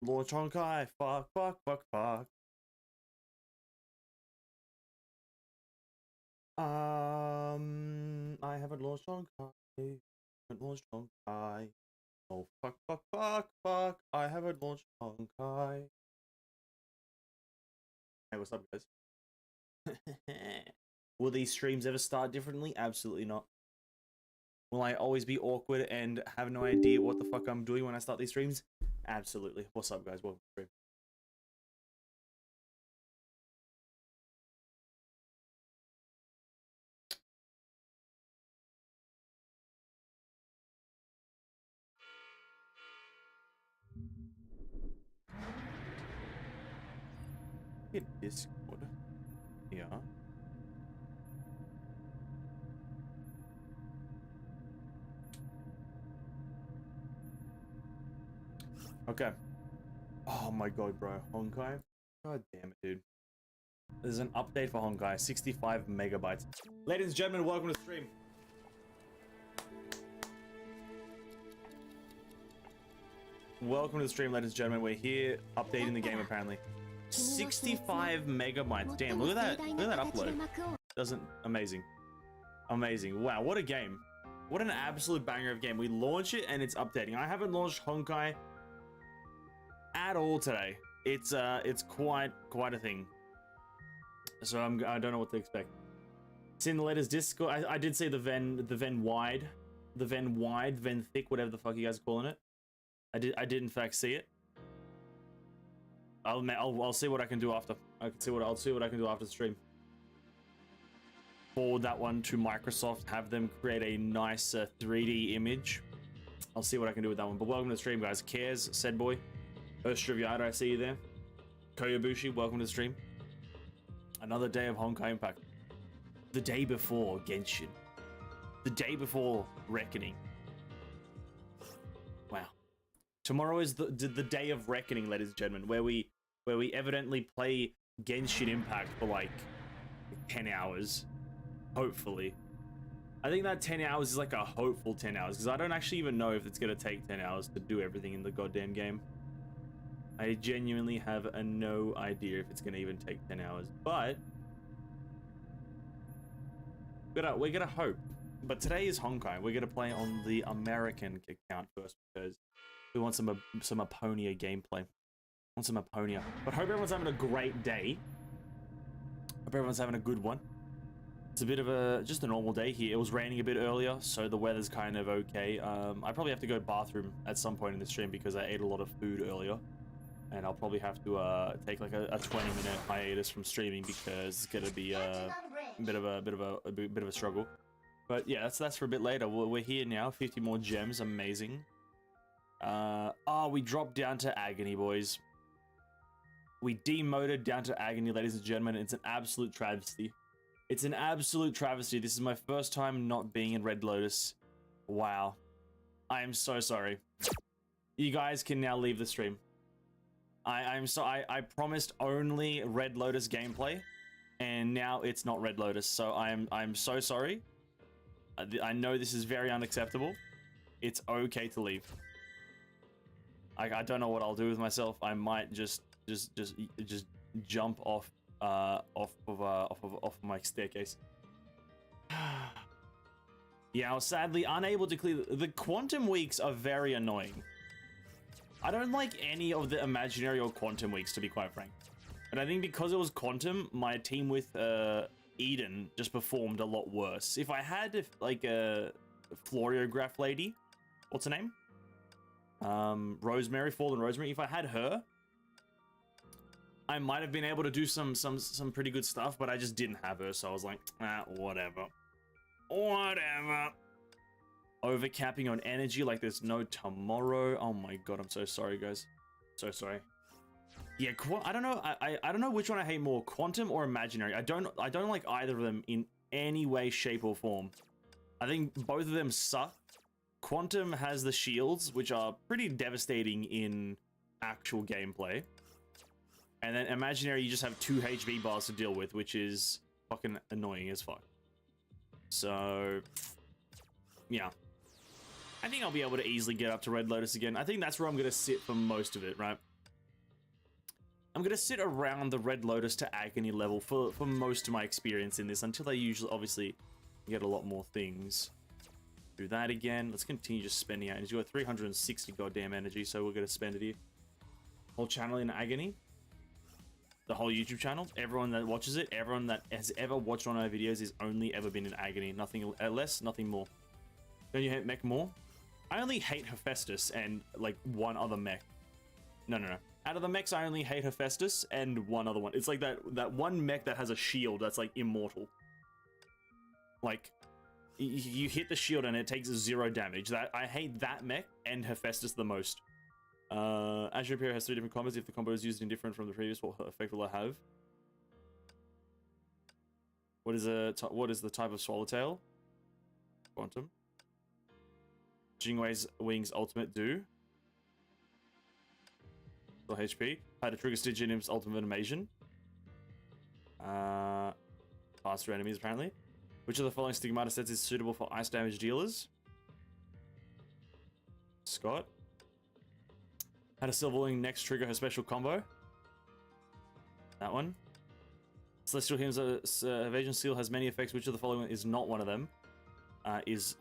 Launch Honkai. Fuck, fuck, fuck, fuck. I haven't launched Honkai. Haven't launched Honkai. Oh, fuck, fuck, fuck, fuck. I haven't launched Honkai. Hey, what's up, guys? Will these streams ever start differently? Absolutely not. Will I always be awkward and have no idea what the fuck I'm doing when I start these streams? Absolutely. What's up, guys? Welcome to the stream. Get Discord. Yeah. Okay. Oh my god, bro. Honkai? God damn it, dude. There's an update for Honkai. 65 megabytes. Ladies and gentlemen, welcome to the stream. Welcome to the stream, ladies and gentlemen. We're here updating the game, apparently. 65 megabytes. Damn, look at that. Look at that upload. Doesn't... Amazing. Amazing. Wow, what a game. What an absolute banger of a game. We launch it and it's updating. I haven't launched Honkai at all today. It's quite a thing. So I don't know what to expect. It's in the latest Discord. I did see the Ven thick, whatever the fuck you guys are calling it. I did in fact see it. I'll see what I can do after. I'll see what I can do after the stream. Forward that one to Microsoft. Have them create a nice 3D image. I'll see what I can do with that one. But welcome to the stream, guys. Cares, said boy. Ostriviata, I see you there. Koyabushi, welcome to the stream. Another day of Honkai Impact. The day before Genshin. The day before Reckoning. Wow. Tomorrow is the day of Reckoning, ladies and gentlemen, where we evidently play Genshin Impact for like 10 hours. Hopefully. I think that 10 hours is like a hopeful 10 hours, because I don't actually even know if it's going to take 10 hours to do everything in the goddamn game. I genuinely have no idea if it's going to even take 10 hours, but we're gonna hope. But today is Honkai. We're gonna play on the American account first because we want some Aponia gameplay. Want some Aponia. But hope everyone's having a great day. Hope everyone's having a good one. It's a bit of just a normal day here. It was raining a bit earlier, so the weather's kind of okay. I probably have to go to the bathroom at some point in the stream because I ate a lot of food earlier. And I'll probably have to take like a 20-minute hiatus from streaming because it's gonna be a bit of a struggle. But yeah, that's for a bit later. We're here now. 50 more gems, amazing. We dropped down to Agony, boys. We demoted down to Agony, ladies and gentlemen. It's an absolute travesty. It's an absolute travesty. This is my first time not being in Red Lotus. Wow. I am so sorry. You guys can now leave the stream. I promised only Red Lotus gameplay, and now it's not Red Lotus, so I'm so sorry. I know this is very unacceptable. It's okay to leave. I don't know what I'll do with myself. I might just jump off my staircase. Yeah, I was sadly unable to clear the quantum weeks are very annoying. I don't like any of the imaginary or quantum weeks, to be quite frank. But I think because it was quantum, my team with Eden just performed a lot worse. If I had like a Floriograph lady, what's her name? Rosemary, Fallen Rosemary. If I had her, I might have been able to do some pretty good stuff, but I just didn't have her, so I was like, whatever. Whatever. Overcapping on energy like there's no tomorrow. Oh my god, I'm so sorry, guys. So sorry. Yeah, I don't know. I don't know which one I hate more, quantum or imaginary. I don't like either of them in any way, shape, or form. I think both of them suck. Quantum has the shields, which are pretty devastating in actual gameplay. And then imaginary, you just have 2 HV bars to deal with, which is fucking annoying as fuck. So, yeah. I think I'll be able to easily get up to Red Lotus again. I think that's where I'm going to sit for most of it, right? I'm gonna sit around the Red Lotus to Agony level for most of my experience in this until I usually obviously get a lot more things. Do that again. Let's continue just spending energy. We've got 360 goddamn energy, so we're gonna spend it here. Whole channel in Agony. The whole YouTube channel, everyone that watches it, everyone that has ever watched one of our videos is only ever been in Agony. Nothing less, nothing more. Don't you hate mech more? I only hate Hephaestus and like one other mech. No. Out of the mechs, I only hate Hephaestus and one other one. It's like that one mech that has a shield that's like immortal. Like, you hit the shield and it takes 0 damage. I hate that mech and Hephaestus the most. Azure Imperial has 3 different combos. If the combo is used indifferent from the previous, what effect will it have? What is the type of Swallowtail? Quantum. Jingwei's Wings Ultimate do. Or HP. How to trigger Stygian Nymph's Ultimate Evasion. Faster enemies, apparently. Which of the following Stigmata sets is suitable for ice damage dealers? Scott. How to Silverwing next trigger her special combo. That one. Celestial Hymn's Evasion Seal has many effects. Which of the following is not one of them? Is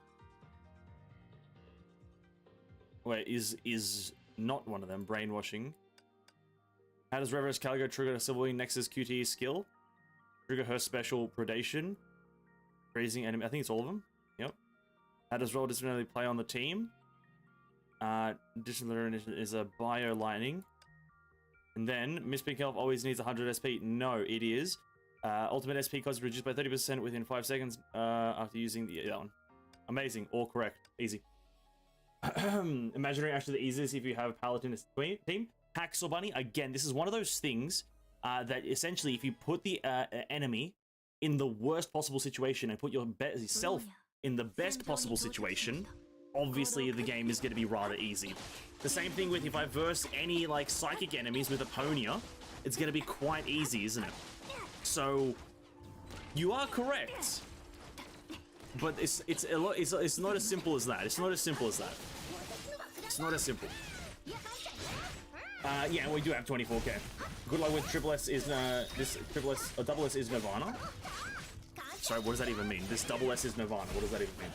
not one of them. Brainwashing. How does Reverse Caligo trigger a Silverwing Nexus QTE skill? Trigger her special Predation. Freezing enemy. I think it's all of them. Yep. How does Roll Disciplinary play on the team? Disciplinary is a Bio Lightning. And then, Miss Pink Elf always needs 100 SP. No, it is. Ultimate SP cost reduced by 30% within 5 seconds after using that one. Amazing. All correct. Easy. Imaginary actually the easiest if you have a Paladin team. Hacksaw Bunny, again, this is one of those things that essentially if you put the enemy in the worst possible situation and put yourself in the best possible situation, obviously the game is going to be rather easy. The same thing with if I verse any like psychic enemies with Aponia, it's going to be quite easy, isn't it? So you are correct, but it's not as simple as that. It's not as simple as that. It's not as simple. Yeah, and we do have 24k. Good luck with Triple S is this Triple S or Double S is Nirvana. Sorry, what does that even mean? This Double S is Nirvana. What does that even mean?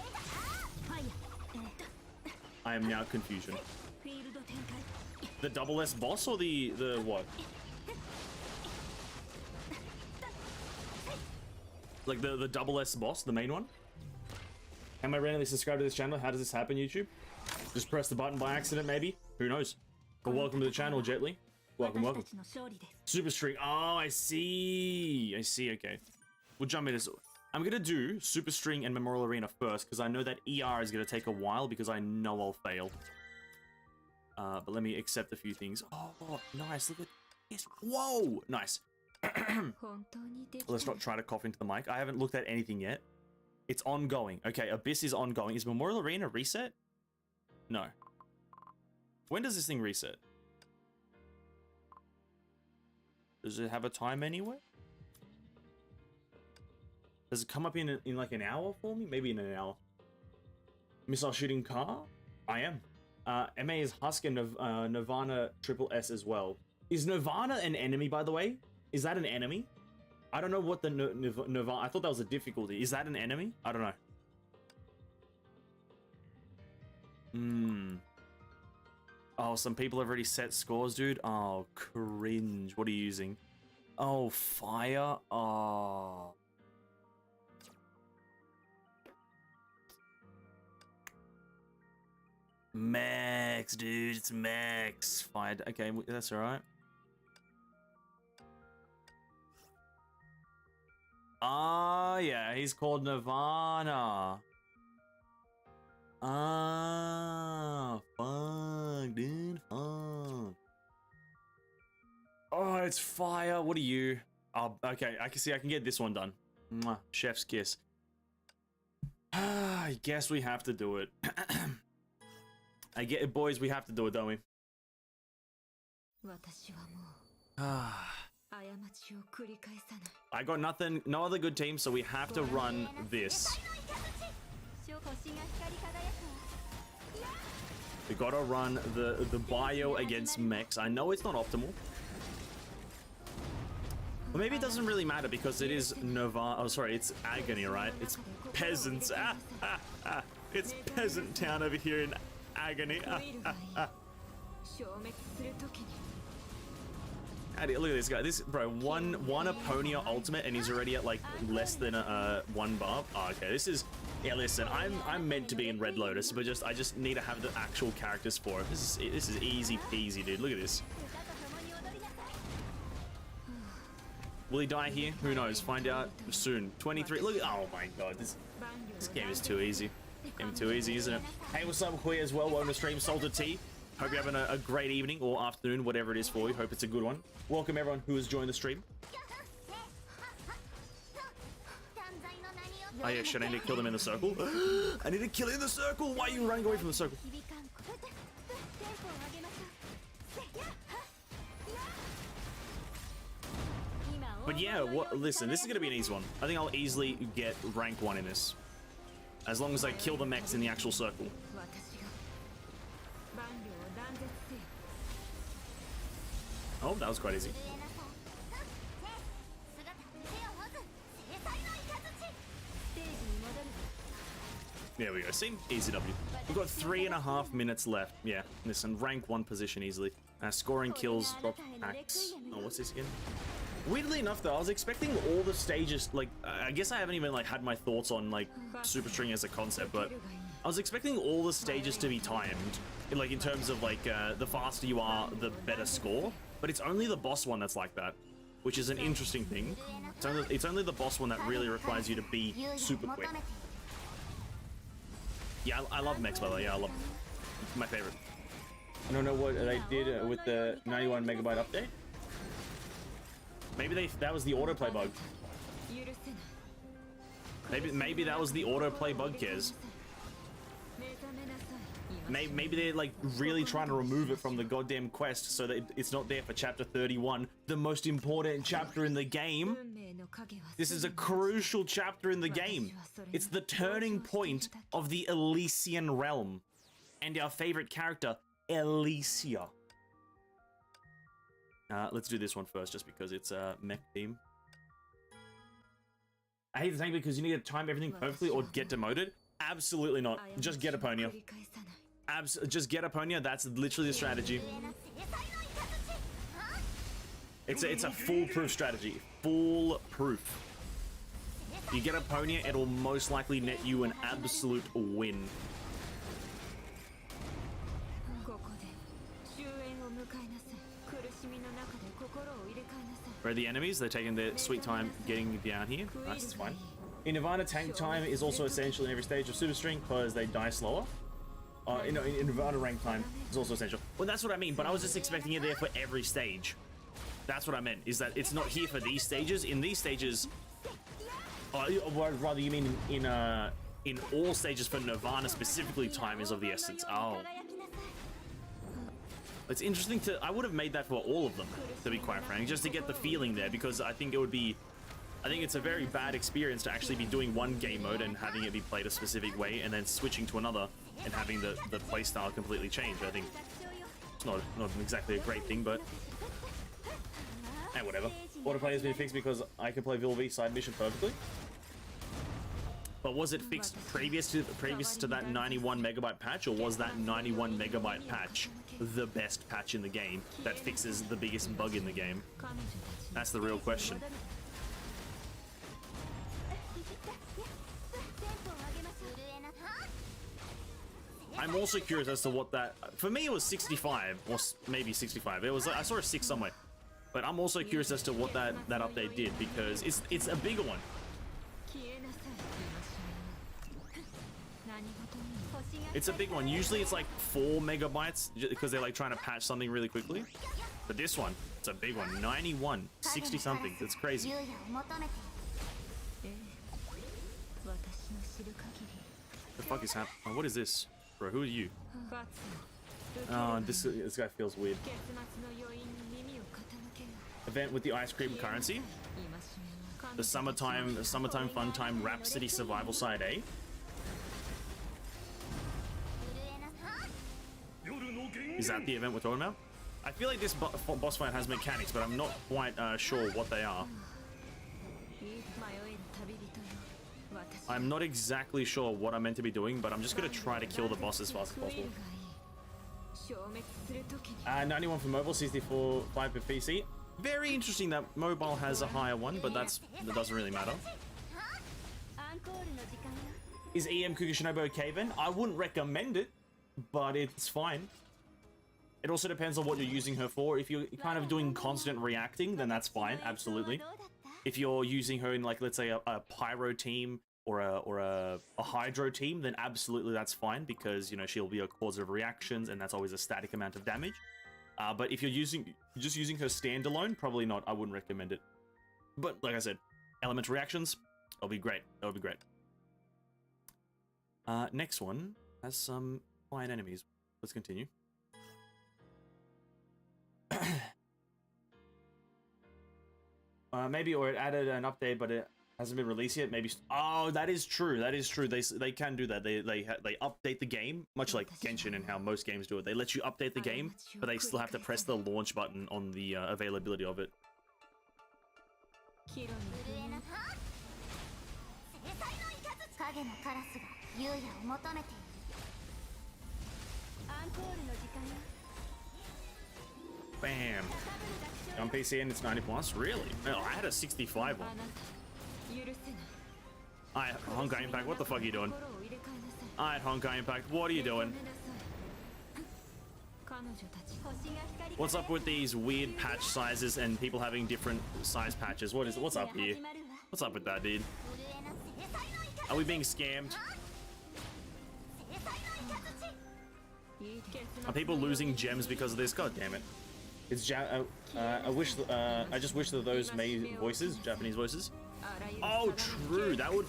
I am now confusion. The Double S boss or the what? Like the Double S boss, the main one? Am I randomly subscribed to this channel? How does this happen, YouTube? Just press the button by accident, maybe? Who knows? But welcome to the channel, Jetly. Welcome. Super String. Oh, I see. Okay. We'll jump into this. I'm going to do Super String and Memorial Arena first, because I know that ER is going to take a while, because I know I'll fail. But let me accept a few things. Oh, nice. Look at this. Whoa. Nice. Let's not try to cough into the mic. I haven't looked at anything yet. It's ongoing. Okay, Abyss is ongoing. Is Memorial Arena reset? No. When does this thing reset? Does it have a time anywhere? Does it come up in like an hour for me? Maybe in an hour. Missile shooting car? I am. MA is Husk and Nirvana Triple S as well. Is Nirvana an enemy, by the way? Is that an enemy? I don't know what the Nirvana... I thought that was a difficulty. Is that an enemy? I don't know. Oh, some people have already set scores, dude. Oh, cringe. What are you using? Oh, fire. Oh. Max, dude. It's Max. Fire. Okay, that's all right. Ah, yeah. He's called Nirvana. Ah, fuck, dude, fuck. Oh, it's fire. What are you? Oh, okay. I can see I can get this one done. Mwah, chef's kiss. I guess we have to do it. I get it, boys. We have to do it, don't we? I got nothing, no other good team, so we have to run this. We gotta run the bio against mechs. I know it's not optimal. Well, maybe it doesn't really matter because it is Nova. Oh, sorry, it's Agony, right? It's peasants. It's peasant town over here in Agony. Look at this guy. This bro, one Aponia ultimate, and he's already at like less than one barb. Oh, okay, this is. Yeah, listen, I'm meant to be in Red Lotus, but I just need to have the actual characters for it. This is easy peasy, dude. Look at this. Will he die here? Who knows? Find out soon. 23. Look. Oh my god, this game is too easy. Game too easy, isn't it? Hey, what's up, Huy as well? Welcome to stream, Salted Tea. Hope you're having a great evening or afternoon, whatever it is for you. Hope it's a good one. Welcome everyone who has joined the stream. Oh yeah, shit, I need to kill them in the circle. I need to kill him in the circle. Why are you running away from the circle? But yeah, listen, this is going to be an easy one. I think I'll easily get rank 1 in this. As long as I kill the mechs in the actual circle. Oh, that was quite easy. There we go. See? Easy W. We've got 3.5 minutes left. Yeah, listen, rank 1 position easily. Scoring kills, drop packs. Oh, what's this again? Weirdly enough, though, I was expecting all the stages, like, I guess I haven't even, like, had my thoughts on, like, Super String as a concept, but I was expecting all the stages to be timed, like, in terms of, like, the faster you are, the better score, but it's only the boss one that's like that, which is an interesting thing. It's only the boss one that really requires you to be super quick. Yeah, I love mechs, by the way. Yeah, I love them. My favorite. I don't know what they did with the 91 megabyte update. Maybe that was the autoplay bug. Maybe that was the autoplay bug, Kez. Maybe they're like really trying to remove it from the goddamn quest so that it's not there for chapter 31, the most important chapter in the game. This is a crucial chapter in the game. It's the turning point of the Elysian realm. And our favorite character, Elysia. Let's do this one first, just because it's a mech team. I hate the thing because you need to time everything perfectly or get demoted. Absolutely not. Just get Aponia. Just get Aponia. That's literally the strategy. It's a foolproof strategy. Foolproof. You get Aponia, it'll most likely net you an absolute win. Where are the enemies? They're taking their sweet time getting down here. That's fine. In Nirvana, tank time is also essential in every stage of Super String because they die slower. In Nirvana, rank time is also essential. Well, that's what I mean, but I was just expecting it there for every stage. That's what I meant, is that it's not here for these stages. In these stages, or rather you mean in all stages for Nirvana specifically, time is of the essence. Oh. It's interesting I would have made that for all of them, to be quite frank, just to get the feeling there, because I think it's a very bad experience to actually be doing one game mode and having it be played a specific way and then switching to another and having the playstyle completely change. I think it's not exactly a great thing, but hey, whatever. Autoplay has been fixed because I can play VLV side mission perfectly. But was it fixed previous to that 91 megabyte patch, or was that 91 megabyte patch the best patch in the game that fixes the biggest bug in the game? That's the real question. I'm also curious as to what that, for me it was 65 or maybe 65. It was, I saw a 6 somewhere, but I'm also curious as to what that update did, because it's a bigger one. It's a big one. Usually it's like 4 megabytes because they're like trying to patch something really quickly. But this one, it's a big one. 91, 60 something. That's crazy. The fuck is happening? Oh, what is this? Bro, who are you? Oh, this guy feels weird. Event with the ice cream currency. The summertime fun time Rhapsody Survival Side A. Is that the event we're talking about? I feel like this boss fight has mechanics, but I'm not quite sure what they are. I'm not exactly sure what I'm meant to be doing, but I'm just going to try to kill the boss as fast as possible. 91 for mobile, 64 5 for PC. Very interesting that mobile has a higher one, but that doesn't really matter. Is EM Kukishinobu okay then? I wouldn't recommend it, but it's fine. It also depends on what you're using her for. If you're kind of doing constant reacting, then that's fine, absolutely. If you're using her in, like, let's say a pyro team or a hydro team, then absolutely that's fine, because, you know, she'll be a cause of reactions and that's always a static amount of damage. But if you're just using her standalone, probably not. I wouldn't recommend it. But like I said, elemental reactions, that'll be great. That'll be great. Next one has some fine enemies. Let's continue. Maybe, or it added an update, but it hasn't been released yet. Maybe. Oh, that is true. That is true. They can do that. They update the game, much like Genshin and how most games do it. They let you update the game, but they still have to press the launch button on the availability of it. Bam. On PC and it's 90 plus? Really? No, I had a 65 one. Alright, Honkai Impact, what the fuck are you doing? Alright, Honkai Impact, what are you doing? What's up with these weird patch sizes and people having different size patches? What's up here? What's up with that, dude? Are we being scammed? Are people losing gems because of this? God damn it. It's I just wish that those made voices, Japanese voices. Oh, true. That would.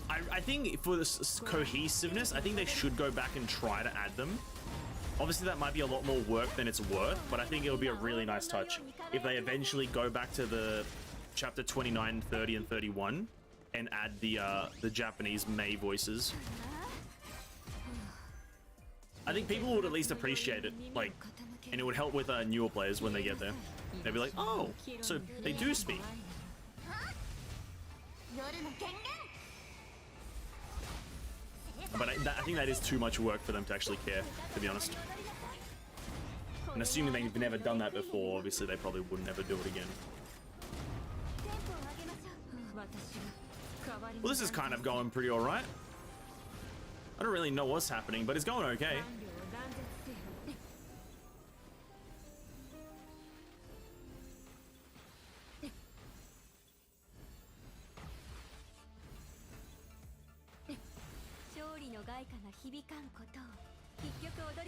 I think for this cohesiveness, I think they should go back and try to add them. Obviously, that might be a lot more work than it's worth, but I think it would be a really nice touch if they eventually go back to the chapter 29, 30, and 31 and add the Japanese Mei voices. I think people would at least appreciate it, like, and it would help with newer players when they get there. They'd be like, oh, so they do speak. But I think that is too much work for them to actually care, to be honest. And assuming they've never done that before, obviously they probably would never do it again. Well, this is kind of going pretty alright. I don't really know what's happening, but it's going okay.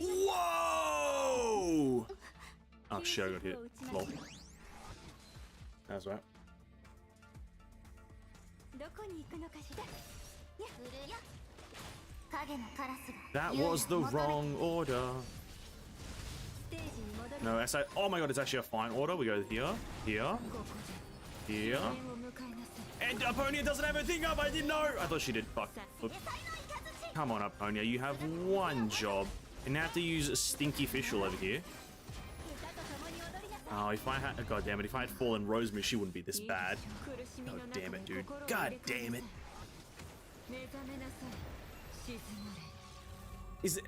Whoa! Oh shit, I got hit. Lol. That's right. That was the wrong order. No, oh my god, it's actually a fine order. We go here, here, here. And Aponia doesn't have a thing up. I didn't know. I thought she did. Fuck. Oops. Come on, Aponia. You have one job. And now have to use a stinky fischl over here. Oh, if I had... God damn it. If I had fallen Rosemary, she wouldn't be this bad. God damn it, dude. God damn it.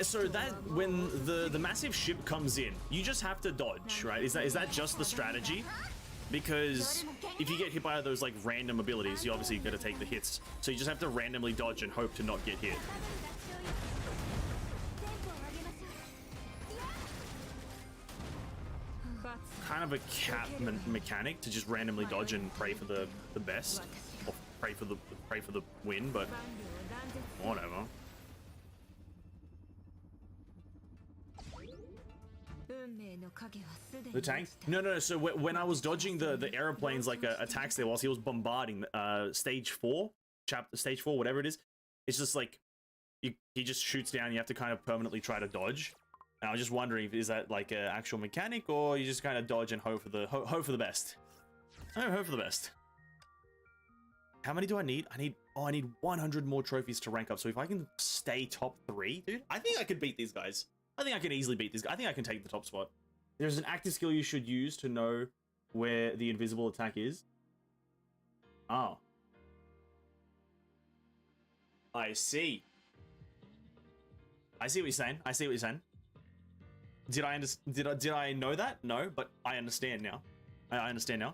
So that when the massive ship comes in, you just have to dodge, right? Is that just the strategy? Because if you get hit by those like random abilities, you obviously got to take the hits. So you just have to randomly dodge and hope to not get hit. Kind of a cap mechanic to just randomly dodge and pray for the best, or pray for the win, but whatever. The tank? No. So when I was dodging the aeroplanes like attacks there whilst he was bombarding stage 4, stage 4, whatever it is, it's just like he just shoots down. You have to kind of permanently try to dodge. And I was just wondering, is that like an actual mechanic, or you just kind of dodge and hope for the best? Oh, hope for the best. How many do I need? I need 100 more trophies to rank up. So if I can stay top 3, dude, I think I could beat these guys. I think I can easily beat these guys. I think I can take the top spot. There's an active skill you should use to know where the invisible attack is. Oh. I see. I see what you're saying. I see what you're saying. Did I know that? No, but I understand now. I understand now.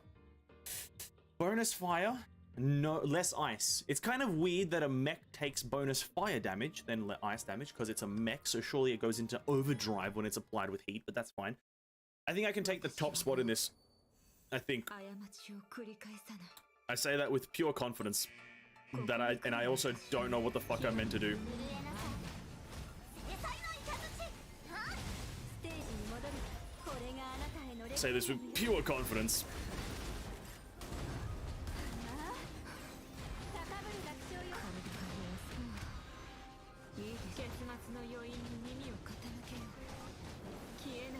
Bonus fire, no less ice. It's kind of weird that a mech takes bonus fire damage than ice damage because it's a mech, so surely it goes into overdrive when it's applied with heat, but that's fine. I think I can take the top spot in this. I think. I say that with pure confidence. And I also don't know what the fuck I'm meant to do. Say this with pure confidence.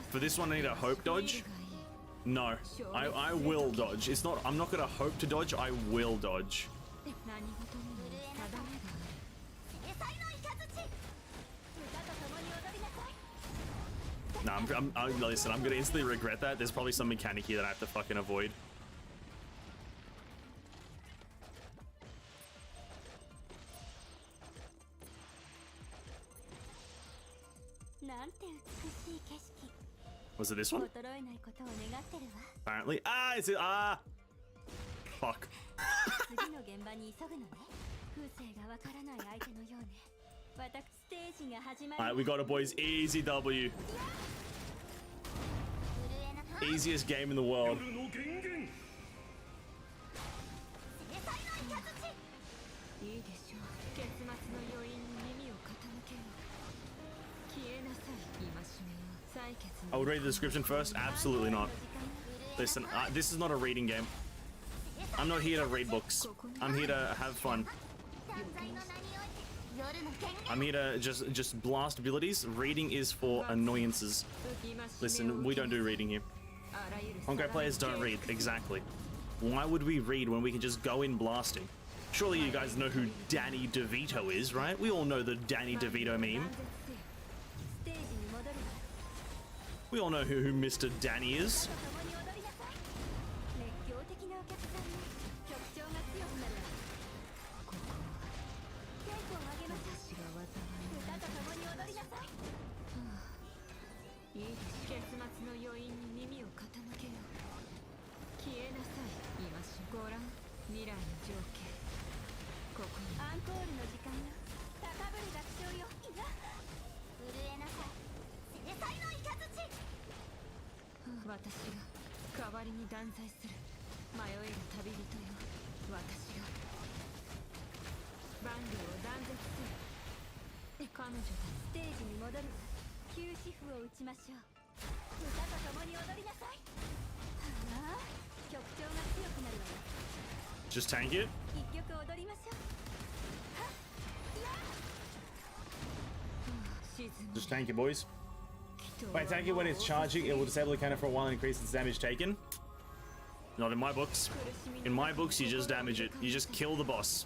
For this one, I need a hope dodge. No, I will dodge. It's not. I'm not gonna hope to dodge. I will dodge. Nah, listen, I'm gonna instantly regret that. There's probably some mechanic here that I have to fucking avoid. Was it this one? Apparently. Ah, it's it. Ah! Fuck. Alright, we got it, boys. Easy W. Easiest game in the world. I would read the description first. Absolutely not. Listen, this is not a reading game. I'm not here to read books. I'm here to have fun. I'm here to just blast abilities. Reading is for annoyances. Listen, we don't do reading here. Honkai players don't read. Exactly. Why would we read when we can just go in blasting? Surely you guys know who Danny DeVito is, right? We all know the Danny DeVito meme. We all know who Mr. Danny is. Just tank it. Just tank it, boys. Wait, tank it when it's charging. It will disable the cannon for a while and increase its damage taken. Not in my books. In my books, you just damage it. You just kill the boss.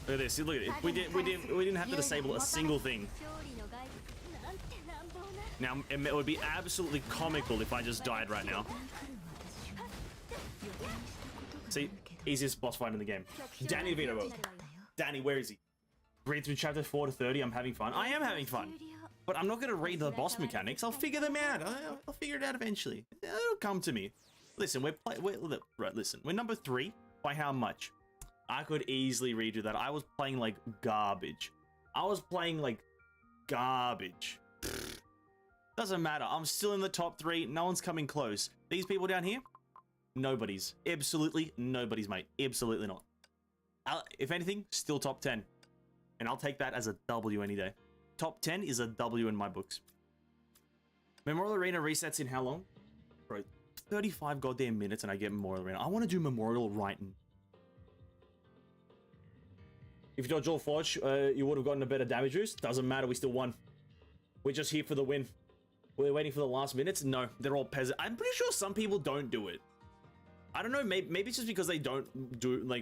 Look at this. Look at it. We didn't have to disable a single thing. Now it would be absolutely comical if I just died right now. See, easiest boss fight in the game. Danny DeVito. Danny, where is he? Read through chapter 4 to 30. I'm having fun. I am having fun. But I'm not going to read the boss mechanics. I'll figure them out. I'll figure it out eventually. It'll come to me. Listen, we're number 3. By how much? I could easily redo that. I was playing like garbage. Doesn't matter. I'm still in the top 3. No one's coming close. These people down here? Nobody's. Absolutely nobody's, mate. Absolutely not. If anything, still top 10. And I'll take that as a W any day. Top 10 is a W in my books. Memorial Arena resets in how long? Bro, 35 goddamn minutes and I get Memorial Arena. I want to do Memorial right now. If you dodge all Forge, you would have gotten a better damage boost. Doesn't matter, we still won. We're just here for the win. We're waiting for the last minutes. No, they're all peasant. I'm pretty sure some people don't do it. I don't know, maybe it's just because they don't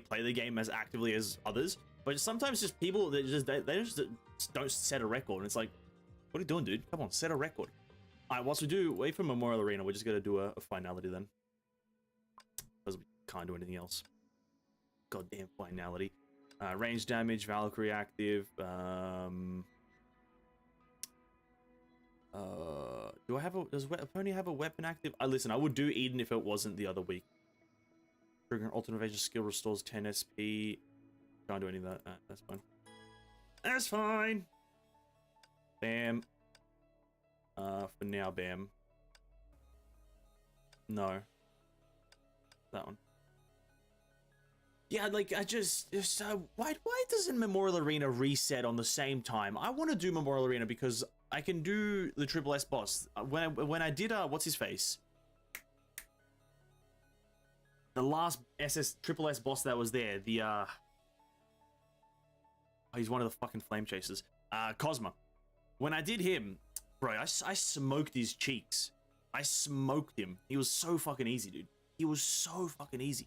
play the game as actively as others. But sometimes just people, they just don't set a record. And it's like, What are you doing, dude? Come on, set a record. Alright, whilst we do wait for Memorial Arena, we're just gonna do a finality then. Because we can't do anything else. Goddamn finality. Range damage, Valkyrie active. Do I have a... Does Aponia have a weapon active? Listen, I would do Eden if it wasn't the other week. Triggering alternate evasion skill restores 10 SP. Can't do any of that. That's fine. That's fine. Bam. For now, bam. No. That one. Yeah, like, I just why doesn't Memorial Arena reset on the same time? I want to do Memorial Arena because I can do the Triple S boss. When I did, what's his face? The last Triple S boss that was there, the, oh, he's one of the fucking flame chasers. Cosmo. When I did him, bro, I smoked his cheeks. I smoked him. He was so fucking easy, dude. He was so fucking easy.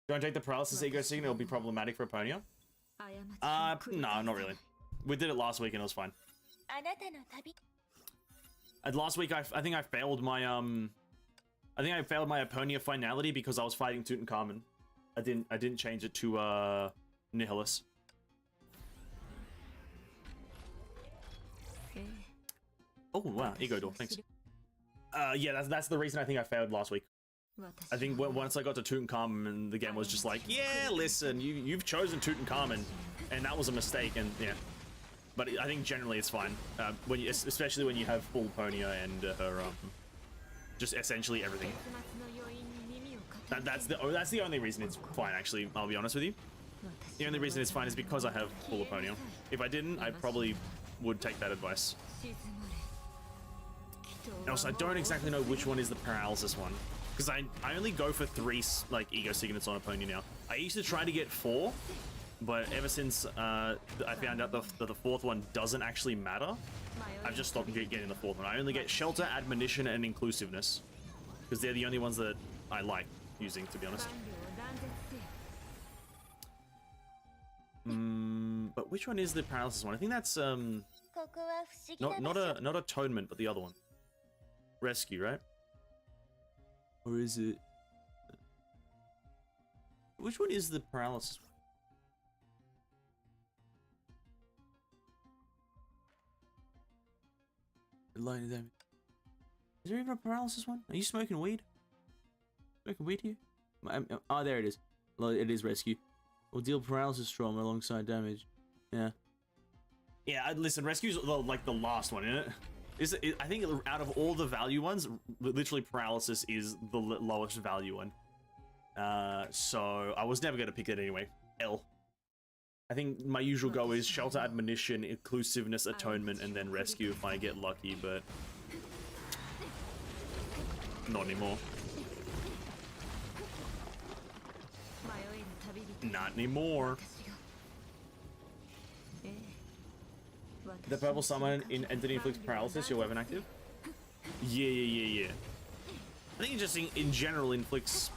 Don't take the paralysis ego signal, it'll be problematic for Aponia. No, not really. We did it last week and it was fine. And last week I think I failed my Aponia finality because I was fighting Tutankhamun. I didn't change it to Nihilus. Oh wow, ego door, thanks. Yeah, that's the reason I think I failed last week. I think once I got to Tutankhamun, the game was just like, yeah, listen, you've chosen Tutankhamun, and that was a mistake, and yeah. But I think generally it's fine, especially when you have full Aponia and her, just essentially everything. That's the only reason it's fine, actually. I'll be honest with you. The only reason it's fine is because I have full Aponia. If I didn't, I probably would take that advice. Also, I don't exactly know which one is the paralysis one. Because I only go for 3 like ego signets on Aponia now. I used to try to get 4, but ever since I found out that the 4th one doesn't actually matter, I've just stopped getting the 4th one. I only get shelter, admonition, and inclusiveness, because they're the only ones that I like using, to be honest. But which one is the paralysis one? I think that's not atonement, but the other one. Rescue, right? Or is it... Which one is the paralysis one? Is there even a paralysis one? Are you smoking weed? Smoking weed here? Oh, there it is. It is rescue. Will deal paralysis trauma alongside damage. Yeah. Yeah, listen, rescue's like the last one, isn't it? I think out of all the value ones, literally paralysis is the lowest value one. So I was never going to pick it anyway. L. I think my usual go is shelter, admonition, inclusiveness, atonement, and then rescue if I get lucky, but not anymore. Not anymore. The purple summon in entity inflicts paralysis, your weapon active? Yeah. I think it just in general inflicts...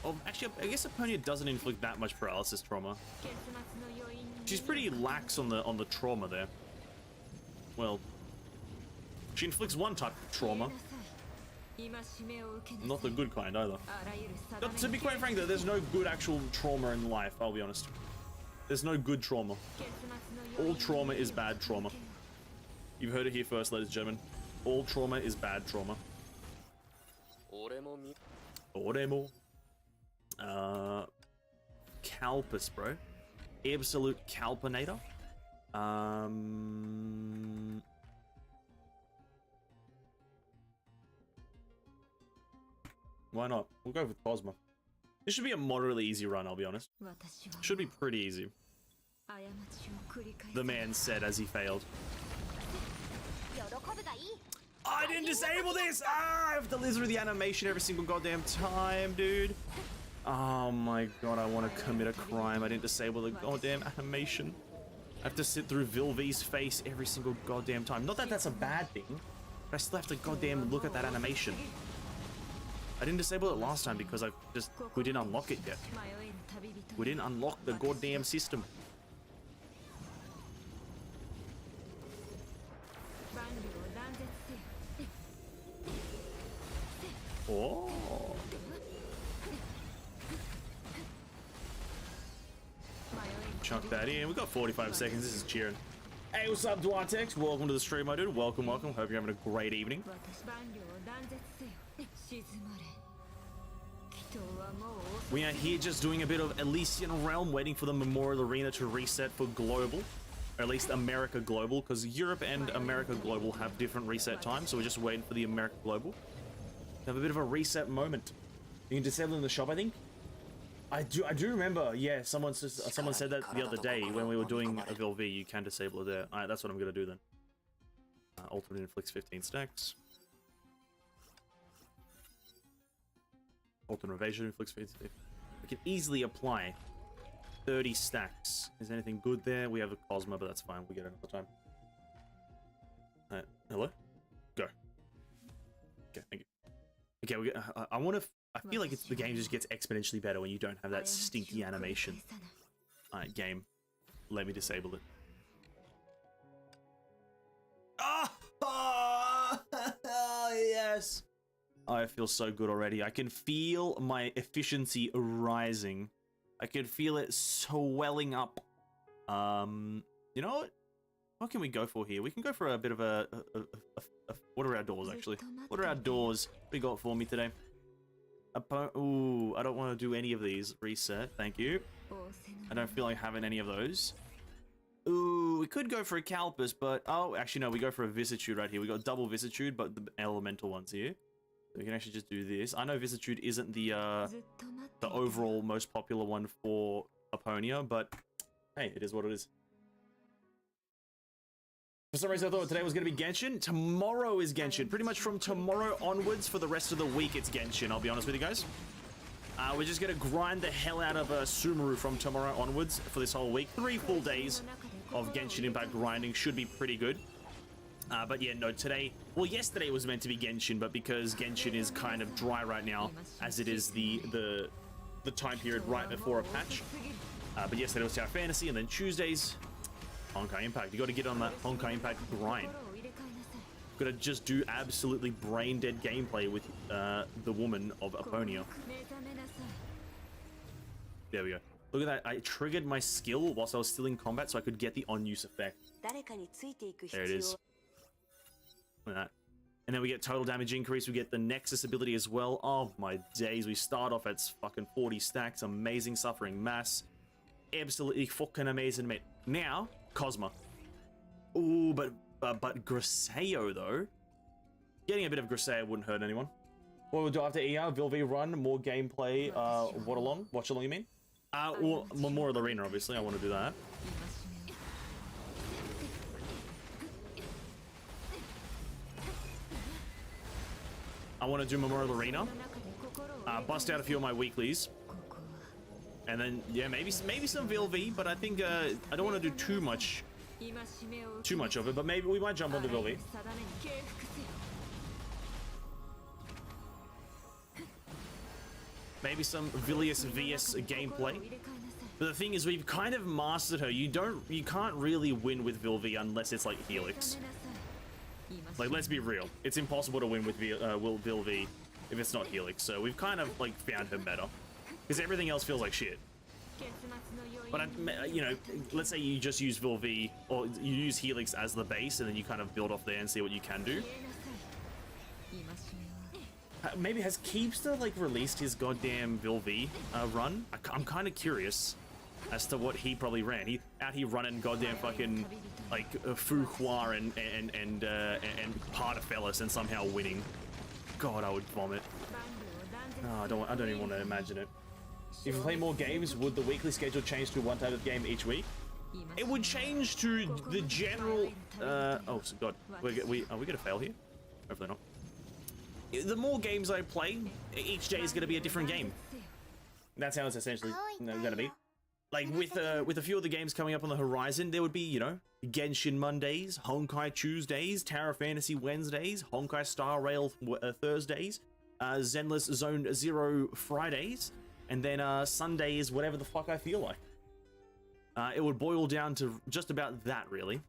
Oh, actually, I guess Aponia doesn't inflict that much paralysis trauma. She's pretty lax on the trauma there. Well, she inflicts one type of trauma. Not the good kind either. But to be quite frank though, there's no good actual trauma in life, I'll be honest. There's no good trauma. All trauma is bad trauma. You've heard it here first, ladies and gentlemen. All trauma is bad trauma. Oremo. Calpus, bro. Absolute Calpinator. Why not? We'll go with Cosmo. This should be a moderately easy run, I'll be honest. Should be pretty easy. The man said as he failed. I didn't disable this! I have to listen to the animation every single goddamn time, dude. Oh my god, I want to commit a crime. I didn't disable the goddamn animation. I have to sit through Vilvi's face every single goddamn time. Not that that's a bad thing, but I still have to goddamn look at that animation. I didn't disable it last time because we didn't unlock it yet. We didn't unlock the goddamn system. Oh. Chuck that in. We've got 45 seconds. This is cheering. Hey, what's up, Dwartex? Welcome to the stream, my dude. Welcome, welcome. Hope you're having a great evening. We are here just doing a bit of Elysian Realm, waiting for the Memorial Arena to reset for Global. Or at least America Global, because Europe and America Global have different reset times, so we're just waiting for the America Global to have a bit of a reset moment. You can disable in the shop, I think. I do remember, yeah, someone said that the other day when we were doing a VLV, you can disable it there. Alright, that's what I'm gonna do then. Ultimate inflicts 15 stacks. Ultimate evasion inflicts 15. We can easily apply 30 stacks. Is anything good there? We have a Cosmo, but that's fine. We get it another time. Alright, hello? Go. Okay, thank you. Okay, I feel like the game just gets exponentially better when you don't have that stinky animation. Alright, game. Let me disable it. Oh, yes! Oh, I feel so good already. I can feel my efficiency rising. I can feel it swelling up. You know what? What can we go for here? We can go for a bit of a what are our doors, actually? What are our doors? What you got for me today? Ooh, I don't want to do any of these. Reset, thank you. I don't feel like having any of those. Ooh, we could go for a Calpus, but... Oh, actually, no, we go for a Vicissitude right here. We got double Vicissitude, but the elemental ones here. So we can actually just do this. I know Vicissitude isn't the overall most popular one for Aponia, but hey, it is what it is. For some reason, I thought today was going to be Genshin. Tomorrow is Genshin. Pretty much from tomorrow onwards for the rest of the week, it's Genshin, I'll be honest with you guys. We're just going to grind the hell out of Sumeru from tomorrow onwards for this whole week. 3 full days of Genshin Impact grinding should be pretty good. But yeah, no, today... Well, yesterday was meant to be Genshin, but because Genshin is kind of dry right now, as it is the time period right before a patch. But yesterday was Tower Fantasy, and then Tuesdays... Honkai Impact. You got to get on that Honkai Impact grind. Got to just do absolutely brain dead gameplay with the woman of Aponia. There we go. Look at that. I triggered my skill whilst I was still in combat so I could get the on-use effect. There it is. Look at that. And then we get total damage increase. We get the Nexus ability as well. Oh my days. We start off at fucking 40 stacks. Amazing suffering mass. Absolutely fucking amazing, mate. Now, Cosmo. Ooh, but Griseo, though. Getting a bit of Griseo wouldn't hurt anyone. What we'll do after ER, VLV run, more gameplay, watch along, you mean? Or more of the arena, obviously, I want to do that. I want to do Memorial Arena. Bust out a few of my weeklies. And then, yeah, maybe some VLV, but I think I don't want to do too much of it, but maybe we might jump onto VLV. Maybe some Vilius VS gameplay. But the thing is, we've kind of mastered her. You can't really win with VLV unless it's like Helix. Like, let's be real. It's impossible to win with VLV if it's not Helix. So we've kind of like found her better. Because everything else feels like shit. But, you know, let's say you just use VLV, or you use Helix as the base, and then you kind of build off there and see what you can do. Maybe has Keepster, like, released his goddamn VLV run? I'm kind of curious as to what he probably ran. He running goddamn fucking, like, Fuhua and Partafellis and somehow winning. God, I would vomit. Oh, I don't even want to imagine it. If you play more games, would the weekly schedule change to one type of game each week? It would change to the general... oh, God. Are we gonna fail here? Hopefully not. The more games I play, each day is going to be a different game. That's how it's essentially going to be. Like, with a few of the games coming up on the horizon, there would be, you know, Genshin Mondays, Honkai Tuesdays, Tower Fantasy Wednesdays, Honkai Star Rail Thursdays, Zenless Zone Zero Fridays, and then Sundays, whatever the fuck I feel like. It would boil down to just about that, really.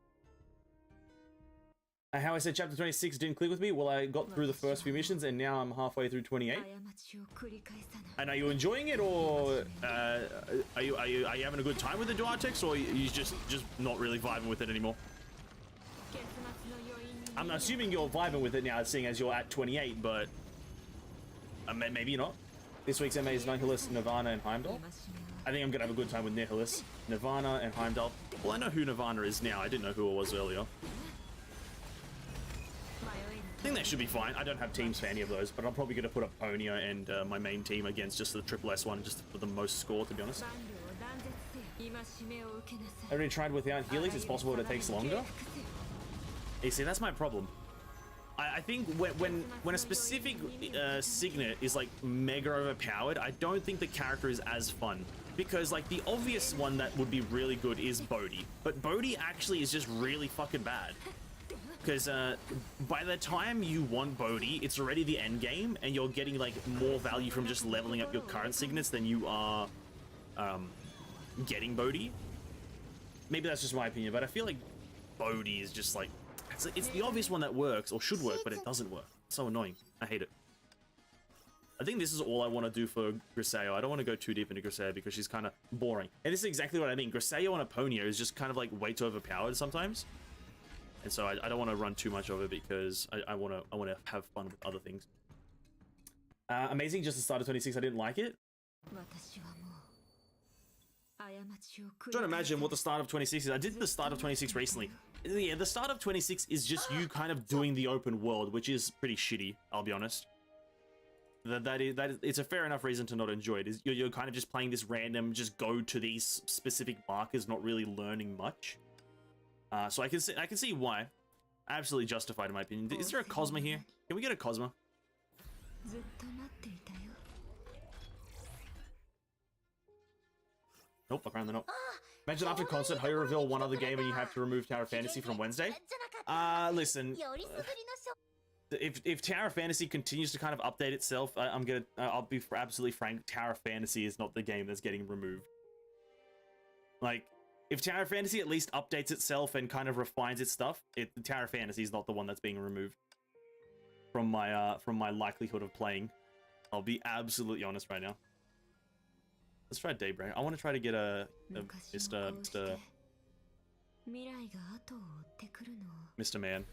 How I said chapter 26 didn't click with me. Well, I got through the first few missions and now I'm halfway through 28. And are you enjoying it, or are you having a good time with the Duartex, or are you just not really vibing with it anymore? I'm assuming you're vibing with it now, seeing as you're at 28, but maybe not. This week's MA is Nihilus, Nirvana, and Heimdall. I think I'm gonna have a good time with Nihilus, Nirvana, and Heimdall. Well, I know who Nirvana is now. I didn't know who it was earlier. I think that should be fine. I don't have teams for any of those, but I'm probably going to put Aponia and my main team against just the triple S one, just for the most score, to be honest. I already tried without Helix. It's possible that it takes longer. You see, that's my problem. I think when a specific signet is like mega overpowered, I don't think the character is as fun. Because like the obvious one that would be really good is Bodhi, but Bodhi actually is just really fucking bad. Because by the time you want Bodhi, it's already the end game, and you're getting like more value from just leveling up your current signets than you are getting Bodhi. Maybe that's just my opinion, but I feel like Bodhi is just like it's the obvious one that works or should work, but it doesn't work. It's so annoying. I hate it. I think this is all I want to do for Griseo. I don't want to go too deep into Griseo because she's kind of boring. And this is exactly what I mean. Griseo and Aponia is just kind of like way too overpowered sometimes. And so I don't want to run too much of it because I want to have fun with other things. Amazing, just the start of 26. I didn't like it. Trying to imagine what the start of 26 is. I did the start of 26 recently. Yeah, the start of 26 is just you kind of doing the open world, which is pretty shitty, I'll be honest. That is, it's a fair enough reason to not enjoy it. You're kind of just playing this random, just go to these specific markers, not really learning much. So I can see why. Absolutely justified in my opinion. Is there a Cosma here? Can we get a Cosma? Nope, apparently not. Imagine after concert, how you reveal one other game and you have to remove Tower Fantasy from Wednesday. Listen. If Tower Fantasy continues to kind of update itself, I'll be absolutely frank. Tower Fantasy is not the game that's getting removed. Like, if Tower Fantasy at least updates itself and kind of refines its stuff, Tower Fantasy is not the one that's being removed from my likelihood of playing. I'll be absolutely honest right now. Let's try Daybreak. I want to try to get a Mr. Man.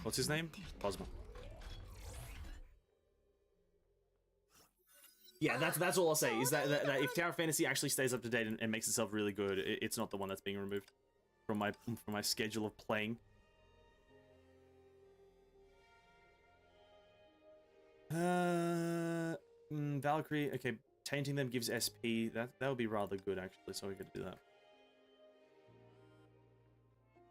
What's his name? Cosmo. Yeah, that's all I'll say, is that if Tower Fantasy actually stays up to date and makes itself really good, it's not the one that's being removed from my schedule of playing. Valkyrie, okay, tainting them gives SP. That would be rather good actually, so we could do that.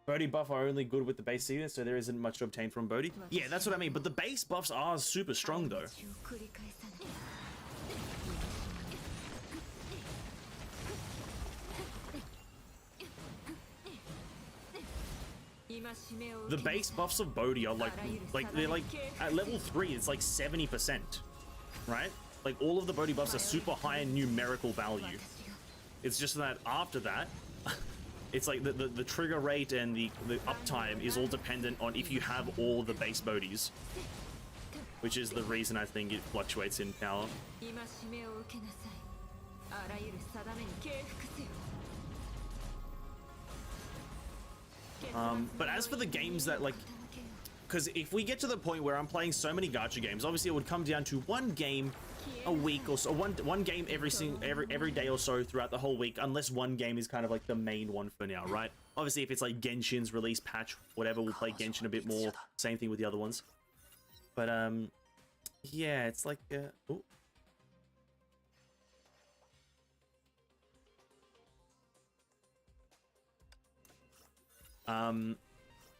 Bodhi buff are only good with the base season, so there isn't much to obtain from Bodhi. Yeah, that's what I mean, but the base buffs are super strong though. The base buffs of Bodhi are like they're like at level 3 it's like 70%, right? Like all of the Bodhi buffs are super high in numerical value. It's just that after that it's like the trigger rate and the uptime is all dependent on if you have all the base Bodhis, which is the reason I think it fluctuates in power. But as for the games that like, because if we get to the point where I'm playing so many gacha games, obviously it would come down to one game a week or so, one game every day or so throughout the whole week, unless one game is kind of like the main one for now, right? Obviously if it's like Genshin's release patch, whatever, we'll play Genshin a bit more. Same thing with the other ones. But yeah, it's like oh.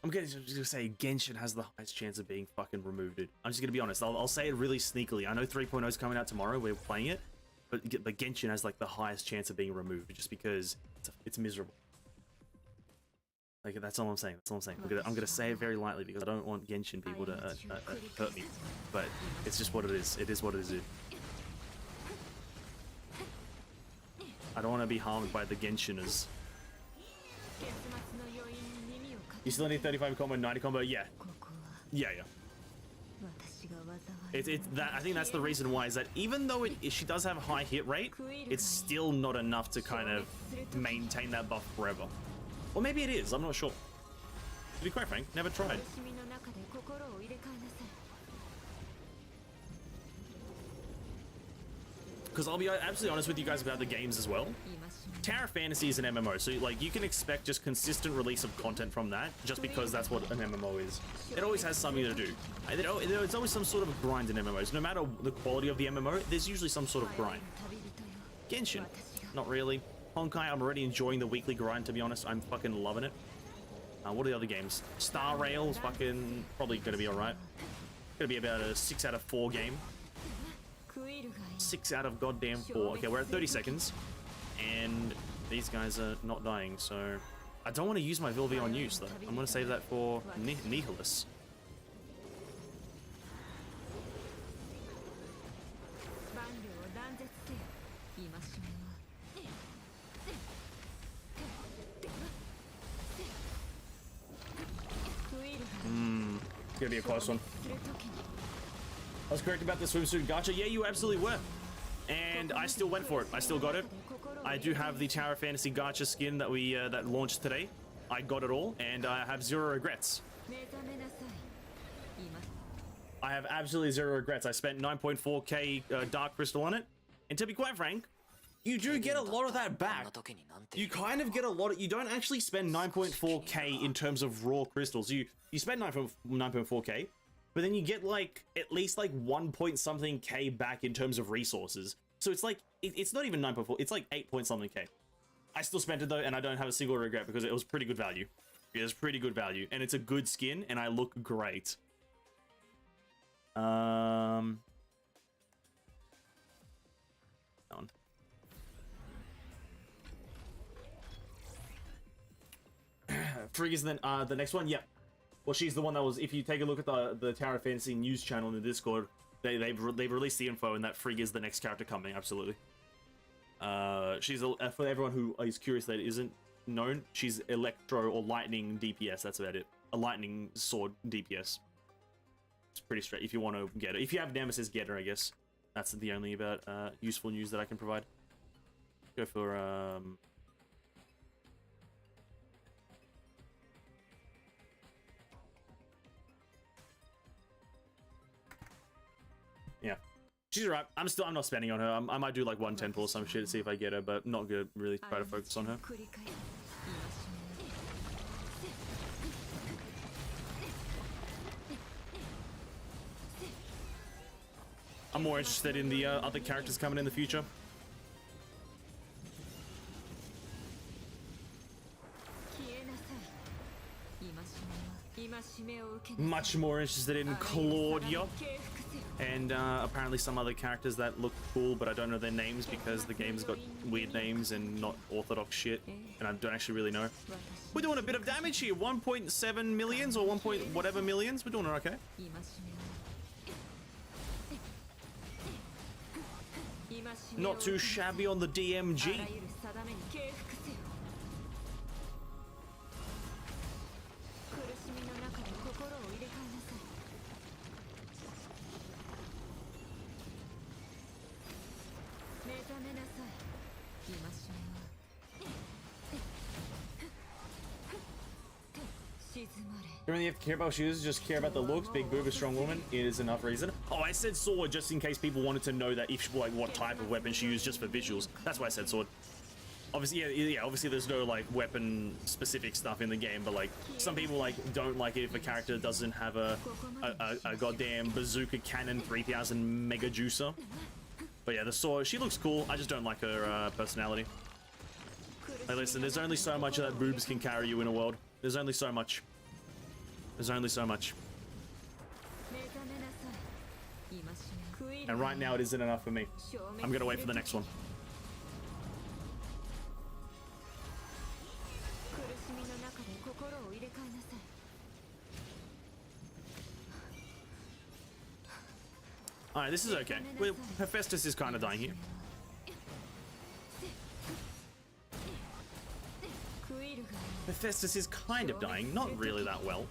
I'm just gonna say Genshin has the highest chance of being fucking removed. I'm just gonna be honest. I'll say it really sneakily. I know 3.0 is coming out tomorrow. We're playing it, but Genshin has like the highest chance of being removed just because it's miserable. Like that's all I'm saying. That's all I'm saying. I'm gonna say it very lightly because I don't want Genshin people to hurt me. But it's just what it is. It is what it is. I don't want to be harmed by the Genshiners. You still need 35 combo, 90 combo? Yeah. Yeah. It's that, I think that's the reason why, is that even though she does have a high hit rate, it's still not enough to kind of maintain that buff forever. Or maybe it is, I'm not sure. To be quite frank, never tried. Because I'll be absolutely honest with you guys about the games as well. Tower of Fantasy is an MMO, so like you can expect just consistent release of content from that, just because that's what an MMO is. It always has something to do. There's always some sort of a grind in MMOs. No matter the quality of the MMO, there's usually some sort of grind. Genshin, not really. Honkai, I'm already enjoying the weekly grind, to be honest. I'm fucking loving it. What are the other games? Star Rail is fucking probably gonna be alright. Gonna be about a 6 out of 4 game. 6 out of goddamn 4. Okay, we're at 30 seconds. And these guys are not dying, so I don't want to use my Vilvi on use though. I'm going to save that for Nihilus. Gonna be a close one. I was correct about the swimsuit gacha. Yeah, you absolutely were. And I still went for it. I still got it. I do have the Tower of Fantasy gacha skin that we that launched today. I got it all, and I have zero regrets. I have absolutely zero regrets. I spent 9.4k Dark Crystal on it, and to be quite frank, you do get a lot of that back. You kind of get a lot of, you don't actually spend 9.4k in terms of raw crystals. You spend 9.4k, but then you get like at least like 1 point something k back in terms of resources. So it's like, it's not even 9.4, it's like 8 point something k. I still spent it though, and I don't have a single regret because it was pretty good value. It was pretty good value, and it's a good skin, and I look great. That one. Frigg is then the next one. Yep. Well, she's the one that was. If you take a look at the Tower of Fantasy news channel in the Discord, they've released the info, and that Frigg is the next character coming. Absolutely. She's for everyone who is curious that it isn't known. She's Electro or Lightning DPS. That's about it. A Lightning Sword DPS. It's pretty straight. If you want to get it, if you have Nemesis, get her. I guess that's the only about useful news that I can provide. Go for yeah, she's alright. I'm not spending on her. I might do like 110 pull or some shit to see if I get her, but not gonna really try to focus on her. I'm more interested in the other characters coming in the future. Much more interested in Claudia. And apparently some other characters that look cool, but I don't know their names because the game's got weird names and not orthodox shit, and I don't actually really know. We're doing a bit of damage here, 1.7 millions or 1 point whatever millions. We're doing it okay. Not too shabby on the DMG. You don't have to care about shoes, just care about the looks. Big boob, a strong woman is enough reason. Oh, I said sword just in case people wanted to know that if like what type of weapon she used, just for visuals. That's why I said sword. Obviously, yeah. Obviously, there's no like weapon specific stuff in the game, but like some people like don't like it if a character doesn't have a goddamn bazooka cannon 3000 mega juicer. But yeah, the sword, she looks cool. I just don't like her personality. Hey, listen, there's only so much that boobs can carry you in a world. There's only so much. There's only so much. And right now it isn't enough for me. I'm gonna wait for the next one. Alright, this is okay. Hephaestus is kind of dying here. Hephaestus is kind of dying, not really that well.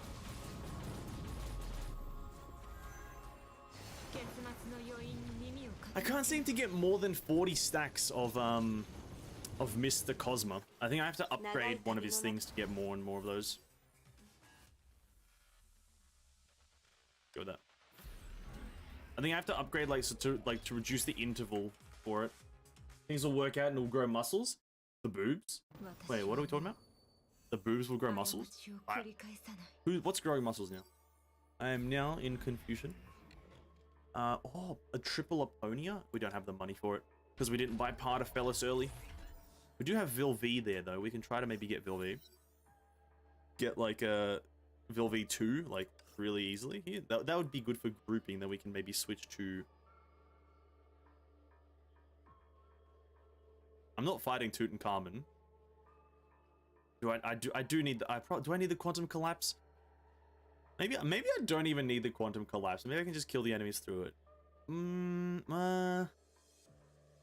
I can't seem to get more than 40 stacks of Mr. Cosma. I think I have to upgrade one of his things to get more and more of those. Go with that. I think I have to upgrade to reduce the interval for it. Things will work out and it'll grow muscles. The boobs? Wait, what are we talking about? The boobs will grow muscles? What's growing muscles now? I am now in confusion. Oh, a triple Aponia? We don't have the money for it because we didn't buy Pardafellis early. We do have Vilv there though. We can try to maybe get Vilv. Get like a Vilv 2 like really easily here. That would be good for grouping. Then we can maybe switch to. I'm not fighting Tutankhamun. I do need the do I need the quantum collapse? Maybe I don't even need the quantum collapse. Maybe I can just kill the enemies through it.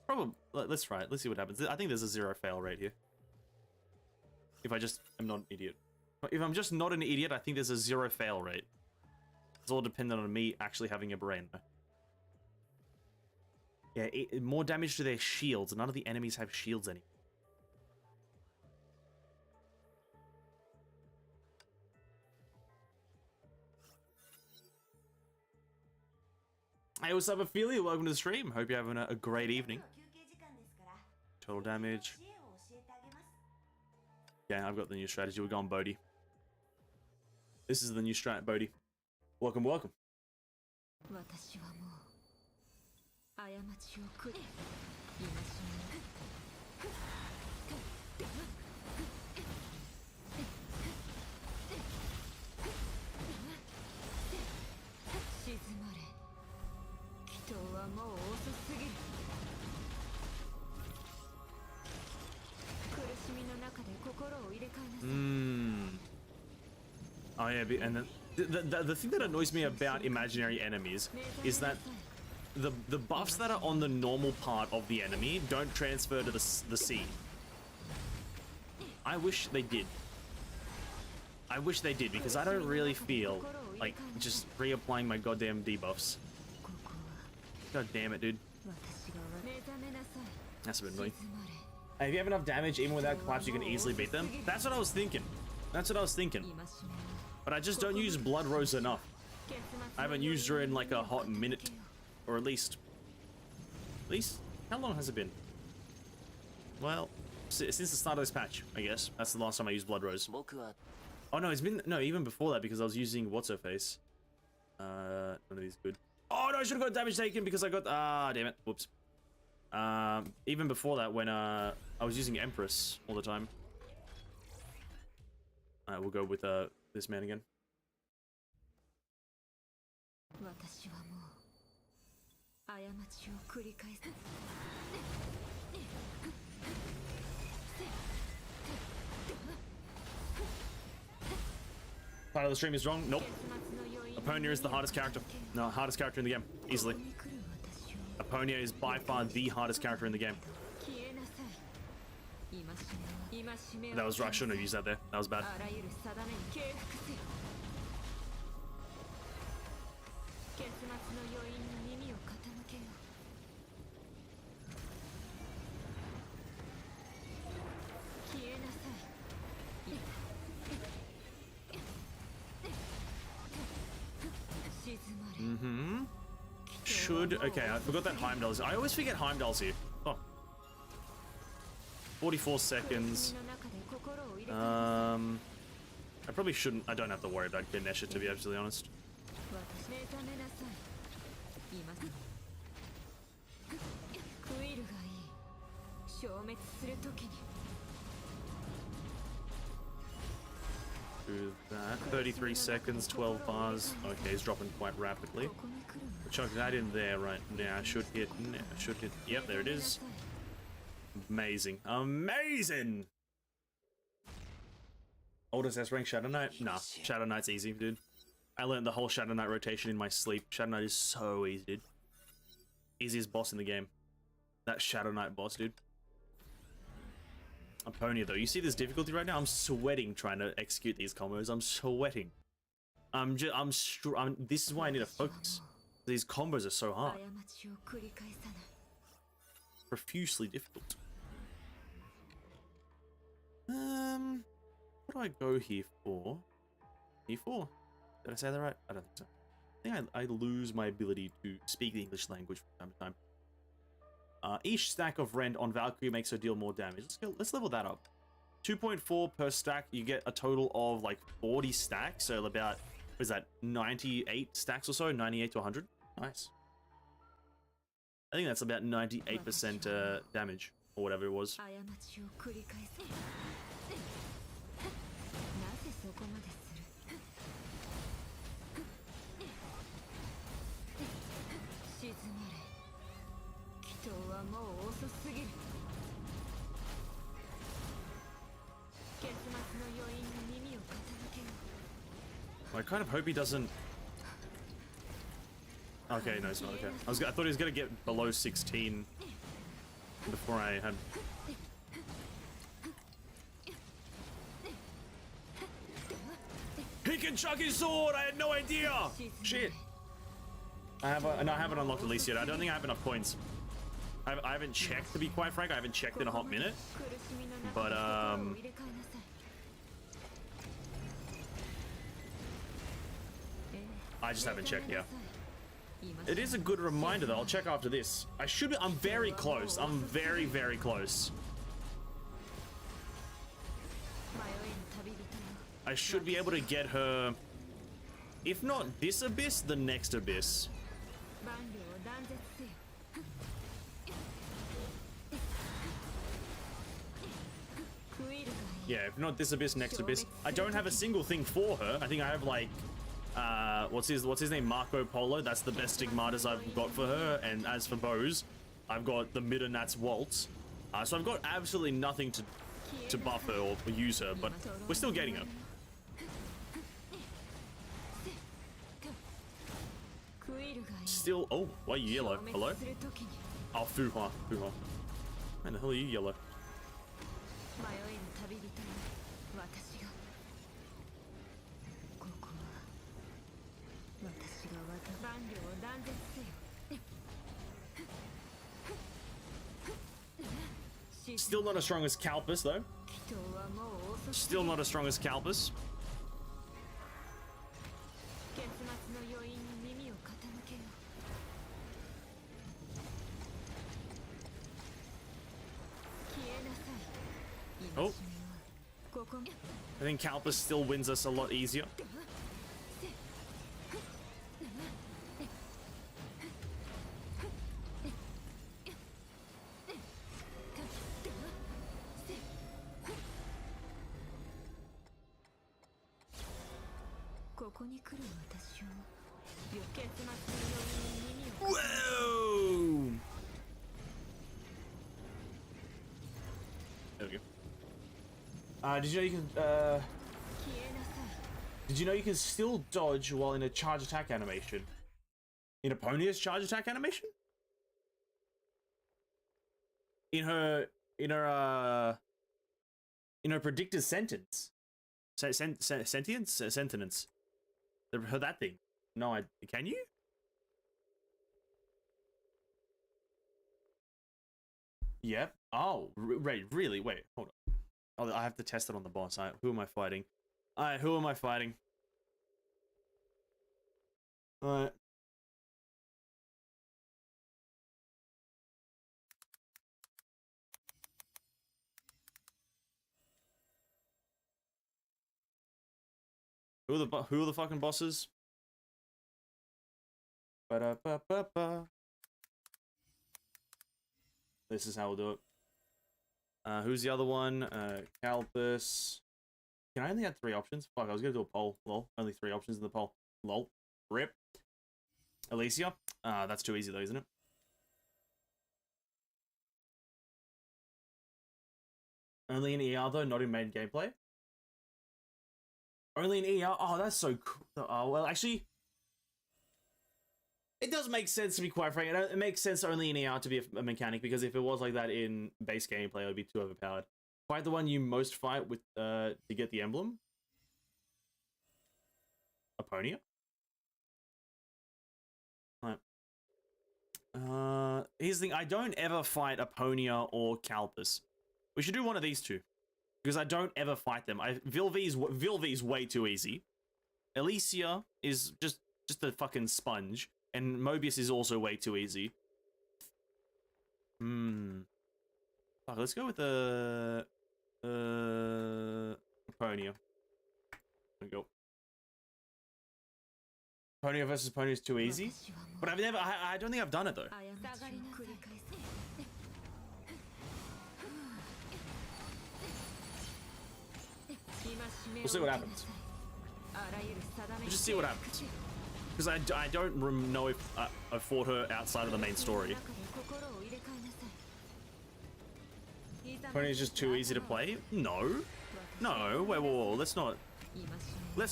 Probably. Let's try it. Let's see what happens. I think there's a 0 fail rate here. If I just am not an idiot. If I'm just not an idiot, I think there's a 0 fail rate. It's all dependent on me actually having a brain. Yeah, more damage to their shields. None of the enemies have shields anymore. Hey, what's up, Ophelia? Welcome to the stream. Hope you're having a great evening. Total damage. Yeah, I've got the new strategy. We're going Bodhi. This is the new strat, Bodhi. Welcome, welcome. Oh yeah, and then the thing that annoys me about imaginary enemies is that the buffs that are on the normal part of the enemy don't transfer to the sea. I wish they did. I wish they did, because I don't really feel like just reapplying my goddamn debuffs. God damn it, dude. That's a bit annoying. Hey, if you have enough damage, even without collapse, you can easily beat them. That's what I was thinking. That's what I was thinking. But I just don't use Blood Rose enough. I haven't used her in like a hot minute. Or at least, how long has it been? Well, since the start of this patch, I guess. That's the last time I used Blood Rose. Oh no, it's been, no, even before that, because I was using What's-Her-Face. None of these good. Oh no, I should have got damage taken because I got, damn it, whoops. Even before that, when, I was using Empress all the time. Alright, we'll go with, this man again. Part of the stream is wrong? Nope. Aponia is the hardest character. No, hardest character in the game. Easily. Aponia is by far the hardest character in the game. That was right. I shouldn't have used that there. That was bad. Okay, I forgot that Heimdall's. I always forget Heimdall's here. Oh. 44 seconds. I probably shouldn't. I don't have to worry about Ganesha, to be absolutely honest. Do that. 33 seconds, 12 bars. Okay, he's dropping quite rapidly. Chuck that in there right now. Should hit. Should hit. Yep, there it is. Amazing. Amazing! Oldest S rank Shadow Knight? Nah, Shadow Knight's easy, dude. I learned the whole Shadow Knight rotation in my sleep. Shadow Knight is so easy, dude. Easiest boss in the game. That Shadow Knight boss, dude. Aponia though. You see this difficulty right now? I'm sweating trying to execute these combos. I'm sweating. This is why I need to focus. These combos are so hard. Profusely difficult. What do I go here for? E4? Did I say that right? I don't think so. I think I lose my ability to speak the English language from time to time. Each stack of Rend on Valkyrie makes her deal more damage. Let's level that up. 2.4 per stack, you get a total of like 40 stacks, so about, what is that, 98 stacks or so? 98 to 100? Nice. I think that's about 98% damage, or whatever it was. I kind of hope he doesn't... Okay, no, it's not okay. I thought he was gonna get below 16 before I had... He can chuck his sword! I had no idea! Shit! I haven't unlocked the least yet. I don't think I have enough points. I haven't checked, to be quite frank. I haven't checked in a hot minute. But, I just haven't checked, yeah. It is a good reminder, though. I'll check after this. I should be... I'm very close. I'm very, very close. I should be able to get her... If not this abyss, the next abyss. Yeah, if not this abyss, next abyss. I don't have a single thing for her. I think I have like... what's his name? Marco Polo. That's the best stigmatas I've got for her. And as for bows, I've got the Middenat's Waltz. So I've got absolutely nothing to buff her or use her, but we're still getting her. Still, oh, why are you yellow? Hello? Oh, Fuha. Fuha. Man, the hell are you yellow? Still not as strong as Calpus, though. Still not as strong as Calpus. Oh. I think Calpus still wins us a lot easier. Whoa! There we go. Did you know you can, did you know you can still dodge while in a charge attack animation? In Aponia's charge attack animation? In her predicted sentence. Sentience? Sentence. Her that thing. No, can you? Yep. Oh, wait, really? Wait, hold on. Oh, I have to test it on the boss. Who am I fighting? Alright, who am I fighting? Alright. Who are the fucking bosses? Ba-da-ba-ba-ba. This is how we'll do it. Who's the other one? Calpus. Can I only have 3 options? Fuck, I was gonna do a poll. Lol. Only 3 options in the poll. Lol. Rip. Alicia. That's too easy though, isn't it? Only in ER though, not in main gameplay. Only in ER? Oh, that's so cool. Oh, well, actually, it does make sense to be quite frank. It makes sense only in ER to be a mechanic, because if it was like that in base gameplay, it would be too overpowered. Fight the one you most fight with to get the emblem. Aponia. Right. Here's the thing. I don't ever fight Aponia or Calpus. We should do one of these two. Because I don't ever fight them. Vilvi's way too easy. Alicia is just a fucking sponge. And Mobius is also way too easy. Fuck, let's go with the... Aponia. There we go. Aponia versus Aponia is too easy. But I don't think I've done it though. We'll see what happens. We'll just see what happens. Because I don't know if I fought her outside of the main story. Aponia is just too easy to play? No. No, whoa. Let's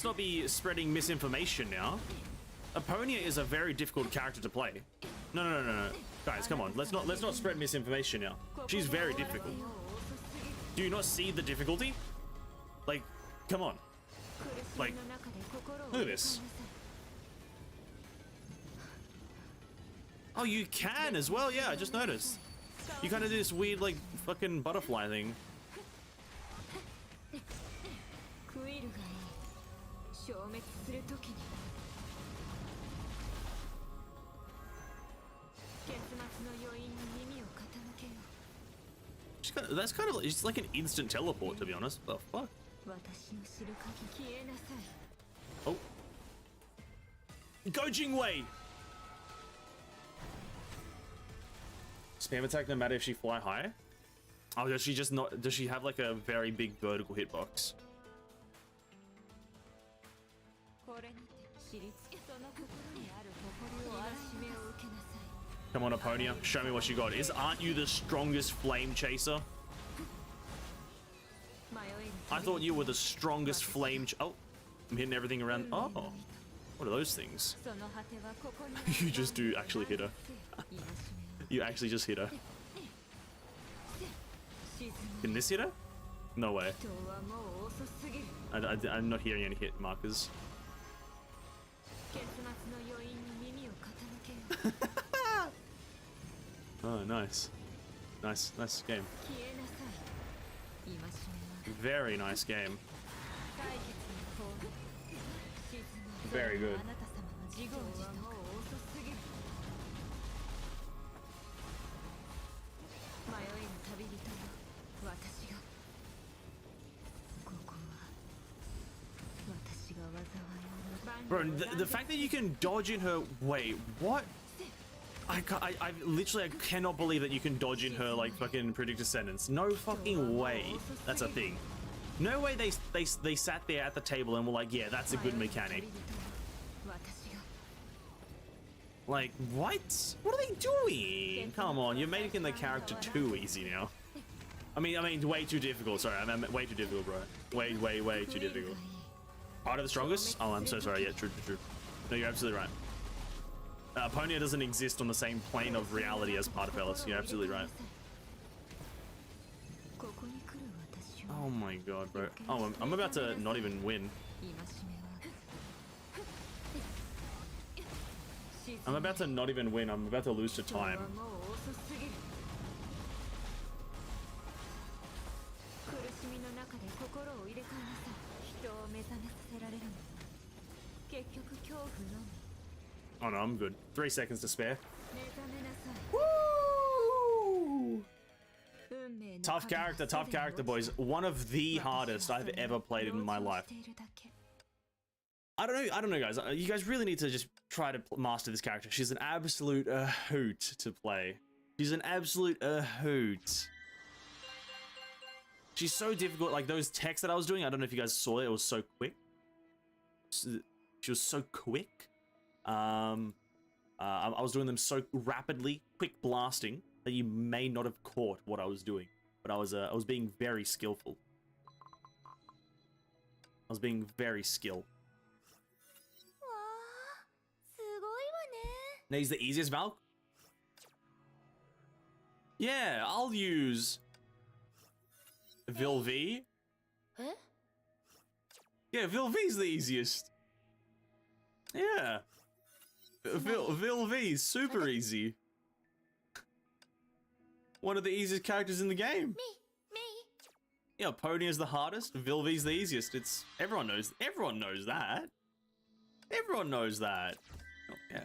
not be spreading misinformation now. Aponia is a very difficult character to play. No. Guys, come on. Let's not spread misinformation now. She's very difficult. Do you not see the difficulty? Like, come on. Like, look at this. Oh, you can as well? Yeah, I just noticed. You kind of do this weird, like, fucking butterfly thing. That's kind of, it's like an instant teleport, to be honest. The fuck? Oh. Go Jingwei! Spam attack no matter if she fly high? Oh, does she just not, does she have like a very big vertical hitbox? Come on, Aponia, show me what you got. Aren't you the strongest flame chaser? I thought you were the strongest flame oh, I'm hitting everything around. Oh, what are those things? You just do actually hit her. You actually just hit her. Can this hit her? No way. I'm not hearing any hit markers. Oh, nice. Nice game. Very nice game. Very good. Bro, the fact that you can dodge in her... Wait, what? I cannot believe that you can dodge in her, like, fucking Predictor Sentence. No fucking way that's a thing. No way they sat there at the table and were like, yeah, that's a good mechanic. Like, what? What are they doing? Come on, you're making the character too easy now. I mean, way too difficult. Sorry, I meant way too difficult, bro. Way too difficult. Part of the strongest? Oh, I'm so sorry. Yeah, true. No, you're absolutely right. Aponia doesn't exist on the same plane of reality as part of Ellis. You're absolutely right. Oh my god, bro. Oh, I'm about to not even win. I'm about to not even win. I'm about to lose to time. Oh no, I'm good. 3 seconds to spare. Woo! Tough character, boys. One of the hardest I've ever played in my life. I don't know, guys. You guys really need to just try to master this character. She's an absolute hoot to play. She's an absolute hoot. She's so difficult. Like those texts that I was doing, I don't know if you guys saw it. It was so quick. She was so quick. I was doing them so rapidly, quick blasting, that you may not have caught what I was doing. But I was being very skillful. I was being very skilled. Now he's the easiest Valk? Yeah, I'll use Vilv? Huh? Yeah, Vilv's the easiest. Yeah. Vilv's super easy. One of the easiest characters in the game. Me. Yeah, Aponia is the hardest. Vilv's the easiest. Everyone knows that. Everyone knows that. Oh, yeah.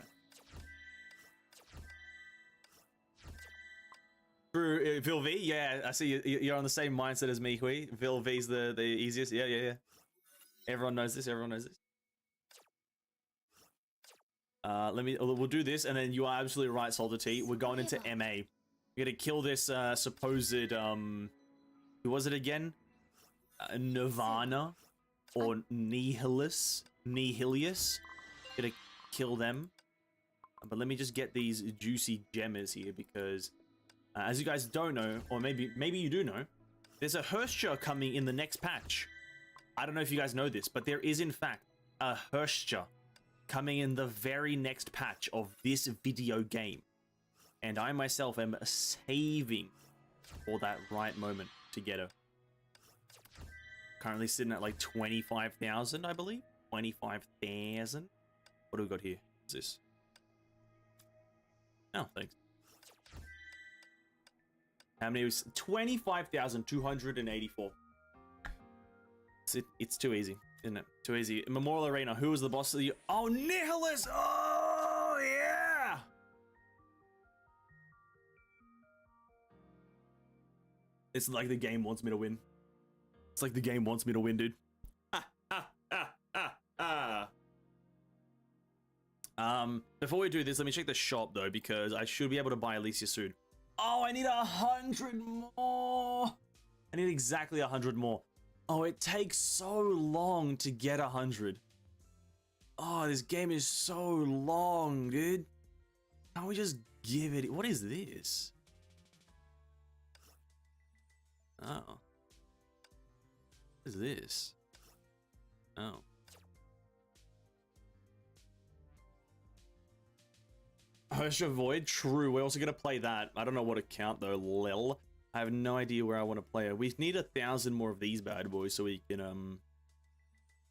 True, Vilv, yeah, I see you're on the same mindset as me, Hui. Vilv's the easiest. Yeah. Everyone knows this. We'll do this, and then you are absolutely right, Salter T. We're going into MA. We're gonna kill this supposed who was it again? Nirvana or Nihilus? Gonna kill them. But let me just get these juicy gemmers here because as you guys don't know, or maybe you do know, there's a Hersture coming in the next patch. I don't know if you guys know this, but there is in fact a Hersture coming in the very next patch of this video game. And I myself am saving for that right moment to get her. Currently sitting at like 25,000, I believe. 25,000. What do we got here? What's this? Oh, thanks. How many was 25,284. It's too easy, isn't it? Too easy. Memorial Arena. Who was the boss of the... Oh, Nihilus! Oh, yeah! It's like the game wants me to win. It's like the game wants me to win, dude. Before we do this, let me check the shop though, because I should be able to buy Alicia soon. Oh, I need 100 more. I need exactly 100 more. Oh, it takes so long to get 100. Oh, this game is so long, dude. Can't we just give it? What is this? Oh. What is this? Oh. Hersture Void, true. We're also gonna play that. I don't know what account though, lel. I have no idea where I want to play it. We need 1,000 more of these bad boys so we can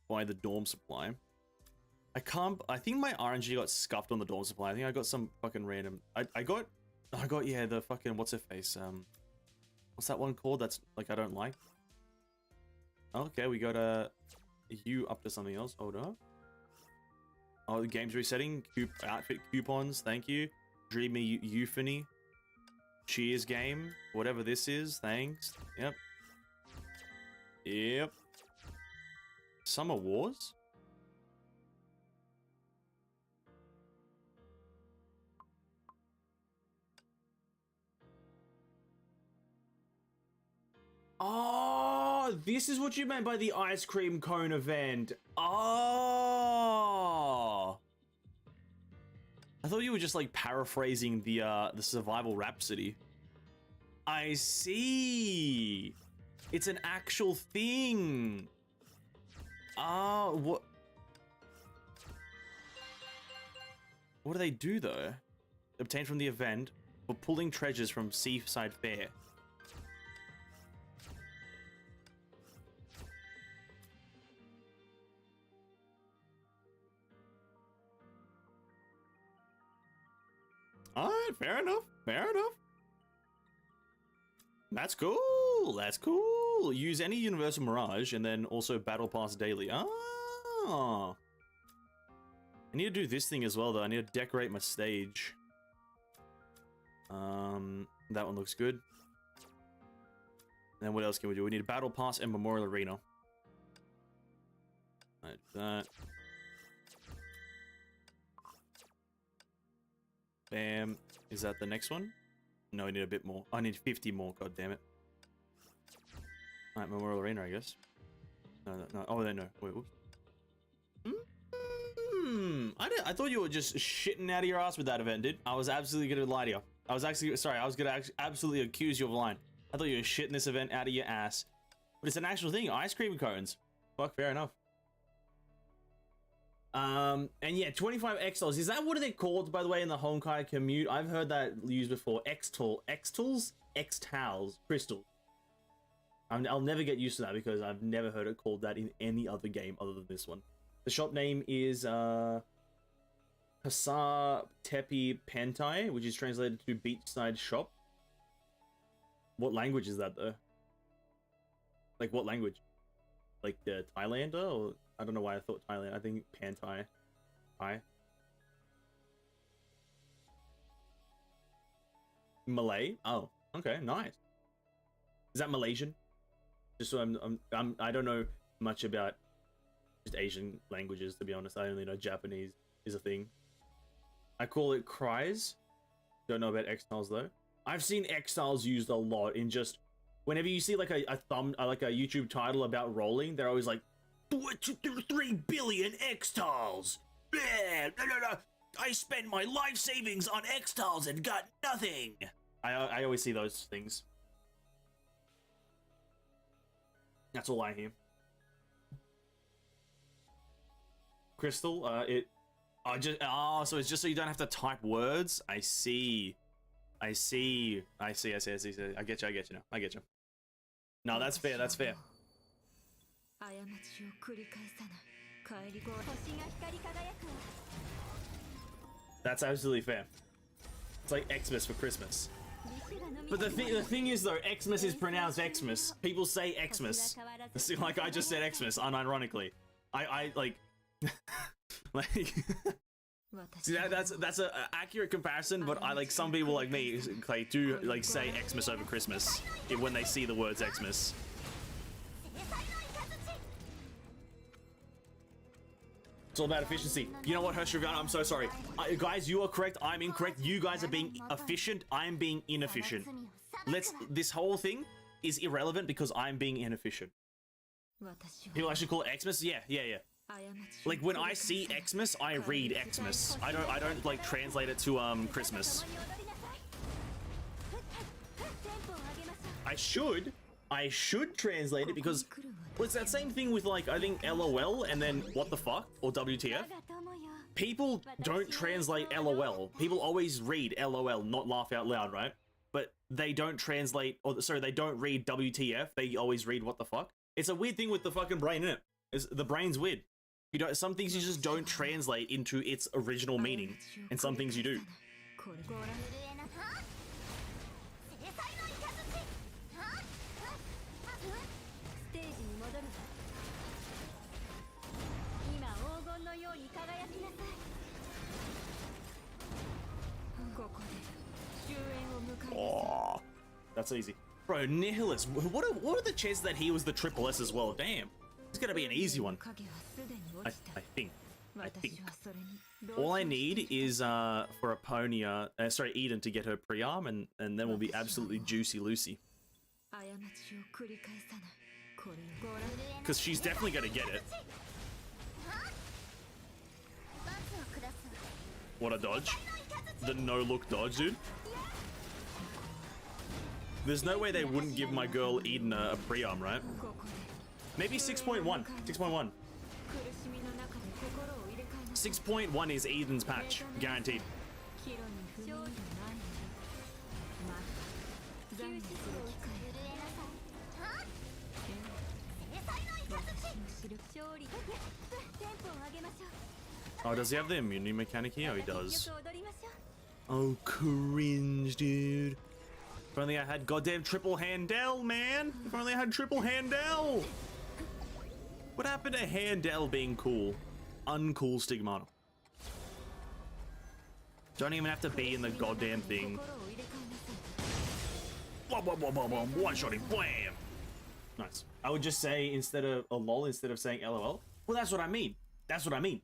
buy the dorm supply. I think my RNG got scuffed on the dorm supply. I think I got some fucking random. I got yeah, the fucking what's her face? What's that one called? That's like I don't like. Okay, we got you up to something else. Hold up. Oh, the game's resetting. Outfit coupons, thank you. Dreamy Euphony. Cheers game. Whatever this is, thanks. Yep. Summer Wars? Oh, this is what you meant by the ice cream cone event. Oh. I thought you were just like paraphrasing the Survival Rhapsody. I see. It's an actual thing. Oh, what? What do they do though? Obtained from the event for pulling treasures from Seaside Fair. Alright, fair enough. That's cool. Use any Universal Mirage and then also Battle Pass daily. Oh. I need to do this thing as well though. I need to decorate my stage. That one looks good. And then what else can we do? We need a Battle Pass and Memorial Arena. Like that. Bam. Is that the next one? No, I need a bit more. I need 50 more, god damn it. Alright, Memorial Arena, I guess. No. Oh, no. Wait, whoops. I thought you were just shitting out of your ass with that event, dude. I was absolutely gonna lie to you. I was gonna absolutely accuse you of lying. I thought you were shitting this event out of your ass. But it's an actual thing. Ice cream cones. Fuck, fair enough. And yeah, 25 X-Tals. Is that what they're called, by the way, in the Honkai commute? I've heard that used before. X-Tals, crystals. I'll never get used to that because I've never heard it called that in any other game other than this one. The shop name is Pasar Tepi Pantai, which is translated to beachside shop. What language is that though? Like what language? Like the Thailander, or I don't know why I thought Thailand. I think Pantai. Thai. Malay? Oh, okay, nice. Is that Malaysian? Just so I don't know much about just Asian languages, to be honest. I only know Japanese is a thing. I call it cries. Don't know about X-Tiles though. I've seen X-Tiles used a lot in just whenever you see like a YouTube title about rolling, they're always like 3 billion X-Tiles. I spent my life savings on X-Tiles and got nothing. I always see those things. That's all I hear. Crystal, so it's just so you don't have to type words. I see. I get you now. I get you. No, that's fair. That's fair. That's absolutely fair. It's like Xmas for Christmas. But the thing is though, Xmas is pronounced Xmas. People say Xmas. Like I just said Xmas unironically. I like like see that's a accurate comparison, but I like some people like me like do like say Xmas over Christmas when they see the words Xmas. It's all about efficiency. You know what, Hershriviana, I'm so sorry. Guys, you are correct. I'm incorrect. You guys are being efficient. I'm being inefficient. This whole thing is irrelevant because I'm being inefficient. People actually call it Xmas? Yeah. Like when I see Xmas, I read Xmas. I don't like translate it to Christmas. I should translate it because well, it's that same thing with like I think LOL and then what the fuck or WTF. People don't translate LOL. People always read LOL, not laugh out loud, right? But they don't translate, or sorry, they don't read WTF. They always read what the fuck. It's a weird thing with the fucking brain, isn't it? The brain's weird. You don't. Some things you just don't translate into its original meaning, and some things you do. Oh, that's easy. Bro, Nihilus, what are the chances that he was the triple S as well? Damn. It's gonna be an easy one. I think. All I need is for Aponia, sorry, Eden to get her pre-arm, and then we'll be absolutely juicy Lucy. Because she's definitely gonna get it. What a dodge. The no-look dodge, dude. There's no way they wouldn't give my girl Eden a pre-arm, right? Maybe 6.1. 6.1. 6.1 is Eden's patch. Guaranteed. Oh, does he have the immunity mechanic here? Oh, he does. Oh, cringe, dude. If only I had goddamn triple Handel, man. If only I had triple Handel. What happened to Handel being cool? Uncool Stigmata. Don't even have to be in the goddamn thing. One shot him. Bam. Nice. I would just say instead of a lol instead of saying LOL. Well, that's what I mean. That's what I mean.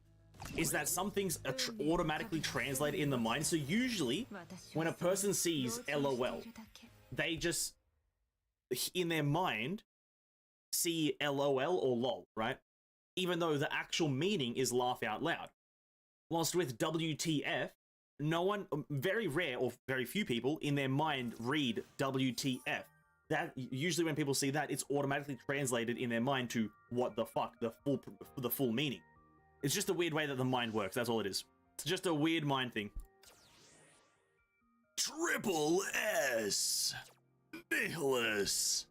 Is that some things are automatically translated in the mind. So usually when a person sees LOL, they just in their mind see LOL or lol, right? Even though the actual meaning is laugh out loud. Whilst with WTF, no one, very rare or very few people in their mind read WTF. That usually when people see that, it's automatically translated in their mind to what the fuck, the full meaning. It's just a weird way that the mind works. That's all it is. It's just a weird mind thing. Triple S. Nicholas.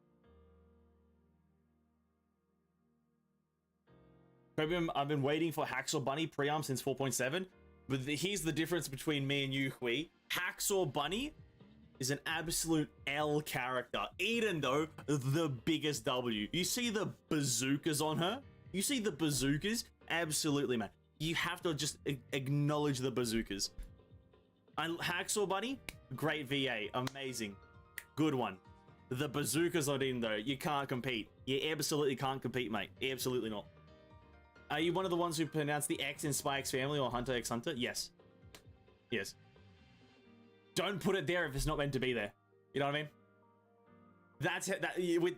I've been waiting for Hacksaw Bunny pre-arm since 4.7, but here's the difference between me and you, Hui. Hacksaw Bunny is an absolute L character, even though the biggest W. You see the bazookas on her? You see the bazookas? Absolutely, man. You have to just acknowledge the bazookas. Hacksaw Bunny, great VA, amazing, good one. The bazookas on in though, you can't compete. You absolutely can't compete, mate. Absolutely not. Are you one of the ones who pronounced the X in Spy X Family or Hunter X Hunter? Yes. Yes. Don't put it there if it's not meant to be there. You know what I mean? That's it.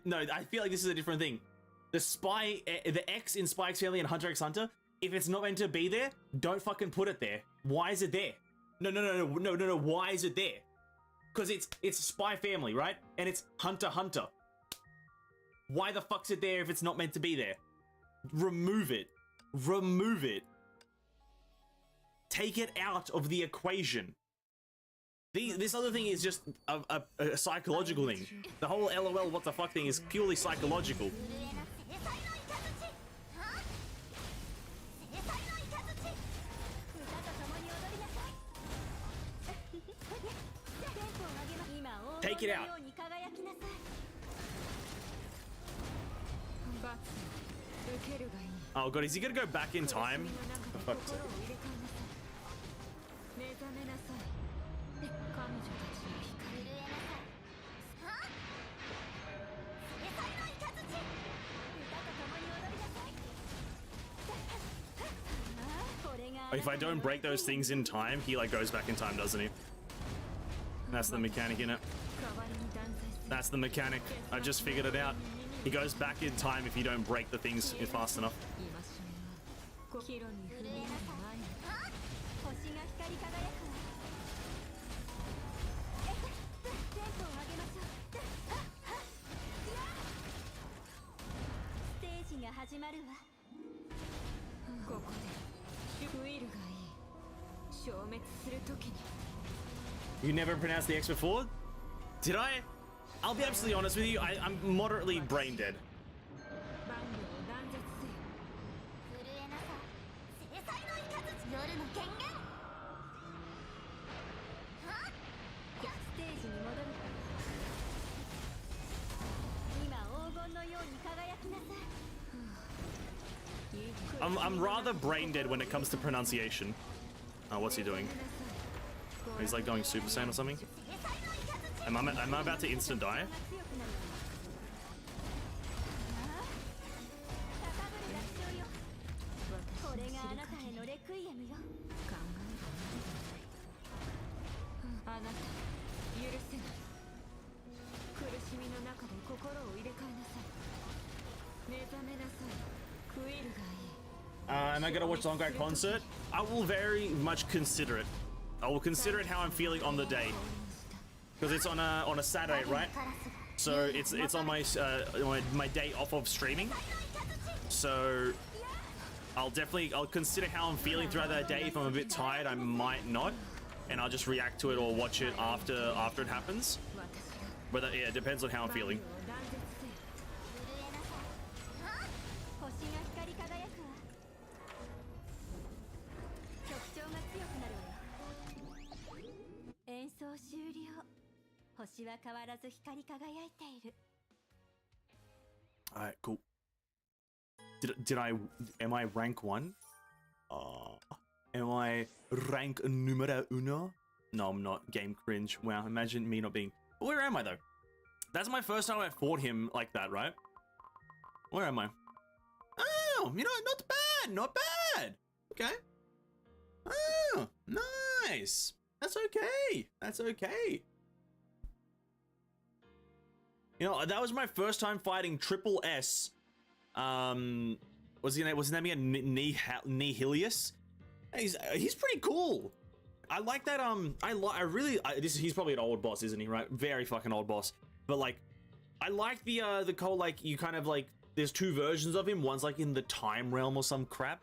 No, I feel like this is a different thing. The X in Spy X Family and Hunter X Hunter, if it's not meant to be there, don't fucking put it there. Why is it there? No. Why is it there? Because it's Spy Family, right? And it's Hunter Hunter. Why the fuck's it there if it's not meant to be there? Remove it. Remove it. Take it out of the equation. This other thing is just a psychological thing. The whole LOL what the fuck thing is purely psychological. Take it out. Oh god, is he gonna go back in time? For fuck's sake. If I don't break those things in time, he like goes back in time, doesn't he? That's the mechanic in it. That's the mechanic. I just figured it out. He goes back in time if you don't break the things fast enough. You never pronounced the X before? Did I? I'll be absolutely honest with you, I'm moderately brain dead. I'm rather brain dead when it comes to pronunciation. Oh, what's he doing? Oh, he's like going Super Saiyan or something? Am I about to instant die? Am I gonna watch the Honkai concert? I will very much consider it. I will consider it how I'm feeling on the day, because it's on a Saturday, right? So it's on my day off of streaming. So I'll consider how I'm feeling throughout that day. If I'm a bit tired, I might not, and I'll just react to it or watch it after it happens. But yeah, it depends on how I'm feeling. Alright, cool. Am I rank 1? Am I rank numero uno? No, I'm not. Game cringe. Wow, imagine me not being... Where am I, though? That's my first time I fought him like that, right? Where am I? Oh, you know, not bad, not bad. Okay. Oh, nice. That's okay. That's okay. You know, that was my first time fighting Triple S. Was his name again? Nihilius? He's pretty cool. I like that. He's probably an old boss, isn't he? Right? Very fucking old boss. But like, I like the whole like you kind of like. There's two versions of him. One's like in the time realm or some crap,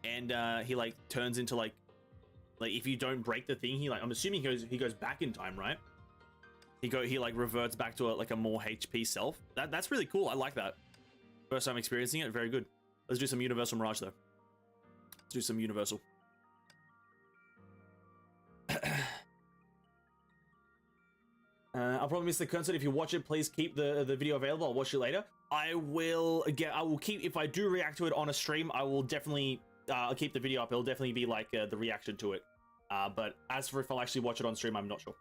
and he like turns into like if you don't break the thing, he like I'm assuming he goes back in time, right? He like reverts back to a more HP self. That's really cool. I like that. First time experiencing it, very good. Let's do some Universal Mirage, though. Let's do some Universal. I'll probably miss the concert. If you watch it, please keep the video available. I'll watch it later. I will keep, if I do react to it on a stream, I will definitely, I'll keep the video up. It'll definitely be like the reaction to it. But as for if I'll actually watch it on stream, I'm not sure.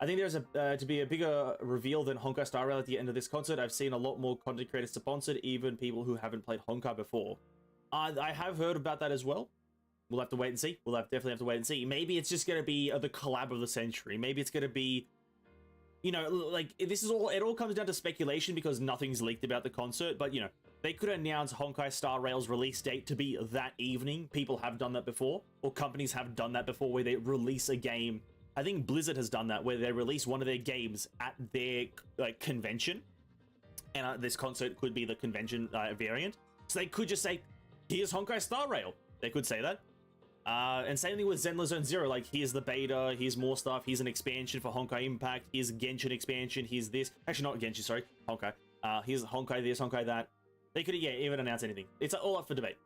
I think there's to be a bigger reveal than Honkai Star Rail at the end of this concert. I've seen a lot more content creators sponsored, even people who haven't played Honkai before. I have heard about that as well. We'll have to wait and see. We'll definitely have to wait and see. Maybe it's just going to be the collab of the century. Maybe it's going to be, you know, like, this is all, it all comes down to speculation because nothing's leaked about the concert. But, you know, they could announce Honkai Star Rail's release date to be that evening. People have done that before, or companies have done that before, where they release a game. I think Blizzard has done that, where they release one of their games at their like convention, and this concert could be the convention variant. So they could just say, "Here's Honkai Star Rail." They could say that. And same thing with Zenless Zone Zero. Like, here's the beta. Here's more stuff. Here's an expansion for Honkai Impact. Here's Genshin expansion. Here's this. Actually, not Genshin. Sorry, Honkai. Here's Honkai this, Honkai that. They could, yeah, even announce anything. It's all up for debate.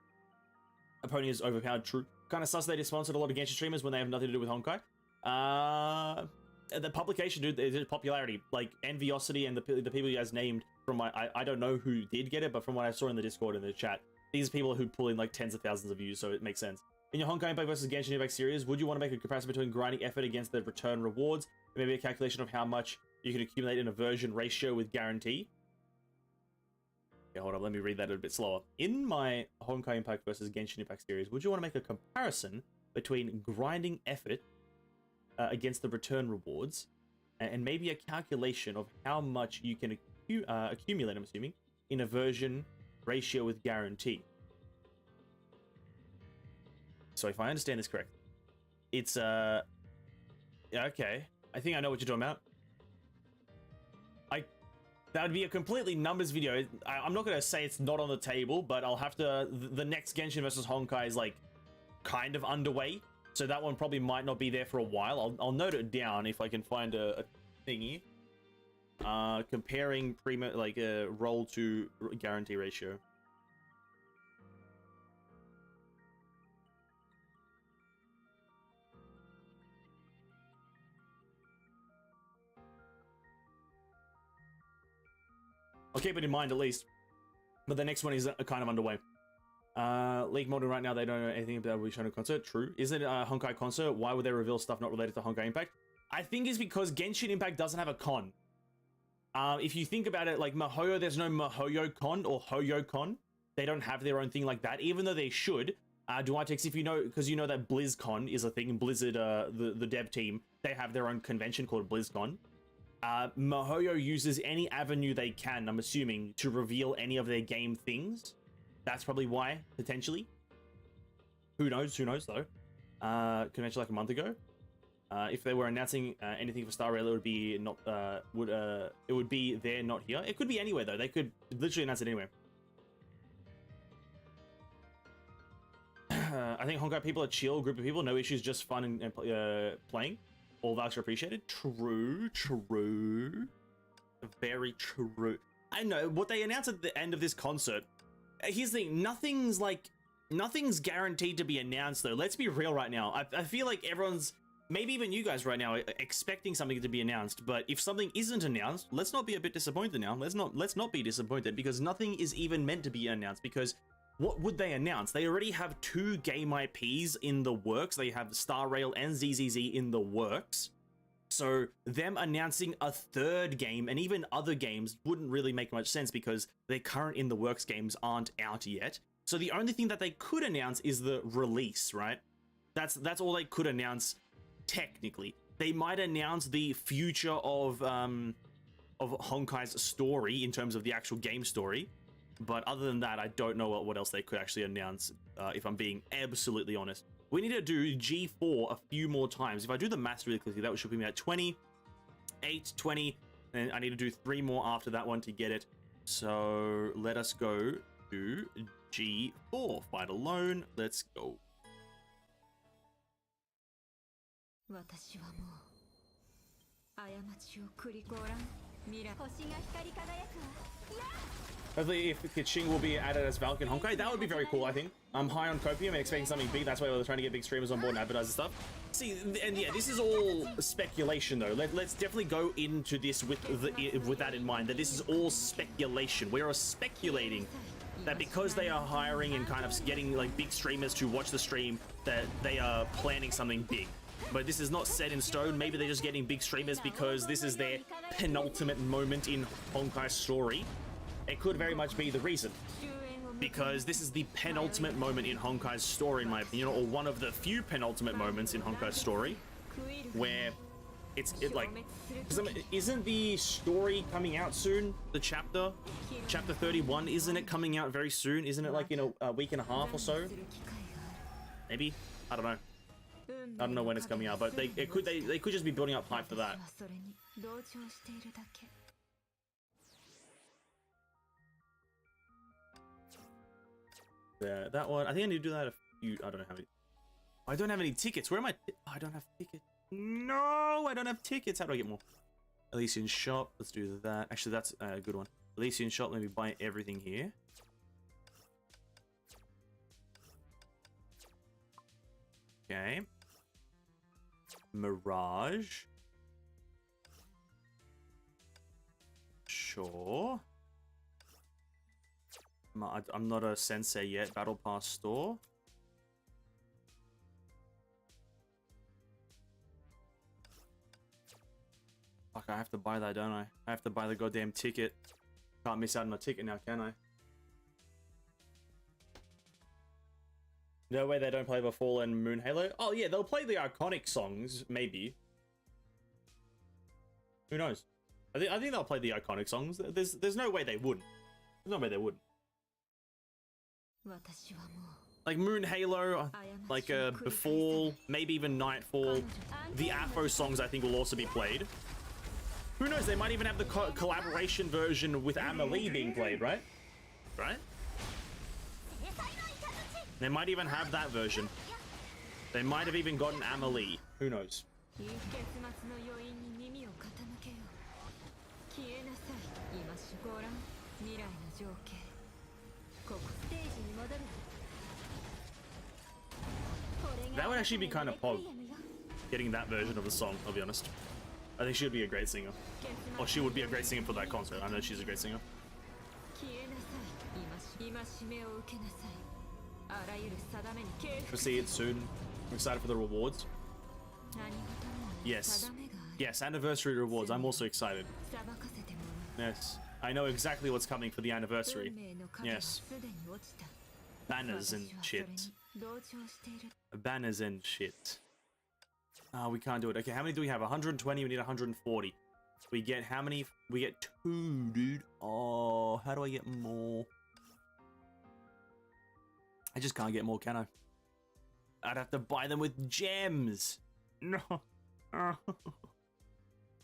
Aponia is overpowered. True. Kind of sus they sponsored a lot of Genshin streamers when they have nothing to do with Honkai. The publication, dude, the popularity, like Enviosity and the people you guys named from my, I don't know who did get it, but from what I saw in the Discord and the chat, these people who pull in like tens of thousands of views, so it makes sense. In your Honkai Impact versus Genshin Impact series, would you want to make a comparison between grinding effort against the return rewards? Maybe a calculation of how much you can accumulate in a version ratio with guarantee? Yeah, hold on, let me read that a bit slower. In my Honkai Impact versus Genshin Impact series, would you want to make a comparison between grinding effort against the return rewards, and maybe a calculation of how much you can accumulate, I'm assuming, in a version ratio with guarantee? So if I understand this correct, it's yeah, okay, I think I know what you're talking about. That would be a completely numbers video. I'm not going to say it's not on the table, but I'll have to, the next Genshin versus Honkai is like kind of underway, so that one probably might not be there for a while. I'll note it down if I can find a thingy. Comparing roll to guarantee ratio. I'll keep it in mind at least. But the next one is kind of underway. League Modern right now, they don't know anything about what we shown a concert. True. Is it a Honkai concert? Why would they reveal stuff not related to Honkai Impact? I think it's because Genshin Impact doesn't have a con. If you think about it, like Mihoyo, there's no Mihoyo Con or Hoyo Con. They don't have their own thing like that, even though they should. Duatex, if you know, because you know that BlizzCon is a thing. Blizzard, the dev team, they have their own convention called BlizzCon. Mihoyo uses any avenue they can, I'm assuming, to reveal any of their game things. That's probably why, potentially. Who knows? Who knows, though? Convention like a month ago. If they were announcing anything for Star Rail, it would be not. It would be there, not here. It could be anywhere, though. They could literally announce it anywhere. I think Honkai people are chill, group of people, no issues, just fun and playing. All vouchers are appreciated. True, true. Very true. I know what they announced at the end of this concert. Here's the thing, nothing's guaranteed to be announced, though. Let's be real right now. I feel like everyone's, maybe even you guys right now, are expecting something to be announced. But if something isn't announced, let's not be a bit disappointed now. Let's not be disappointed, because nothing is even meant to be announced. Because what would they announce? They already have 2 game IPs in the works. They have Star Rail and ZZZ in the works. So them announcing a 3rd game and even other games wouldn't really make much sense, because their current in the works games aren't out yet. So the only thing that they could announce is the release, right? That's all they could announce technically. They might announce the future of Honkai's story in terms of the actual game story. But other than that, I don't know what else they could actually announce, if I'm being absolutely honest. We need to do G4 a few more times. If I do the maths really quickly, that should be at 20, 8, 20, and I need to do 3 more after that one to get it. So let us go to G4. Fight alone. Let's go. Hopefully, if Kiching will be added as Valk in Honkai, that would be very cool, I think. I'm high on Copium and expecting something big. That's why we're trying to get big streamers on board and advertise and stuff. See, and yeah, this is all speculation, though. Let's definitely go into this with that in mind, that this is all speculation. We are speculating that because they are hiring and kind of getting like big streamers to watch the stream, that they are planning something big. But this is not set in stone. Maybe they're just getting big streamers because this is their penultimate moment in Honkai's story. It could very much be the reason, because this is the penultimate moment in Honkai's story, in my opinion, or one of the few penultimate moments in Honkai's story, where it's like, isn't the story coming out soon? The chapter 31, isn't it coming out very soon? Isn't it like in a week and a half or so? Maybe, I don't know. I don't know when it's coming out, but they could just be building up hype for that. Yeah, that one. I think I need to do that a few. I don't know how many. I don't have any tickets. Where am I? I don't have tickets. No, I don't have tickets. How do I get more? Elysian shop. Let's do that. Actually, that's a good one. Elysian shop. Let me buy everything here. Okay. Mirage. Sure. I'm not a sensei yet. Battle Pass store. Fuck, I have to buy that, don't I? I have to buy the goddamn ticket. Can't miss out on a ticket now, can I? No way they don't play Befall and Moon Halo. Oh yeah, they'll play the iconic songs, maybe. Who knows? I think they'll play the iconic songs. There's no way they wouldn't. There's no way they wouldn't. Like Moon Halo, like Befall, maybe even Nightfall. The Afro songs I think will also be played. Who knows? They might even have the collaboration version with Amelie being played, right? Right? They might even have that version. They might have even gotten Amelie. Who knows? That would actually be kind of pog, getting that version of the song, I'll be honest. I think she would be a great singer. Or she would be a great singer for that concert. I know she's a great singer. We'll see it soon. I'm excited for the rewards. Yes. Yes, anniversary rewards. I'm also excited. Yes. I know exactly what's coming for the anniversary. Yes. Banners and shit. Banners and shit. Ah, we can't do it. Okay, how many do we have? 120. We need 140. We get how many? We get 2, dude. Oh, how do I get more? I just can't get more, can I? I'd have to buy them with gems. No. Oh,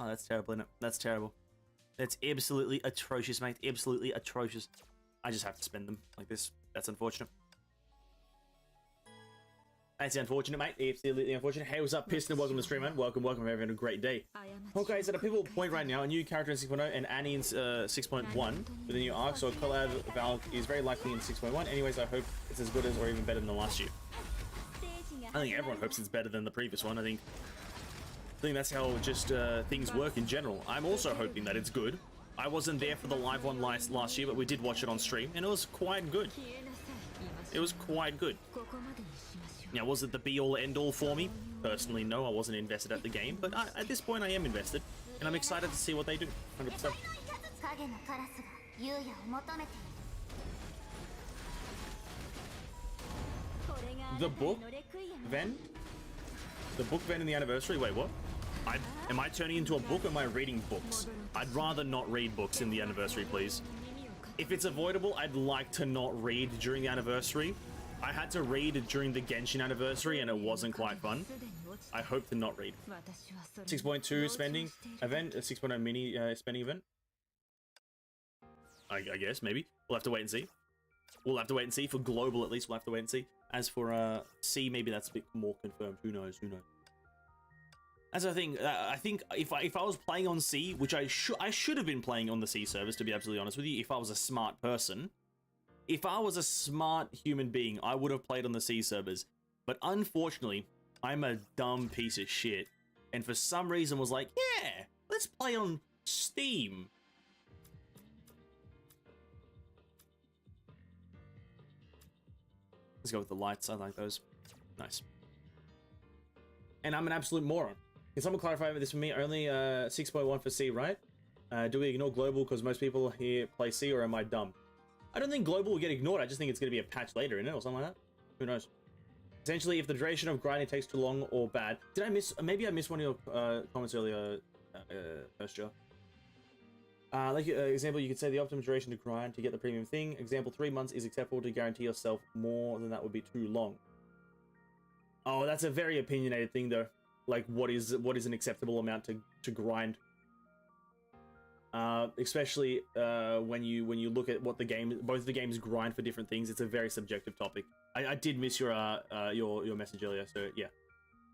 that's terrible, isn't it? That's terrible. That's absolutely atrocious, mate. Absolutely atrocious. I just have to spend them like this. That's unfortunate. That's unfortunate, mate. Absolutely unfortunate. Hey, what's up, Piston? Welcome to the stream, man. Welcome, welcome. We're having a great day. Okay, it's at a pivotal point right now. A new character in 6.0 and Annie in 6.1 with a new arc, so a collab Valk is very likely in 6.1. Anyways, I hope it's as good as or even better than last year. I think everyone hopes it's better than the previous one. I think that's how just things work in general. I'm also hoping that it's good. I wasn't there for the live one last year, but we did watch it on stream, and it was quite good. It was quite good. Now, was it the be-all, end-all for me? Personally, no, I wasn't invested at the game, but at this point I am invested, and I'm excited to see what they do, 100%. The book, Ven? The book, Ven, in the anniversary? Wait, what? Am I turning into a book or am I reading books? I'd rather not read books in the anniversary, please. If it's avoidable, I'd like to not read during the anniversary. I had to read during the Genshin anniversary and it wasn't quite fun. I hope to not read. 6.2 spending event, a 6.0 mini spending event. I guess, maybe. We'll have to wait and see. We'll have to wait and see. For global, at least, we'll have to wait and see. As for C, maybe that's a bit more confirmed. Who knows? Who knows? That's the thing. I think if I was playing on C, which I should have been playing on the C servers, to be absolutely honest with you, if I was a smart person, if I was a smart human being, I would have played on the C servers. But unfortunately, I'm a dumb piece of shit, and for some reason was like, yeah, let's play on Steam. Let's go with the lights. I like those. Nice. And I'm an absolute moron. Can someone clarify this for me? Only 6.1 for C, right? Do we ignore global because most people here play C, or am I dumb? I don't think global will get ignored. I just think it's going to be a patch later, isn't it? Or something like that. Who knows? Essentially, if the duration of grinding takes too long or bad. Did I miss... Maybe I missed one of your comments earlier, Joe. Example, you could say the optimum duration to grind to get the premium thing. Example, 3 months is acceptable to guarantee yourself. More than that would be too long. Oh, that's a very opinionated thing, though. Like, what is an acceptable amount to grind? Especially when you look at what both the games grind for different things. It's a very subjective topic. I did miss your message earlier, so yeah.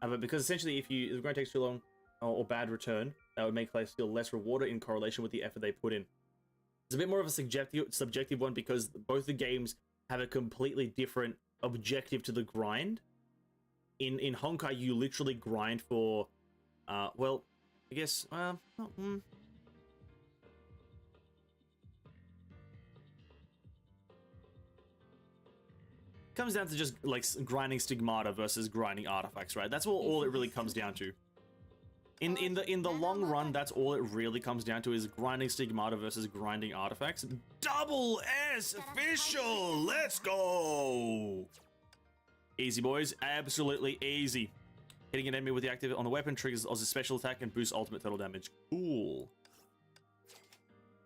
But because essentially, if the grind takes too long or bad return, that would make players feel less rewarded in correlation with the effort they put in. It's a bit more of a subjective one because both the games have a completely different objective to the grind. In Honkai, you literally grind for, well, I guess, comes down to just like grinding stigmata versus grinding artifacts, right? That's all it really comes down to. In the long run, that's all it really comes down to is grinding stigmata versus grinding artifacts. Double S official, let's go. Easy, boys. Absolutely easy. Hitting an enemy with the active on the weapon triggers as a special attack and boosts ultimate total damage. Cool.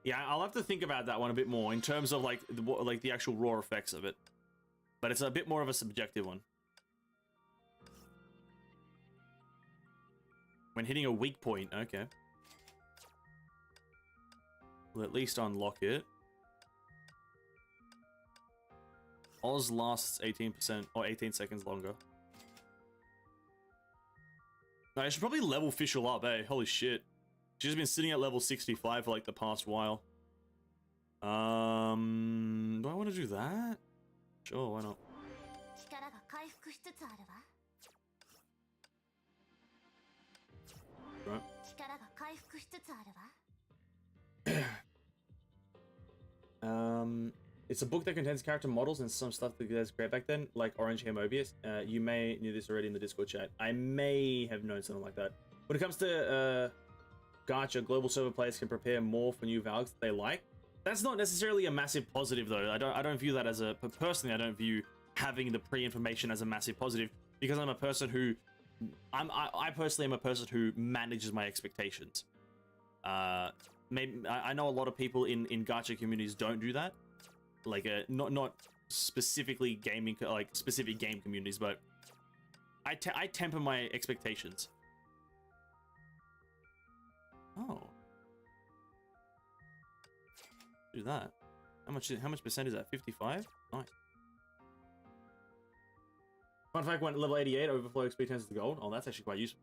Yeah, I'll have to think about that one a bit more in terms of like the actual raw effects of it. But it's a bit more of a subjective one. When hitting a weak point, okay. We'll at least unlock it. Oz lasts 18% or 18 seconds longer. No, I should probably level Fischl up, eh? Holy shit. She's been sitting at level 65 for like the past while. Do I want to do that? Sure, why not? Right. It's a book that contains character models and some stuff that was great back then, like Orange Hair Mobius. You may knew this already in the Discord chat. I may have known something like that. When it comes to gacha, global server players can prepare more for new Valks that they like. That's not necessarily a massive positive, though. I don't view that as a... Personally, I don't view having the pre-information as a massive positive, because I'm a person who... I personally am a person who manages my expectations. Maybe I know a lot of people in gacha communities don't do that. Like not specifically gaming, like specific game communities, but I temper my expectations. Oh, do that. How much percent is that? 55. Nice. Fun fact: when level 88, overflow XP turns to gold. Oh, that's actually quite useful.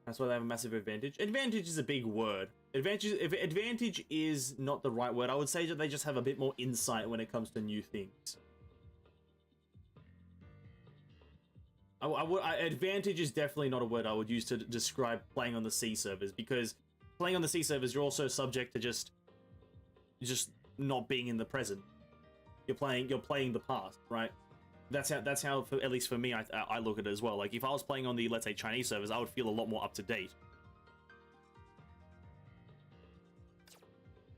That's why they have a massive advantage. Advantage is a big word. Advantage is not the right word. I would say that they just have a bit more insight when it comes to new things. Advantage is definitely not a word I would use to describe playing on the C servers, because playing on the C servers, you're also subject to just not being in the present. You're playing the past, right? That's how at least for me, I look at it as well. Like, if I was playing on the, let's say, Chinese servers, I would feel a lot more up to date.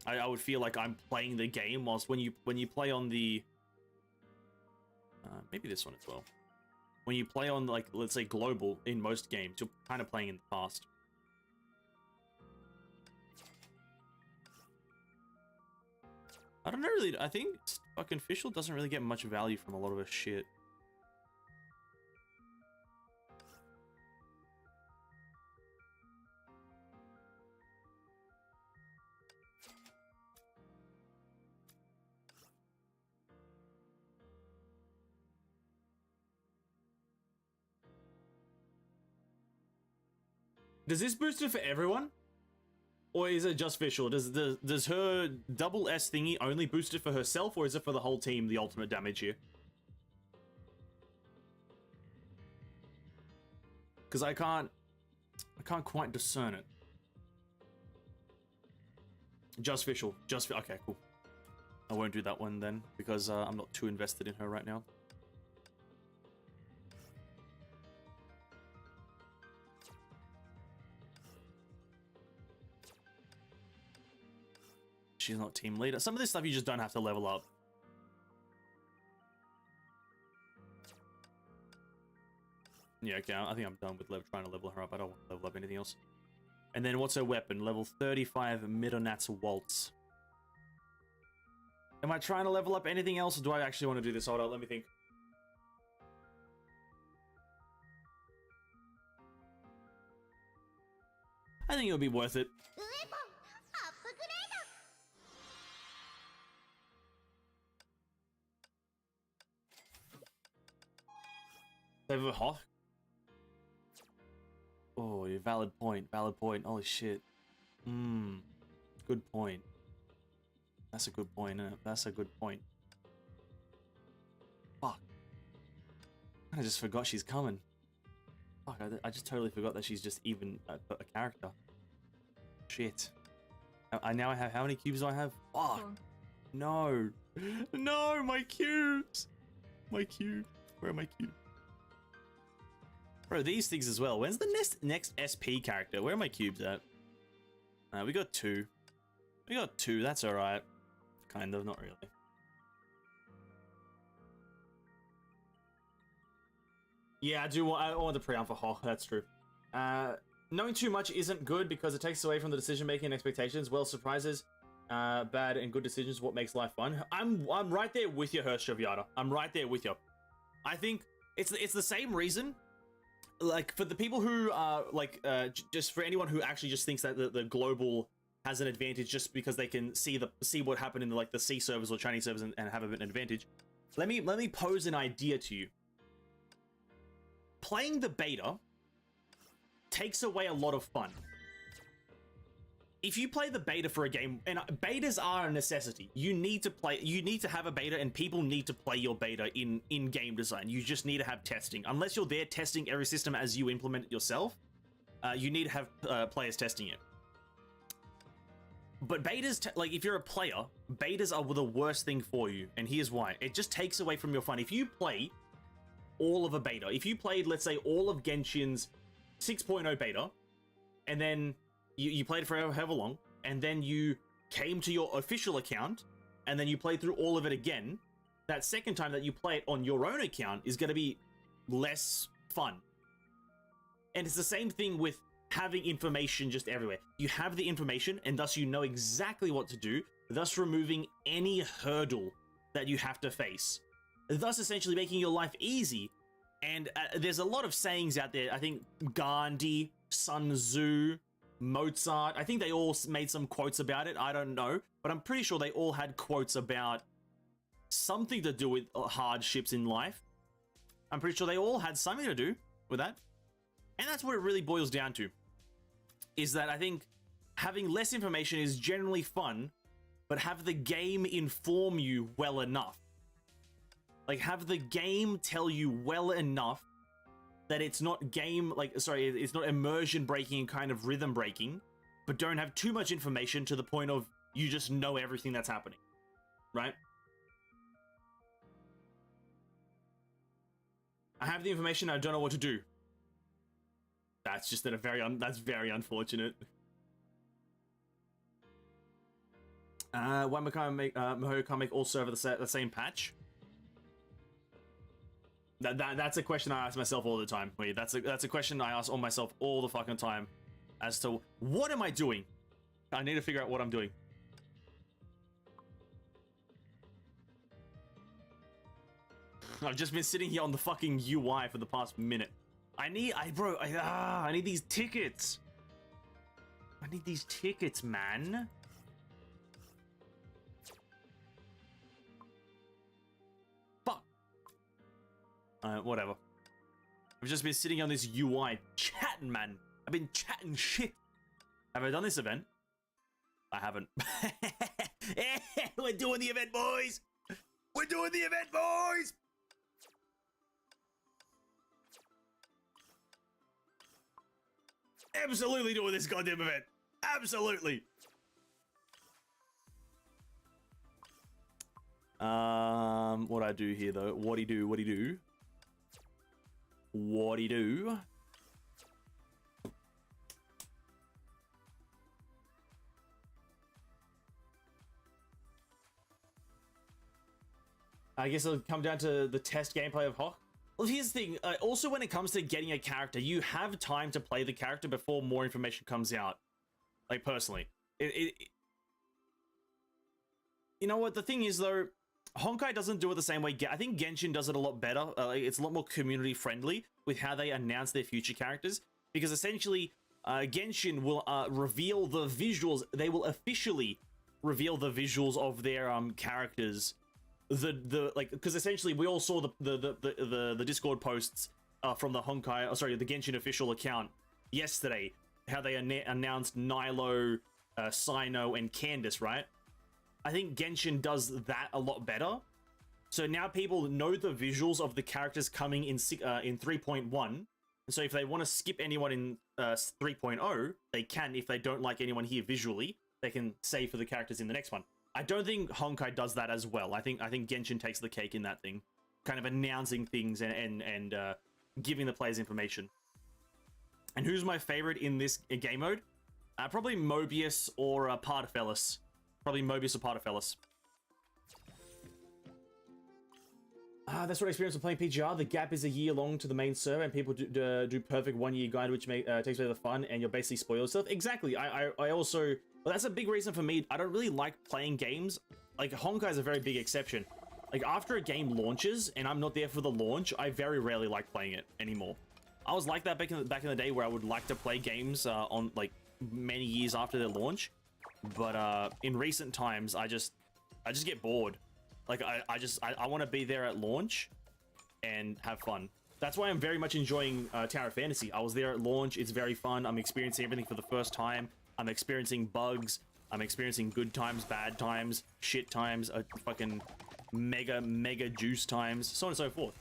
I would feel like I'm playing the game, whilst when you play on the... maybe this one as well. When you play on, like, let's say, global in most games, you're kind of playing in the past. I don't know, really. I think fucking Fischl doesn't really get much value from a lot of her shit. Does this boost it for everyone? Or is it just Fischl? Does her double S thingy only boost it for herself, or is it for the whole team, the ultimate damage here? Because I can't quite discern it. Just Fischl. Okay, cool. I won't do that one then, because I'm not too invested in her right now. She's not team leader. Some of this stuff you just don't have to level up. Yeah, okay, I think I'm done with trying to level her up. I don't want to level up anything else. And then what's her weapon? Level 35 Midonat's Waltz. Am I trying to level up anything else, or do I actually want to do this? Hold on, let me think. I think it'll be worth it. Save a Hawk? Oh, yeah, valid point. Valid point. Holy shit. Good point. That's a good point, isn't it? That's a good point. Fuck. I just forgot she's coming. Fuck, I just totally forgot that she's just even a character. Shit. I now have, how many cubes do I have? Fuck. No. No, my cubes. My cube. Where are my cubes? Bro, these things as well. When's the next SP character? Where are my cubes at? We got two. We got two. That's alright. Kind of, not really. Yeah, I want the pre-arm for Hawk. That's true. Knowing too much isn't good because it takes away from the decision-making and expectations. Well, surprises, bad and good decisions, what makes life fun. I'm right there with you, Hirschviata. I'm right there with you. I think it's the same reason. Like, for the people who are, like, just for anyone who actually just thinks that the global has an advantage just because they can see what happened in, like, the C servers or Chinese servers and have a bit of an advantage, let me pose an idea to you. Playing the beta takes away a lot of fun. If you play the beta for a game, and betas are a necessity. You need to have a beta, and people need to play your beta in game design. You just need to have testing. Unless you're there testing every system as you implement it yourself, you need to have players testing it. But betas, like, if you're a player, betas are the worst thing for you, and here's why. It just takes away from your fun. If you play all of a beta, if you played, let's say, all of Genshin's 6.0 beta, and then you played for however long, and then you came to your official account, and then you played through all of it again, that second time that you play it on your own account is going to be less fun. And it's the same thing with having information just everywhere. You have the information, and thus you know exactly what to do, thus removing any hurdle that you have to face, thus essentially making your life easy. And there's a lot of sayings out there. I think Gandhi, Sun Tzu, Mozart, I think they all made some quotes about it. I don't know, but I'm pretty sure they all had quotes about something to do with hardships in life. I'm pretty sure they all had something to do with that. And that's what it really boils down to, is that I think having less information is generally fun, but have the game inform you well enough. Like, have the game tell you well enough that it's not it's not immersion breaking and kind of rhythm breaking, but don't have too much information to the point of you just know everything that's happening, right? I have the information, I don't know what to do. That's just that's very unfortunate. Why Mihoyo can't make all server the same patch? That's a question I ask myself all the time. Wait, that's a question I ask all myself all the fucking time, as to what am I doing? I need to figure out what I'm doing. I've just been sitting here on the fucking UI for the past minute. I need these tickets. I need these tickets, man. Whatever. I've just been sitting on this UI chatting, man. I've been chatting shit. Have I done this event? I haven't. We're doing the event, boys. We're doing the event, boys. Absolutely doing this goddamn event. Absolutely. What I do here though? What he do? What he do? What he do? I guess it'll come down to the test gameplay of Hawk. Well, here's the thing. Also, when it comes to getting a character, you have time to play the character before more information comes out. Like, personally. You know what? The thing is, though, Honkai doesn't do it the same way. I think Genshin does it a lot better. It's a lot more community-friendly with how they announce their future characters. Because, essentially, Genshin will reveal the visuals. They will officially reveal the visuals of their characters. Because essentially we all saw the Discord posts from the Honkai, the Genshin official account yesterday, how they announced Nilo, Sino, and Candace, right? I think Genshin does that a lot better. So now people know the visuals of the characters coming in 3.1. And so if they want to skip anyone in 3.0, they can. If they don't like anyone here visually, they can save for the characters in the next one. I don't think Honkai does that as well. I think Genshin takes the cake in that thing, kind of announcing things and giving the players information. And who's my favorite in this game mode? Probably Mobius or Partafellis. Probably Mobius or Partafellis. That's what I experienced with playing PGR. The gap is a year long to the main server, and people do perfect 1 year guide, which takes away the fun, and you'll basically spoil yourself. Exactly. I also. Well, that's a big reason for me. I don't really like playing games. Like, Honkai is a very big exception. Like, after a game launches and I'm not there for the launch, I very rarely like playing it anymore. I was like that back in the day where I would like to play games on, like, many years after their launch. But in recent times, I just get bored. Like, I want to be there at launch and have fun. That's why I'm very much enjoying Tower of Fantasy. I was there at launch. It's very fun. I'm experiencing everything for the first time. I'm experiencing bugs. I'm experiencing good times, bad times, shit times, fucking mega juice times, so on and so forth.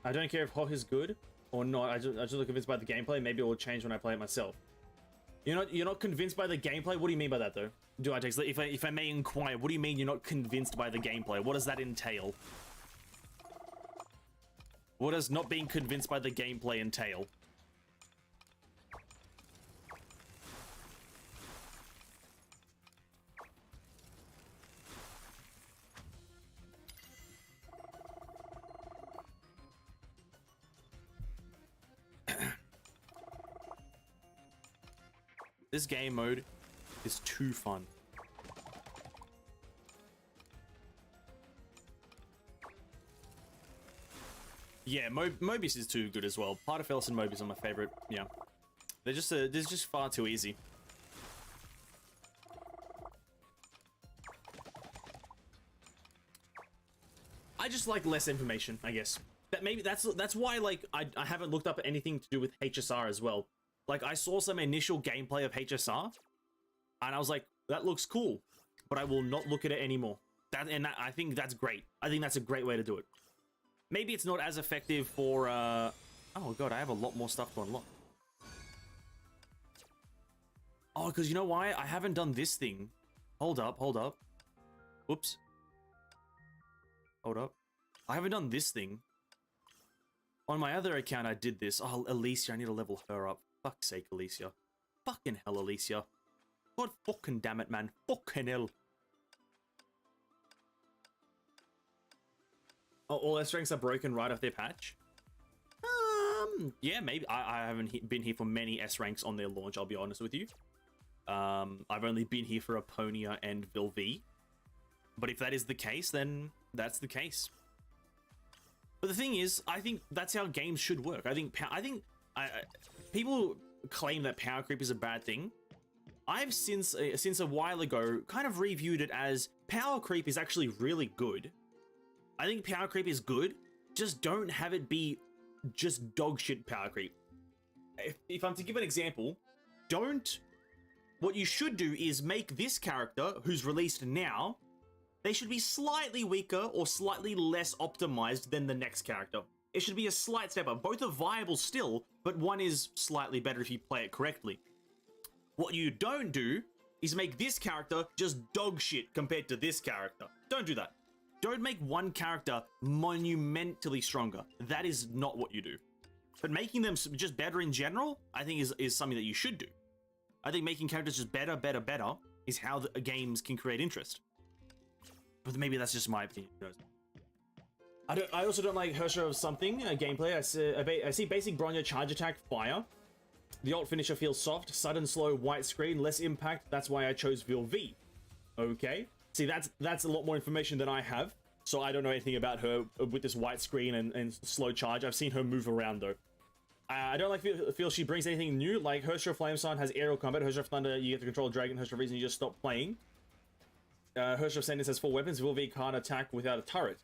I don't care if Hawk is good or not. I just look convinced by the gameplay. Maybe it will change when I play it myself. You're not convinced by the gameplay? What do you mean by that, though? Do I take if I may inquire? What do you mean you're not convinced by the gameplay? What does that entail? What does not being convinced by the gameplay entail? This game mode is too fun. Yeah, Mobius is too good as well. Partafellis and Mobius are my favorite. Yeah, they're just far too easy. I just like less information, I guess. That's why, like, I haven't looked up anything to do with HSR as well. Like, I saw some initial gameplay of HSR, and I was like, that looks cool, but I will not look at it anymore. I think that's great. I think that's a great way to do it. Maybe it's not as effective for, oh god, I have a lot more stuff to unlock. Oh, because you know why? I haven't done this thing. Hold up. Whoops. Hold up. I haven't done this thing. On my other account, I did this. Oh, Alicia, I need to level her up. Fuck's sake, Alicia. Fucking hell, Alicia. God fucking damn it, man. Fucking hell. Oh, all their strengths are broken right off their patch? Yeah, maybe. I haven't been here for many S ranks on their launch, I'll be honest with you. I've only been here for Aponia and Vilvi. But if that is the case, then that's the case. But the thing is, I think that's how games should work. I think people claim that power creep is a bad thing. I've since a while ago kind of reviewed it as power creep is actually really good I think power creep is good. Just don't have it be just dog shit power creep. If I'm to give an example, what you should do is make this character who's released now, they should be slightly weaker or slightly less optimized than the next character. It should be a slight step up. Both are viable still, but one is slightly better if you play it correctly. What you don't do is make this character just dog shit compared to this character. Don't do that. Don't make one character monumentally stronger. That is not what you do. But making them just better in general, I think is something that you should do. I think making characters just better is how the games can create interest. But maybe that's just my opinion. I also don't like Hersher of something gameplay. I see basic Bronya charge attack fire. The alt finisher feels soft, sudden slow, white screen, less impact. That's why I chose Vil V. Okay. See, that's a lot more information than I have. So I don't know anything about her with this white screen and slow charge. I've seen her move around though. I don't feel she brings anything new. Like Hersher of Flameson has aerial combat. Hersher of Thunder, you get to control a dragon. Hersher of Reason, you just stop playing. Hersher of Sentence has 4 weapons. Vil V can't attack without a turret.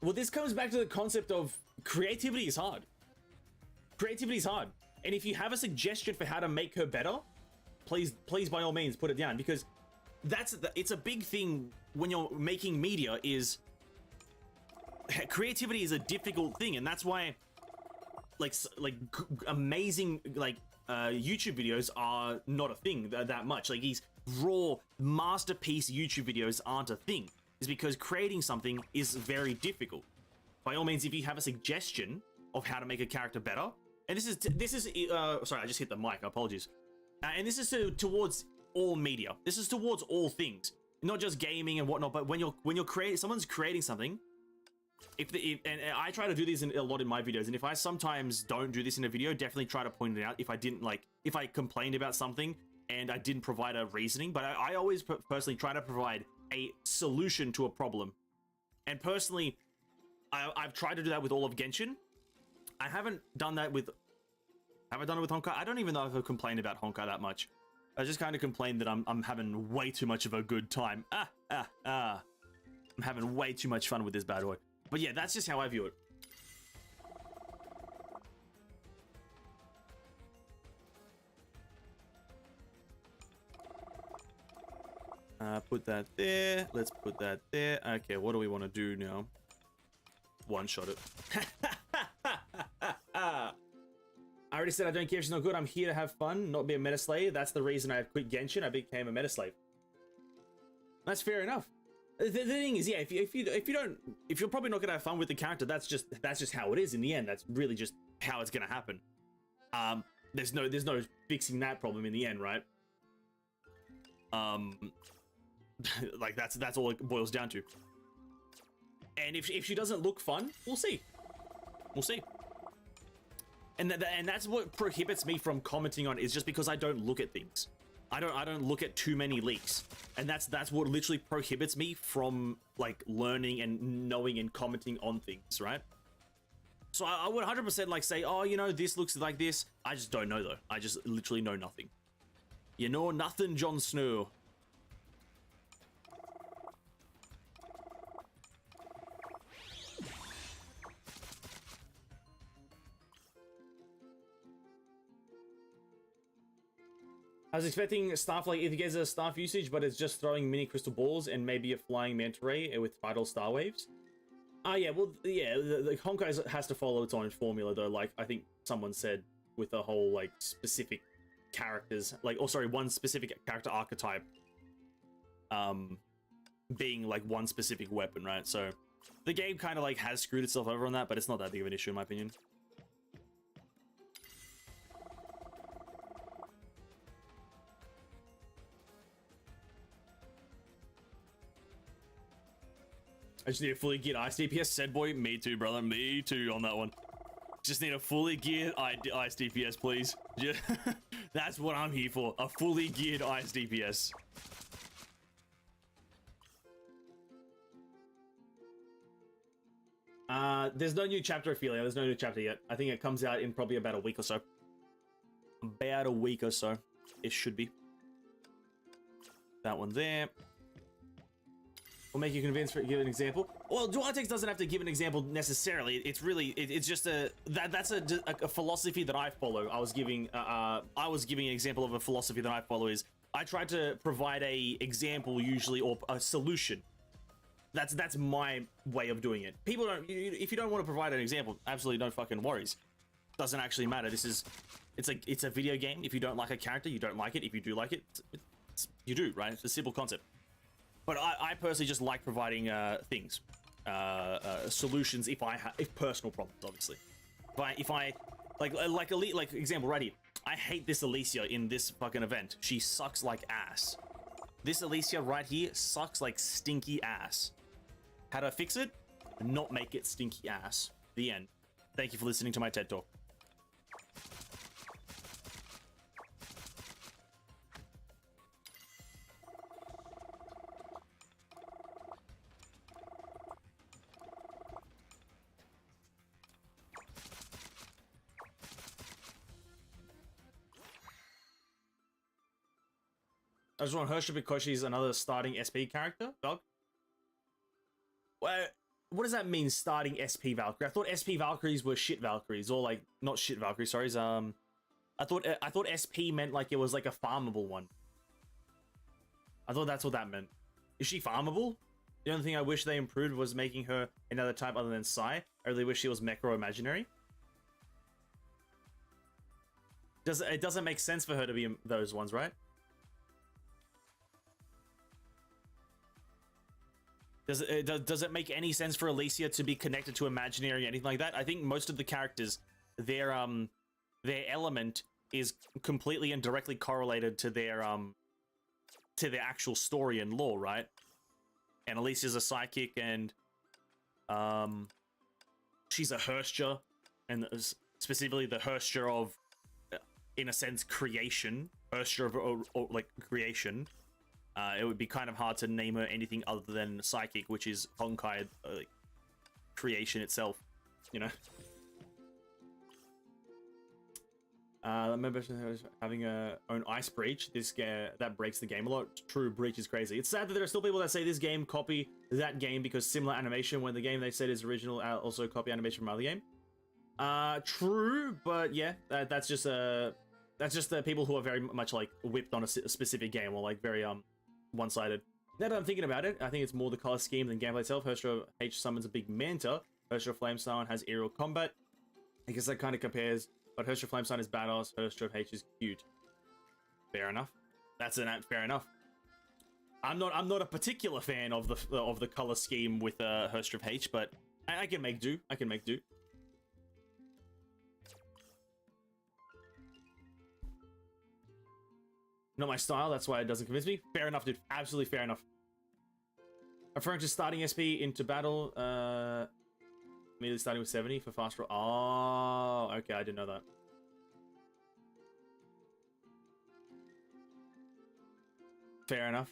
Well, this comes back to the concept of creativity is hard. Creativity is hard. And if you have a suggestion for how to make her better, please by all means put it down, because it's a big thing when you're making media. Is creativity is a difficult thing, and that's why like amazing YouTube videos are not a thing that much. Like these raw masterpiece YouTube videos aren't a thing. Is because creating something is very difficult. By all means, if you have a suggestion of how to make a character better, and this is sorry, I just hit the mic. Apologies. And this is towards all media. This is towards all things, not just gaming and whatnot. But when you're creating, someone's creating something. And I try to do this a lot in my videos, and if I sometimes don't do this in a video, definitely try to point it out. If I complained about something and I didn't provide a reasoning, but I always personally try to provide a solution to a problem. And personally, I've tried to do that with all of Genshin. I haven't done that with... Have I done it with Honkai? I don't even know if I've complained about Honkai that much. I just kind of complained that I'm having way too much of a good time. I'm having way too much fun with this bad boy. But yeah, that's just how I view it. Put that there. Let's put that there. Okay, what do we want to do now? One-shot it. I already said I don't care if she's not good. I'm here to have fun, not be a meta slave. That's the reason I quit Genshin. I became a meta slave. That's fair enough. The thing is, yeah, if you're probably not gonna have fun with the character, that's just how it is in the end. That's really just how it's gonna happen. There's no fixing that problem in the end, right? Like that's all it boils down to. And if she doesn't look fun, we'll see. And that's what prohibits me from commenting on, is just because I don't look at things. I don't look at too many leaks, and that's what literally prohibits me from like learning and knowing and commenting on things, right? So I would 100% like say, oh, you know, this looks like this. I just don't know though. I just literally know nothing. You know nothing, Jon Snow. I was expecting staff like Ithage's staff usage, but it's just throwing mini crystal balls and maybe a flying manta ray with tidal star waves. Oh yeah, well, yeah, the Honkai has to follow its own formula though. Like I think someone said with the whole like specific characters, like, oh sorry, one specific character archetype, being like one specific weapon, right? So the game kind of like has screwed itself over on that, but it's not that big of an issue in my opinion. I just need a fully geared ice DPS. Said boy, me too, brother. Me too on that one. Just need a fully geared ice DPS, please. Yeah. That's what I'm here for. A fully geared ice DPS. There's no new chapter, Ophelia. There's no new chapter yet. I think it comes out in probably about a week or so. About a week or so. It should be. That one there. Or make you convinced for give an example. Well, Dualtex doesn't have to give an example necessarily. It's really it's just that's a philosophy that I follow. I was giving an example of a philosophy that I follow is I try to provide a example usually or a solution. That's my way of doing it. People don't if you don't want to provide an example, absolutely no fucking worries. Doesn't actually matter. It's a video game. If you don't like a character, you don't like it. If you do like it, you do, right? It's a simple concept. But I personally just like providing things, solutions if personal problems, obviously. If I like example right here. I hate this Alicia in this fucking event. She sucks like ass. This Alicia right here sucks like stinky ass. How do I fix it? Not make it stinky ass. The end. Thank you for listening to my TED Talk. I just want Hershey because she's another starting SP character, dog. What does that mean, starting SP Valkyrie? I thought SP Valkyries were shit Valkyries, or like not shit Valkyries. Sorry, I thought SP meant like it was like a farmable one. I thought that's what that meant. Is she farmable? The only thing I wish they improved was making her another type other than Psy. I really wish she was mecha or imaginary. It doesn't make sense for her to be those ones, right? Does it make any sense for Alicia to be connected to imaginary or anything like that? I think most of the characters, their element is completely and directly correlated to their actual story and lore, right? And Alicia's a psychic, and she's a Herscher, and specifically the Herscher of, in a sense, creation. Herscher of or like creation. It would be kind of hard to name her anything other than psychic, which is Honkai creation itself, you know. Remember having a own ice breach. That breaks the game a lot. True, breach is crazy. It's sad that there are still people that say this game copy that game because similar animation, when the game they said is original also copy animation from other game. True, but yeah, that's just the people who are very much like whipped on a specific game, or like very one-sided. Now that I'm thinking about it, I think it's more the color scheme than gameplay itself. Herstra H summons a big manta. Herstra Flamestone has aerial combat. I guess that kind of compares, but Herstra Flamestone is badass. Herstra H is cute. Fair enough. Fair enough. I'm not a particular fan of the color scheme with Herstra H, but I can make do. I can make do. Not my style, that's why it doesn't convince me. Fair enough, dude. Absolutely fair enough. Referring to starting SP into battle, immediately starting with 70 for fast roll. Oh, okay, I didn't know that. Fair enough.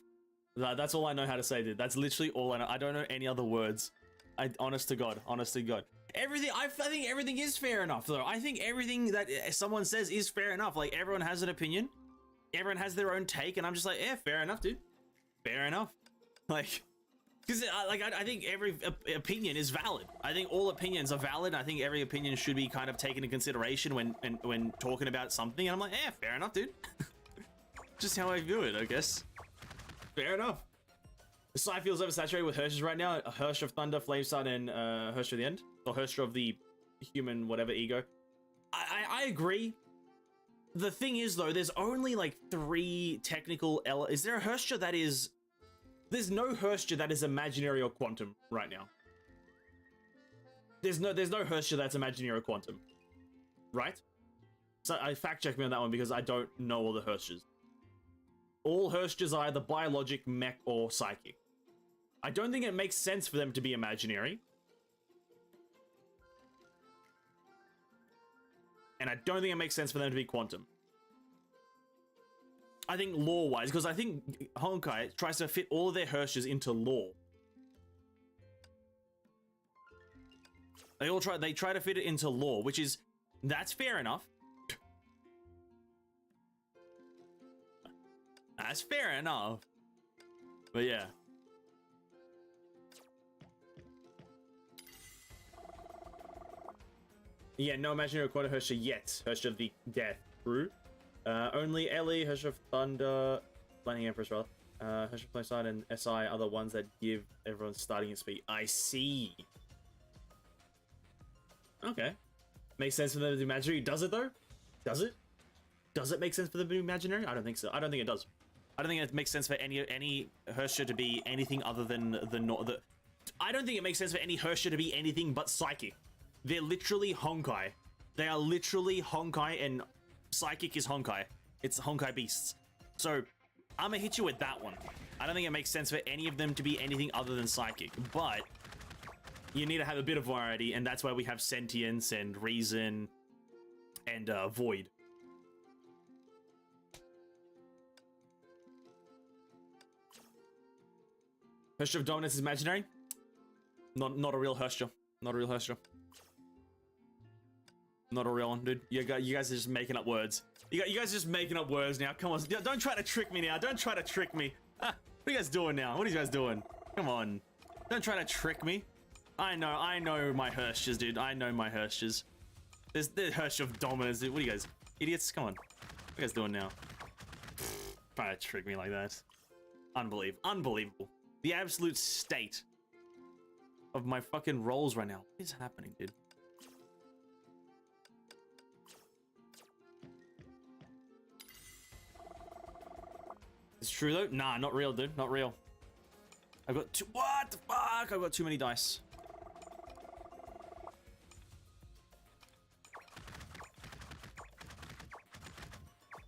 That's all I know how to say, dude. That's literally all I know. I don't know any other words. Honest to God. Everything, I think everything is fair enough, though. I think everything that someone says is fair enough. Like, everyone has an opinion. Everyone has their own take, and I'm just like, yeah, fair enough, dude. Fair enough. Like, because I think every opinion is valid. I think all opinions are valid. I think every opinion should be kind of taken into consideration when talking about something. And I'm like, yeah, fair enough, dude. Just how I view it, I guess. Fair enough. The side feels oversaturated with Hershers right now. Hersher of Thunder, Flameside, and Hersher of the End. Or Hersher of the human whatever ego. I agree. The thing is, though, there's only like 3 technical Is there a Hersher that is... There's no Hersher that is imaginary or quantum right now. There's no Hersher that's imaginary or quantum. Right? So I fact check me on that one because I don't know all the Hershers. All Hershers are either biologic, mech, or psychic. I don't think it makes sense for them to be imaginary. And I don't think it makes sense for them to be quantum. I think lore-wise, because I think Honkai tries to fit all of their Hershers into lore. They try to fit it into lore, which is, that's fair enough. That's fair enough. But yeah. Yeah, no imaginary quarter Hersha yet. Hersha of the Death. True. Only Ellie, Hersha of Thunder, Lightning Empress, rather. Hersha of Playside and SI are the ones that give everyone starting speed. I see. Okay. Makes sense for them to do imaginary. Does it, though? Does it? Does it make sense for them to do imaginary? I don't think so. I don't think it does. I don't think it makes sense for any Hersha to be anything other than the. I don't think it makes sense for any Hersha to be anything but psychic. They're literally Honkai. They are literally Honkai, and psychic is Honkai. It's Honkai beasts. So I'm gonna hit you with that one. I don't think it makes sense for any of them to be anything other than psychic, but you need to have a bit of variety, and that's why we have sentience and reason and void. Hersha of Dominance is imaginary. Not a real Hersha. Not a real Hersha. Not a real one, dude. You guys are just making up words. You guys are just making up words now. Come on, don't try to trick me now. Don't try to trick me. What are you guys doing now? What are you guys doing? Come on. Don't try to trick me. I know my Hershas, dude. I know my Hershas. There's the Hersha of Dominance, dude. What are you guys? Idiots? Come on. What are you guys doing now? Trying to trick me like that. Unbelievable. The absolute state of my fucking rolls right now. What is happening, dude? It's true though? Nah, not real, dude. Not real. I've got too— what the fuck? I've got too many dice.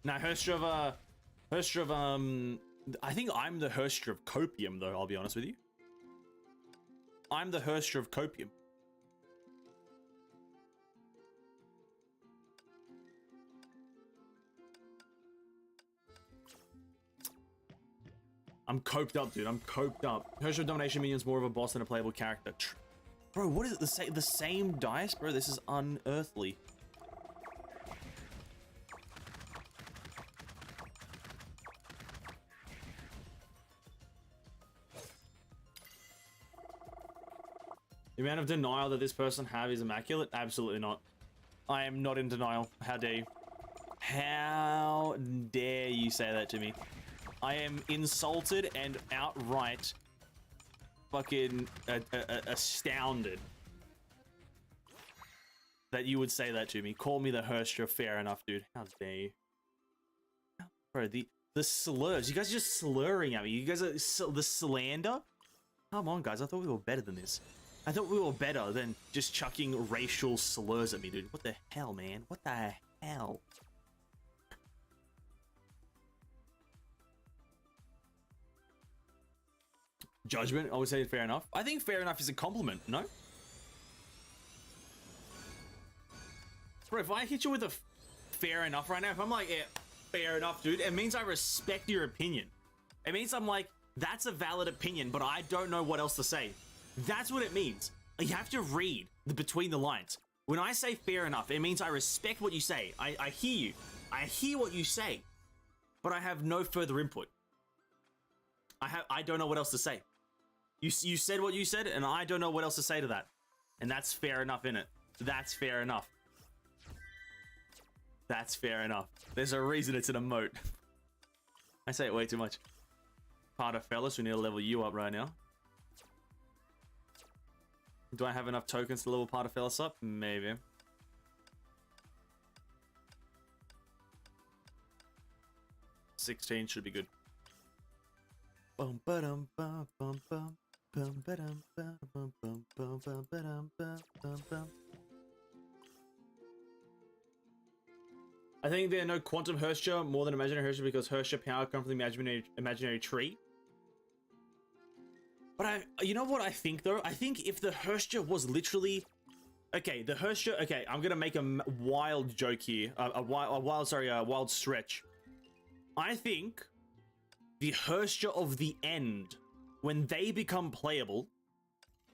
Now, Hersha of, I think I'm the Hersha of Copium, though, I'll be honest with you. I'm the Hersha of Copium. I'm coped up, dude. I'm coped up. Hersha of Domination Minion's more of a boss than a playable character. Bro, what is it? The same dice? Bro, this is unearthly. The amount of denial that this person have is immaculate? Absolutely not. I am not in denial. How dare you? How dare you say that to me? I am insulted and outright fucking astounded that you would say that to me. Call me the Hersha, fair enough, dude. How dare you? Bro, the slurs. You guys are just slurring at me. You guys are the slander? Come on, guys. I thought we were better than this. I thought we were better than just chucking racial slurs at me, dude. What the hell, man? What the hell? Judgment, I would say fair enough. I think fair enough is a compliment, no? Bro, if I hit you with a fair enough right now, if I'm like, yeah, fair enough, dude, it means I respect your opinion. It means I'm like, that's a valid opinion, but I don't know what else to say. That's what it means. You have to read between the lines. When I say fair enough, it means I respect what you say. I hear you. I hear what you say, but I have no further input. I don't know what else to say. You said what you said, and I don't know what else to say to that. And that's fair enough, innit? That's fair enough. That's fair enough. There's a reason it's an emote. I say it way too much. Part of fellas, we need to level you up right now. Do I have enough tokens to level part of fellas up? Maybe. $16 should be good. Bum ba-dum bum bum bum bum ba-dum bum bum bum bum bum ba-dum bum bum bum. I think there are no quantum Hersha more than imaginary Hersha because Hersha power comes from the imaginary tree. But you know what I think though? I think if the Hersha was literally, okay, the Hersha. Okay, I'm gonna make a wild joke here, a wild stretch. I think the Hersha of the end, when they become playable,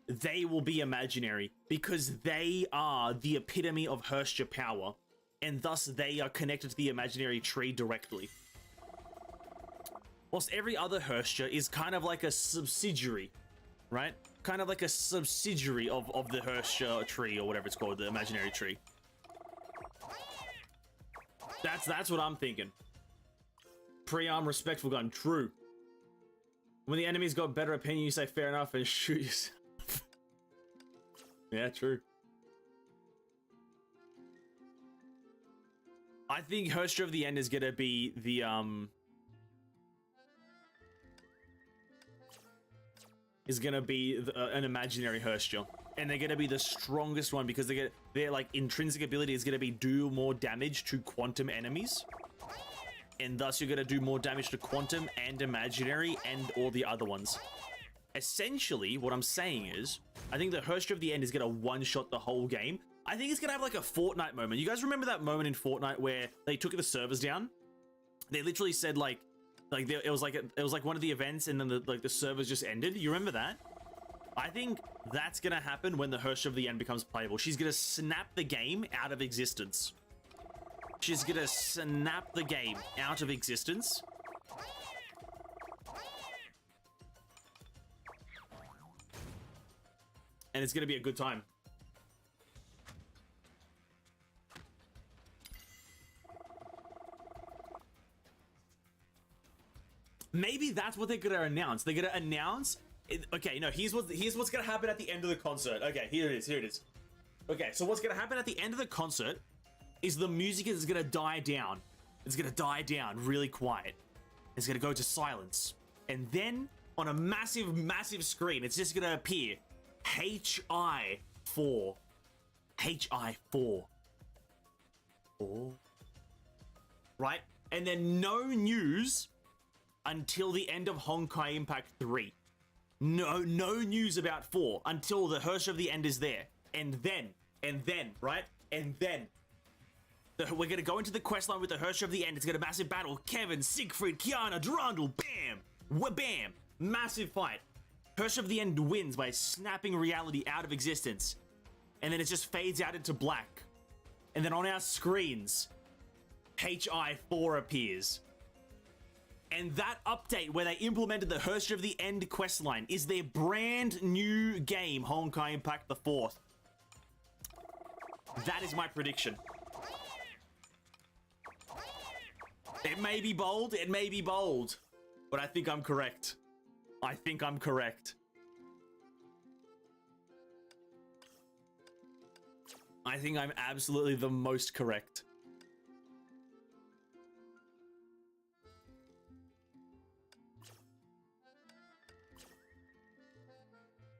they will be imaginary because they are the epitome of Hersha power, and thus they are connected to the imaginary tree directly. Whilst every other Hersha is kind of like a subsidiary, right? Kind of like a subsidiary of the Hersha tree or whatever it's called, the imaginary tree. That's what I'm thinking. Pre-arm respectful gun, true. When the enemy's got better opinion, you say fair enough and shoot yourself. Yeah, true. I think Herstra of the End is gonna be the an imaginary Herstra, and they're gonna be the strongest one because their like intrinsic ability is gonna be do more damage to quantum enemies, and thus you're gonna do more damage to quantum and imaginary and all the other ones. Essentially, what I'm saying is, I think the Herstra of the End is gonna one-shot the whole game. I think it's gonna have like a Fortnite moment. You guys remember that moment in Fortnite where they took the servers down? They literally said it was like one of the events, and then the servers just ended. You remember that? I think that's gonna happen when the Herstra of the End becomes playable. She's gonna snap the game out of existence. She's gonna snap the game out of existence. And it's gonna be a good time. Maybe that's what they're gonna announce. They're gonna announce. Okay, no. Here's what's gonna happen at the end of the concert. Okay, here it is. Here it is. Okay, so what's gonna happen at the end of the concert is the music is gonna die down. It's gonna die down really quiet. It's gonna go to silence, and then on a massive, massive screen, it's just gonna appear HI4. HI4. 4. Right? And then no news until the end of Honkai Impact 3. No news about 4 until the Herstra of the End is there. And then, right? And then we're gonna go into the questline with the Herstra of the End. It's gonna massive battle. Kevin, Siegfried, Kiana, Durandal, bam! Bam! Massive fight. Herstra of the End wins by snapping reality out of existence. And then it just fades out into black. And then on our screens, HI4 appears. And that update where they implemented the Herstra of the End questline is their brand new game, Honkai Impact the 4th. That is my prediction. It may be bold, but I think I'm correct. I think I'm correct. I think I'm absolutely the most correct.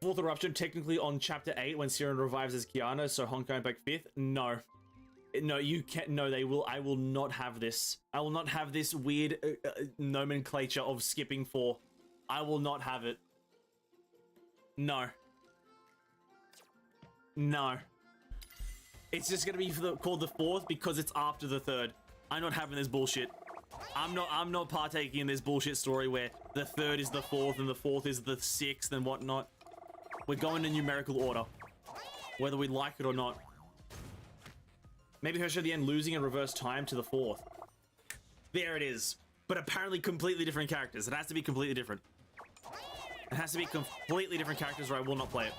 Fourth eruption technically on chapter 8 when Siren revives as Kiana, so Honkai Impact 5th? No. No, you can't. No, they will. I will not have this. I will not have this weird nomenclature of skipping 4. I will not have it. No. No. It's just gonna be called the 4th because it's after the 3rd. I'm not having this bullshit. I'm not partaking in this bullshit story where the 3rd is the 4th and the 4th is the 6th and whatnot. We're going in numerical order, whether we like it or not. Maybe Herstra at the End losing in reverse time to the 4th. There it is. But apparently completely different characters. It has to be completely different. It has to be completely different characters or I will not play it.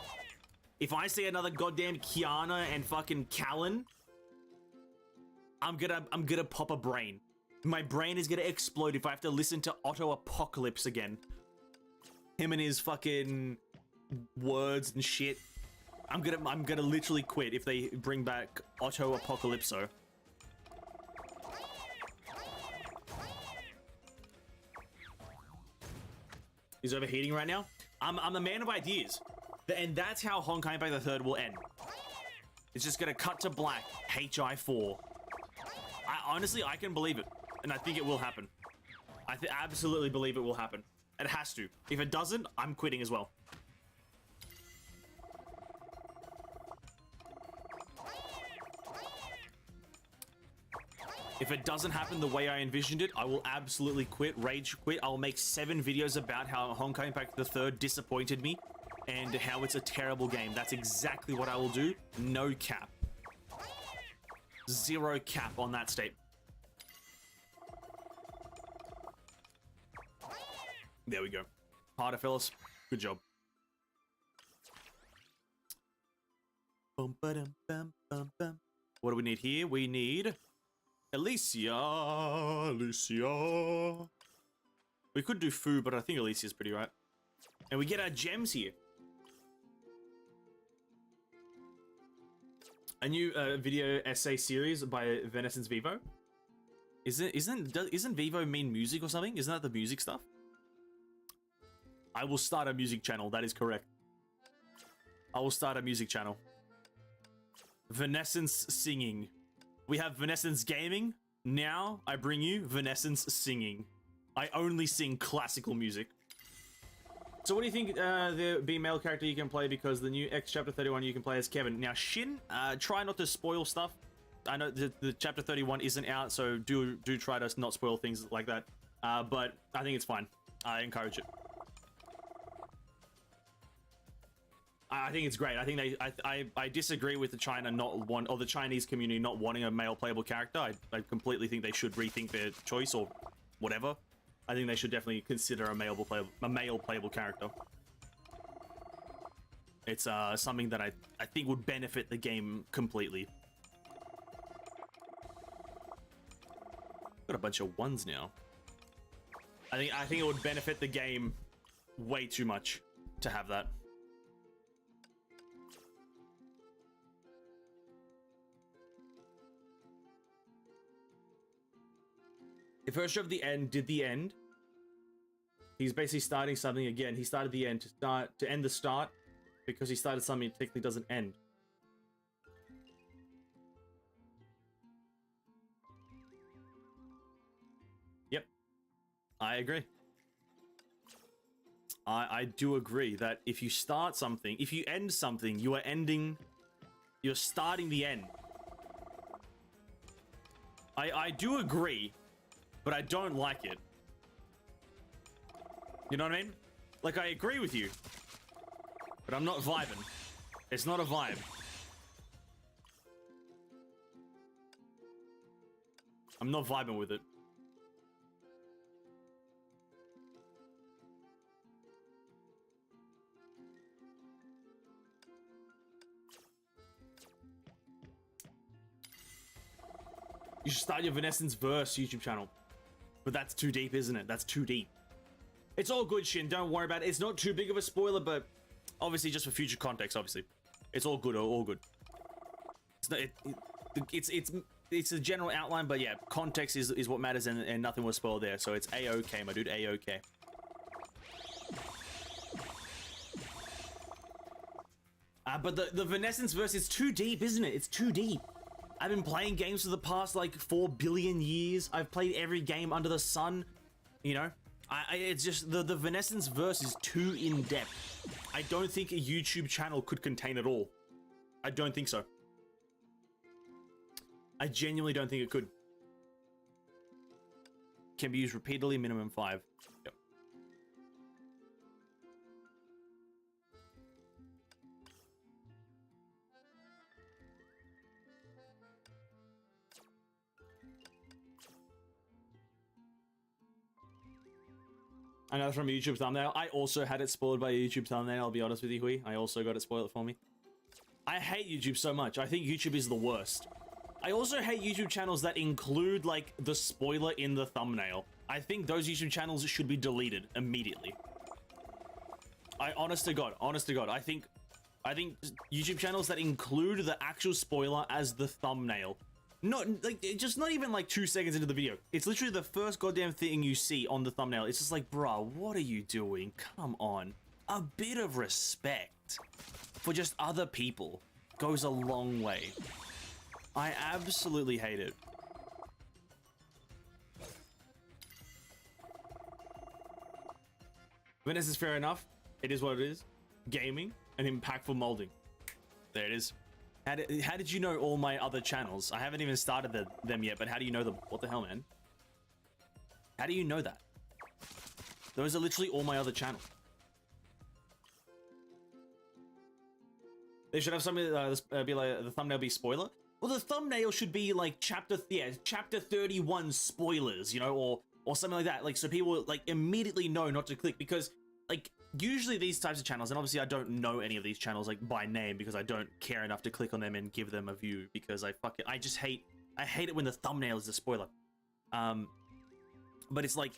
If I see another goddamn Kiana and fucking Callan, I'm gonna pop a brain. My brain is gonna explode if I have to listen to Otto Apocalypse again. Him and his fucking words and shit. I'm gonna literally quit if they bring back Otto Apocalypso. He's overheating right now. I'm a man of ideas. And that's how Honkai Impact the 3rd will end. It's just gonna cut to black. HI4. Honestly, I can believe it. And I think it will happen. I absolutely believe it will happen. It has to. If it doesn't, I'm quitting as well. If it doesn't happen the way I envisioned it, I will absolutely quit, rage quit. I'll make 7 videos about how Honkai Impact the 3rd disappointed me and how it's a terrible game. That's exactly what I will do. No cap. 0 cap on that statement. There we go. Harder, fellas. Good job. Bum, ba-dum, bum, bum, bum. What do we need here? We need Alicia, Alicia. We could do food, but I think Alicia's pretty right. And we get our gems here. A new video essay series by Venessence Vivo. Isn't Vivo mean music or something? Isn't that the music stuff? I will start a music channel. That is correct. I will start a music channel. Venessence singing. We have Venessence gaming. Now I bring you Venessence singing. I only sing classical music. So what do you think the be male character you can play, because the new X Chapter 31 you can play as Kevin. Now Shin, try not to spoil stuff. I know the Chapter 31 isn't out, so do try to not spoil things like that. But I think it's fine. I encourage it. I think it's great. I think I disagree with the the Chinese community not wanting a male playable character. I completely think they should rethink their choice or whatever. I think they should definitely consider a male playable character. It's something that I think would benefit the game completely. Got a bunch of ones now. I think it would benefit the game way too much to have that. If Ursha of the End did the end, he's basically starting something again. He started the end to end the start, because he started something that technically doesn't end. Yep, I agree. I do agree that if you start something, if you end something, you're starting the end. I do agree, but I don't like it. You know what I mean? Like, I agree with you, but I'm not vibing. It's not a vibe. I'm not vibing with it. You should start your Venessence Verse YouTube channel. But that's too deep, isn't it? That's too deep. It's all good, Shin. Don't worry about it. It's not too big of a spoiler, but obviously just for future context, obviously. It's all good, all good. It's a general outline, but yeah, context is what matters, and nothing was spoiled there. So it's A-okay, my dude, A-okay. But the Venessence Verse is too deep, isn't it? It's too deep. I've been playing games for the past, like, 4 billion years. I've played every game under the sun, you know? It's just, the Venessence Verse is too in-depth. I don't think a YouTube channel could contain it all. I don't think so. I genuinely don't think it could. Can be used repeatedly, minimum 5. Yep. Another from a YouTube thumbnail. I also had it spoiled by a YouTube thumbnail, I'll be honest with you, Hui. I also got it spoiled for me. I hate YouTube so much. I think YouTube is the worst. I also hate YouTube channels that include, like, the spoiler in the thumbnail. I think those YouTube channels should be deleted immediately. Honest to God, I think YouTube channels that include the actual spoiler as the thumbnail. Not even like 2 seconds into the video. It's literally the first goddamn thing you see on the thumbnail. It's just like, bruh, what are you doing? Come on. A bit of respect for just other people goes a long way. I absolutely hate it. Venice is fair enough. It is what it is. Gaming and impactful molding. There it is. How did you know all my other channels? I haven't even started them yet, but how do you know them? What the hell, man? How do you know that? Those are literally all my other channels. They should have something be like the thumbnail be spoiler. Well, the thumbnail should be like chapter 31 spoilers, you know, or something like that. Like, so people like immediately know not to click, because like usually these types of channels, and obviously I don't know any of these channels like by name because I don't care enough to click on them and give them a view, because I just hate I hate it when the thumbnail is a spoiler. But it's like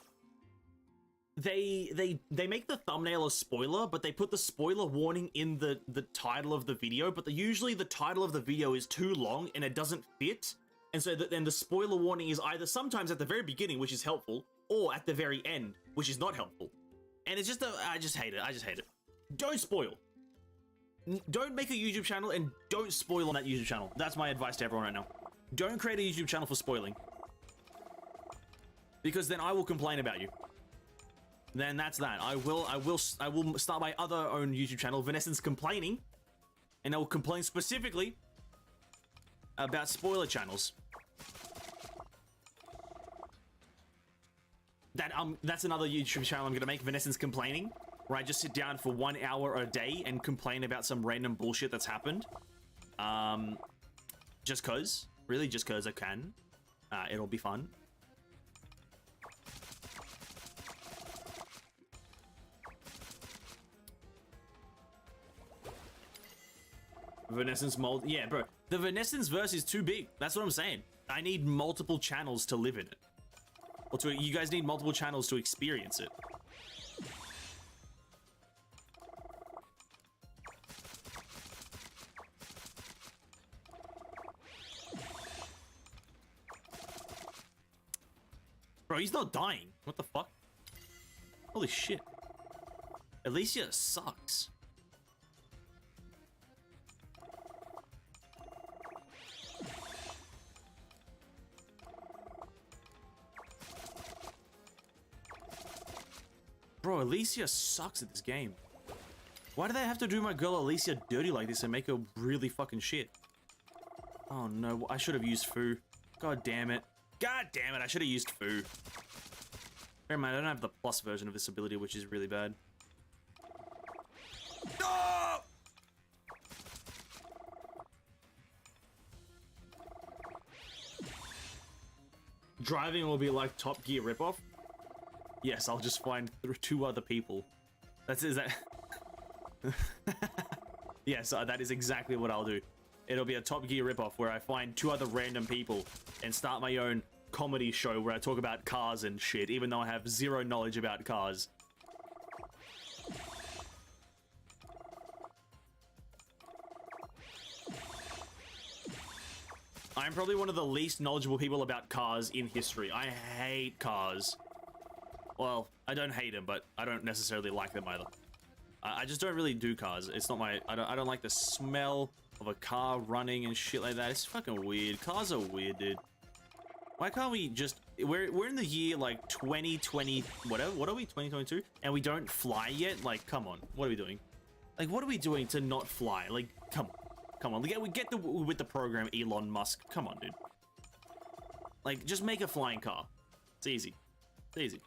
they make the thumbnail a spoiler, but they put the spoiler warning in the title of the video. But usually the title of the video is too long and it doesn't fit. And so then the spoiler warning is either sometimes at the very beginning, which is helpful, or at the very end, which is not helpful. And it's just, I just hate it. I just hate it. Don't spoil. Don't make a YouTube channel and don't spoil on that YouTube channel. That's my advice to everyone right now. Don't create a YouTube channel for spoiling. Because then I will complain about you. Then that's that. I will start my other own YouTube channel, Vanesson's Complaining, and I will complain specifically about spoiler channels. That's another YouTube channel I'm gonna make, Vanesson's Complaining, where I just sit down for 1 hour a day and complain about some random bullshit that's happened. Just cause, really, just cause I can. It'll be fun. Vanesson's mold, yeah, bro. The Vanesson's verse is too big. That's what I'm saying. I need multiple channels to live in it. Or you guys need multiple channels to experience it. Bro, he's not dying. What the fuck? Holy shit. Alicia sucks. Bro, Alicia sucks at this game. Why do they have to do my girl Alicia dirty like this and make her really fucking shit? Oh no, I should have used Fu. God damn it. God damn it, I should have used Fu. Bear in mind, I don't have the plus version of this ability, which is really bad. No! Driving will be like Top Gear ripoff. Yes, I'll just find 2 other people. Is that? Yes, that is exactly what I'll do. It'll be a Top Gear ripoff where I find 2 other random people and start my own comedy show where I talk about cars and shit, even though I have 0 knowledge about cars. I'm probably one of the least knowledgeable people about cars in history. I hate cars. Well, I don't hate them, but I don't necessarily like them either. I just don't really do cars. It's not my... I don't like the smell of a car running and shit like that. It's fucking weird. Cars are weird, dude. Why can't we just... We're in the year, like, 2020... Whatever. What are we? 2022? And we don't fly yet? Like, come on. What are we doing? Like, what are we doing to not fly? Like, come on. Come on. We get with the program, Elon Musk. Come on, dude. Like, just make a flying car. It's easy. It's easy.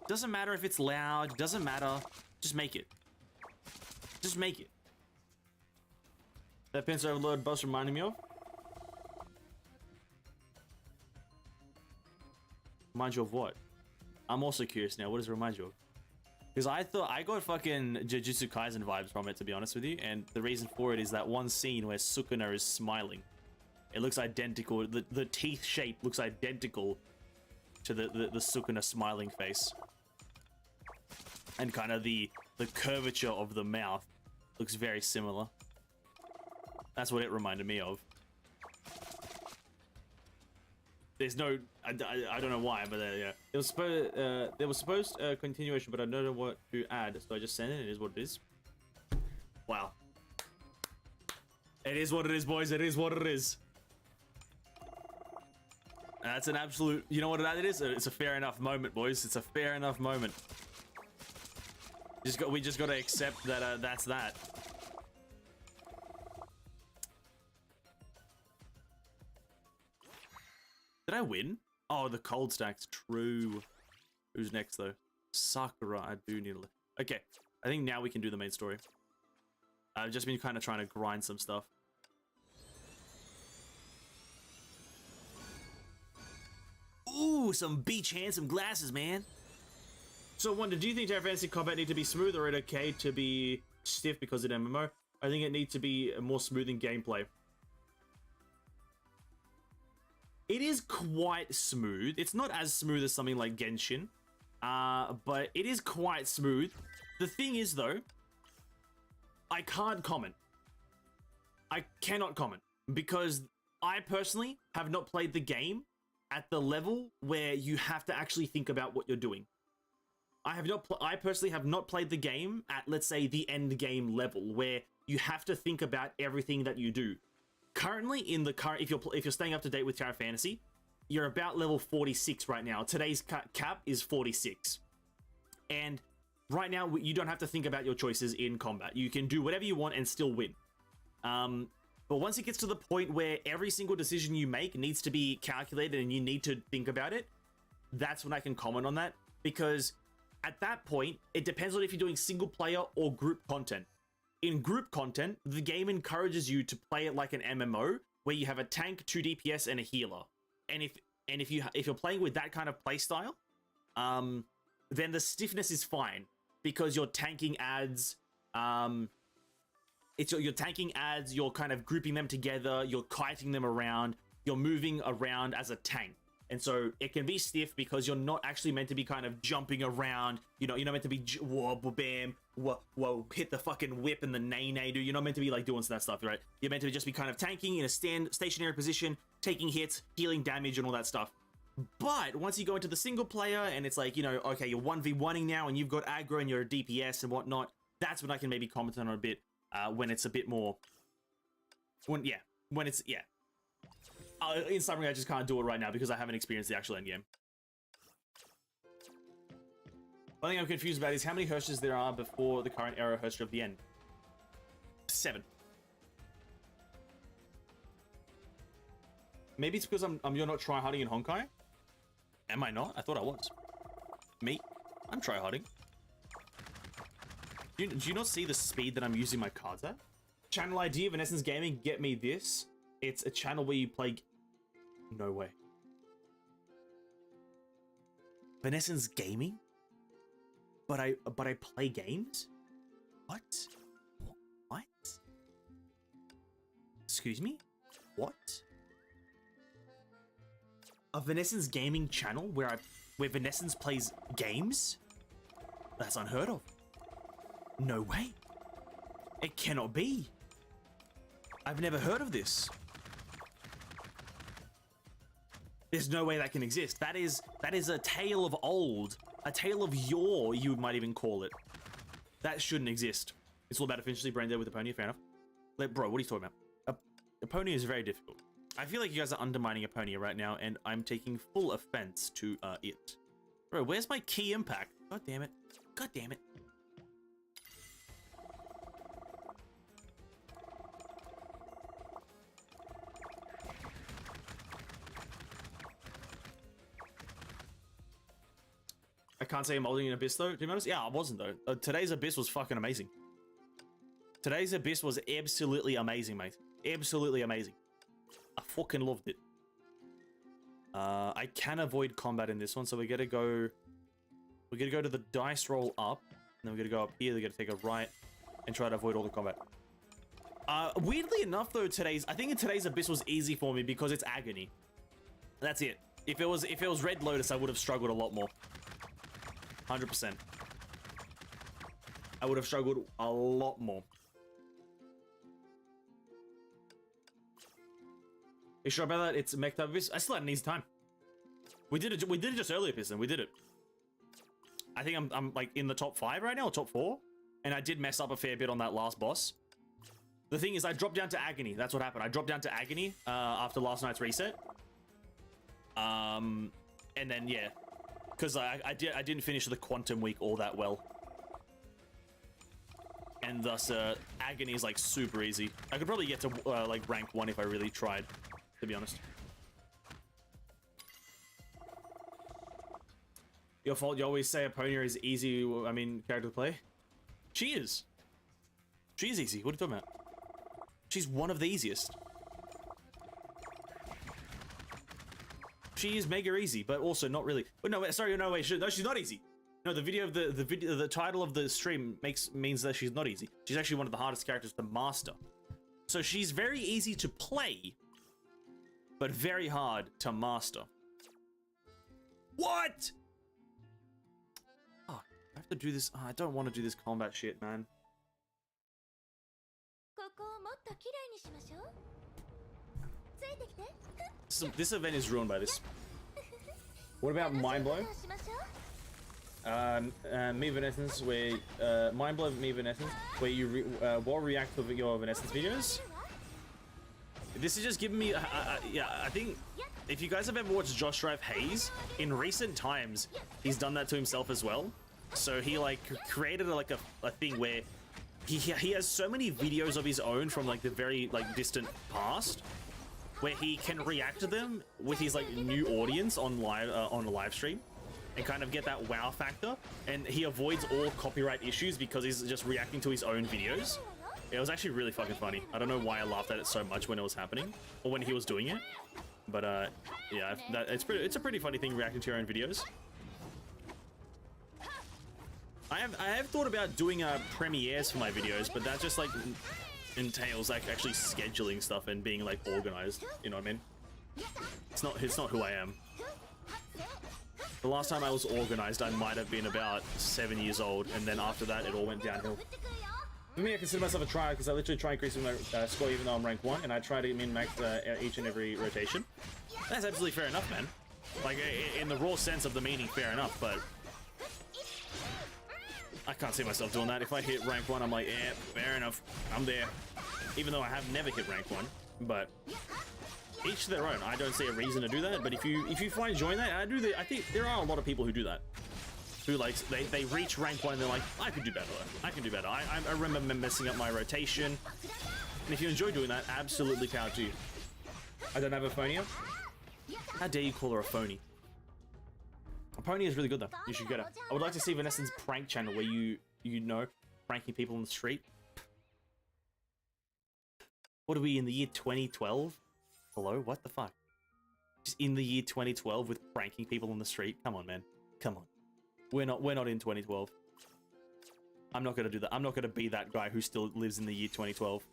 Doesn't matter if it's loud, doesn't matter. Just make it. Just make it. That Pincer Overlord boss reminded me of? Remind you of what? I'm also curious now. What does it remind you of? Because I thought I got fucking Jujutsu Kaisen vibes from it, to be honest with you. And the reason for it is that one scene where Sukuna is smiling. It looks identical. The teeth shape looks identical to the Sukuna smiling face. And kind of the curvature of the mouth looks very similar. That's what it reminded me of. There's no... I don't know why, but yeah. There was supposed continuation, but I don't know what to add, so I just sent it. It is what it is. Wow. It is what it is, boys. It is what it is. That's an absolute... You know what that is? It's a fair enough moment, boys. It's a fair enough moment. We just got to accept that that's that. Did I win? Oh, the cold stack's true. Who's next though? Sakura. I do need to... Okay, I think now we can do the main story. I've just been kind of trying to grind some stuff. Ooh, some beach handsome glasses, man. So, I wonder, do you think Terra Fantasy combat need to be smooth, or is it okay to be stiff because it's MMO? I think it needs to be more smooth in gameplay. It is quite smooth. It's not as smooth as something like Genshin, but it is quite smooth. The thing is, though, I can't comment. I cannot comment because I personally have not played the game at the level where you have to actually think about what you're doing. I personally have not played the game at, let's say, the end game level where you have to think about everything that you do. Currently, if you're staying up to date with Tower Fantasy, you're about level 46 right now. Today's cap is 46, and right now you don't have to think about your choices in combat. You can do whatever you want and still win. But once it gets to the point where every single decision you make needs to be calculated and you need to think about it, that's when I can comment on that, because at that point, it depends on if you're doing single player or group content. In group content, the game encourages you to play it like an MMO, where you have a tank, 2 DPS, and a healer. And if you're playing with that kind of playstyle, then the stiffness is fine because your tanking adds, your tanking adds, you're kind of grouping them together, you're kiting them around, you're moving around as a tank. And so it can be stiff because you're not actually meant to be kind of jumping around. You know, you're not meant to be whoa, bam, whoa, hit the fucking whip and the nay, dude. You're not meant to be like doing that stuff, right? You're meant to just be kind of tanking in a stationary position, taking hits, healing damage, and all that stuff. But once you go into the single player and it's like, you know, okay, you're 1v1ing now and you've got aggro and you're a DPS and whatnot, that's when I can maybe comment on it a bit, when it's a bit more, in summary, I just can't do it right now because I haven't experienced the actual endgame. One thing I'm confused about is how many Hoyoverses there are before the current era Hoyoverse of the end. 7. Maybe it's because you're not tryharding in Honkai? Am I not? I thought I was. Me? I'm tryharding. Do you not see the speed that I'm using my cards at? Channel ID of Essence Gaming, get me this. It's a channel where you play... No way. Vanesson's Gaming? But I play games? What? What? Excuse me? What? A Vanesson's Gaming channel where Vanesson's plays games? That's unheard of. No way. It cannot be. I've never heard of this. There's no way that can exist. That is a tale of old. A tale of yore, you might even call it. That shouldn't exist. It's all about efficiency, brain dead with Aponia, fair enough. Bro, what are you talking about? Aponia is very difficult. I feel like you guys are undermining Aponia right now, and I'm taking full offense to it. Bro, where's my key impact? God damn it. God damn it. I can't say I'm holding an Abyss though, to be honest. Yeah, I wasn't though. Today's Abyss was fucking amazing. Today's Abyss was absolutely amazing, mate. Absolutely amazing. I fucking loved it. I can avoid combat in this one, so we're gonna go to the dice roll up, and then we're gonna go up here, we're gonna take a right, and try to avoid all the combat. Weirdly enough though, I think today's Abyss was easy for me because it's Agony. That's it. If it was Red Lotus, I would have struggled a lot more. 100%. I would have struggled a lot more. You sure about that? It's a mech type of I still had an easy time. We did it just earlier, Piston. We did it. I think I'm like in the top 5 right now, or top 4. And I did mess up a fair bit on that last boss. The thing is, I dropped down to Agony. That's what happened. I dropped down to Agony after last night's reset. And then, yeah. Because I didn't finish the Quantum Week all that well. And thus, Agony is like super easy. I could probably get to like rank 1 if I really tried, to be honest. Your fault, you always say Aponia is easy, I mean, character to play. She is. She is easy, what are you talking about? She's one of the easiest. She is mega easy, but also not really. But no, sorry, no way. No, she's not easy. No, the title of the stream means that she's not easy. She's actually one of the hardest characters to master. So she's very easy to play, but very hard to master. What? Oh, I have to do this. Oh, I don't want to do this combat shit, man. This event is ruined by this. What about Mind Blow? Me Evanescence, where Mind Blow Me Evanescence, where you wall react to your Evanescence videos. This is just giving me, yeah, I think if you guys have ever watched Josh Drive Haze, in recent times he's done that to himself as well. So he like created a thing where he has so many videos of his own from like the very like distant past, where he can react to them with his like new audience on a live stream, and kind of get that wow factor. And he avoids all copyright issues because he's just reacting to his own videos. It was actually really fucking funny. I don't know why I laughed at it so much when it was happening, or when he was doing it. But yeah, it's a pretty funny thing reacting to your own videos. I have thought about doing premieres for my videos, but that just like entails like actually scheduling stuff and being like organized. You know what I mean? It's not who I am. The last time I was organized, I might have been about 7 years old, and then after that, it all went downhill. For me, I consider myself a tryhard because I literally try increasing my score even though I'm rank 1, and I try to min-max each and every rotation. That's absolutely fair enough, man. Like, in the raw sense of the meaning, fair enough, but I can't see myself doing that. If I hit rank 1, I'm like, yeah, fair enough, I'm there. Even though I have never hit rank 1, but each to their own. I don't see a reason to do that, but if you find enjoying that, I think there are a lot of people who do that. Who like they reach rank 1 and they're like, I could do better. I can do better. I remember messing up my rotation. And if you enjoy doing that, absolutely power to you. I don't have a Aponia. How dare you call her a phony? Aponia is really good though. You should get her. I would like to see Vanessa's prank channel where you know pranking people on the street. What are we in the year 2012? Hello? What the fuck? Just in the year 2012 with pranking people on the street? Come on, man. Come on. We're not in 2012. I'm not gonna do that. I'm not gonna be that guy who still lives in the year 2012.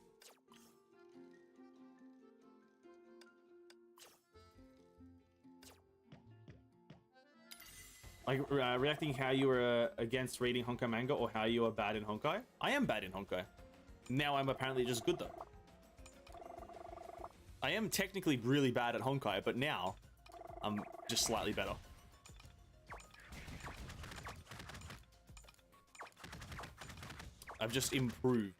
Like, reacting how you were against reading Honkai manga or how you are bad in Honkai? I am bad in Honkai. Now I'm apparently just good though. I am technically really bad at Honkai, but now I'm just slightly better. I've just improved.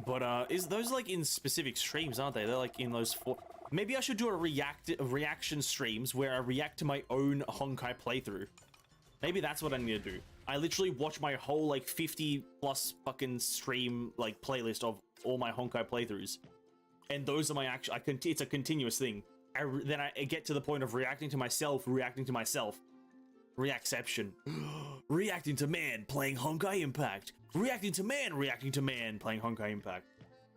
But is those like in specific streams, aren't they? They're like in those four. Maybe I should do a reaction streams where I react to my own Honkai playthrough. Maybe that's what I need to do. I literally watch my whole like 50+ fucking stream like playlist of all my Honkai playthroughs, and those are my actual. It's a continuous thing. Then I get to the point of reacting to myself, Reacception. Reacting to man playing Honkai Impact. Reacting to man playing Honkai Impact.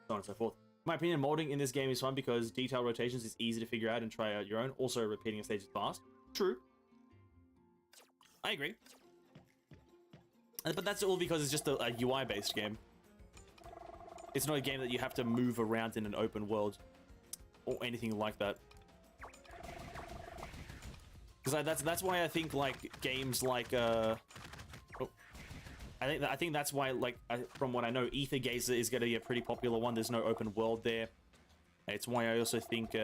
So on and so forth. In my opinion, modding in this game is fun because detail rotations is easy to figure out and try out your own. Also, repeating a stage is fast. True. I agree. But that's all because it's just a UI-based game. It's not a game that you have to move around in an open world or anything like that. Because that's why I think like games like I think that's why like from what I know, Ether Gazer is going to be a pretty popular one. There's no open world there. It's why I also think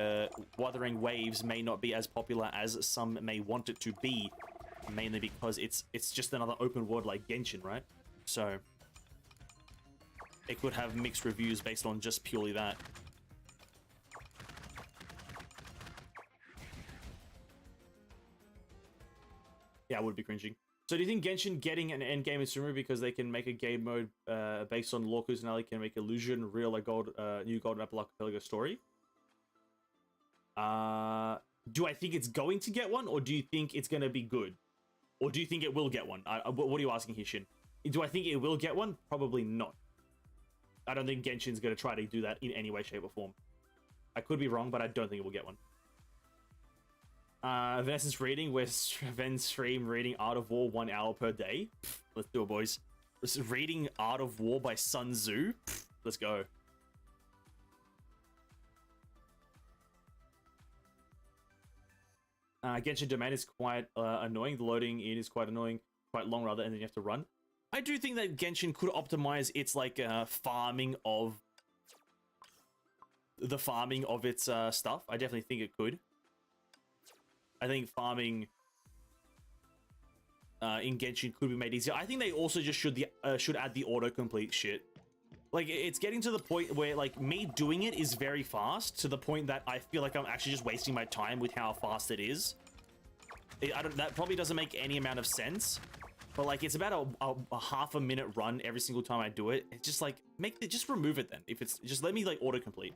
Wuthering Waves may not be as popular as some may want it to be, mainly because it's just another open world like Genshin, right? So it could have mixed reviews based on just purely that. Yeah, I would be cringing. So do you think Genshin getting an endgame is sooner because they can make a game mode based on lore Kusanali can make Illusion real like new Golden Apple Archipelago story? Do I think it's going to get one, or do you think it's going to be good? Or do you think it will get one? What are you asking here, Shin? Do I think it will get one? Probably not. I don't think Genshin's going to try to do that in any way, shape, or form. I could be wrong, but I don't think it will get one. Versus reading, where Ven stream reading Art of War 1 hour per day. Pfft, let's do it, boys. Reading Art of War by Sun Tzu. Pfft, let's go. Genshin domain is quite annoying. The loading in is quite annoying, quite long rather, and then you have to run. I do think that Genshin could optimize its like farming of its stuff. I definitely think it could. I think farming in Genshin could be made easier. I think they also just should add the autocomplete shit. Like, it's getting to the point where, like, me doing it is very fast, to the point that I feel like I'm actually just wasting my time with how fast it is. That probably doesn't make any amount of sense, but, like, it's about a half a minute run every single time I do it. It's just, like, just remove it then. If it's, just let me, like, autocomplete.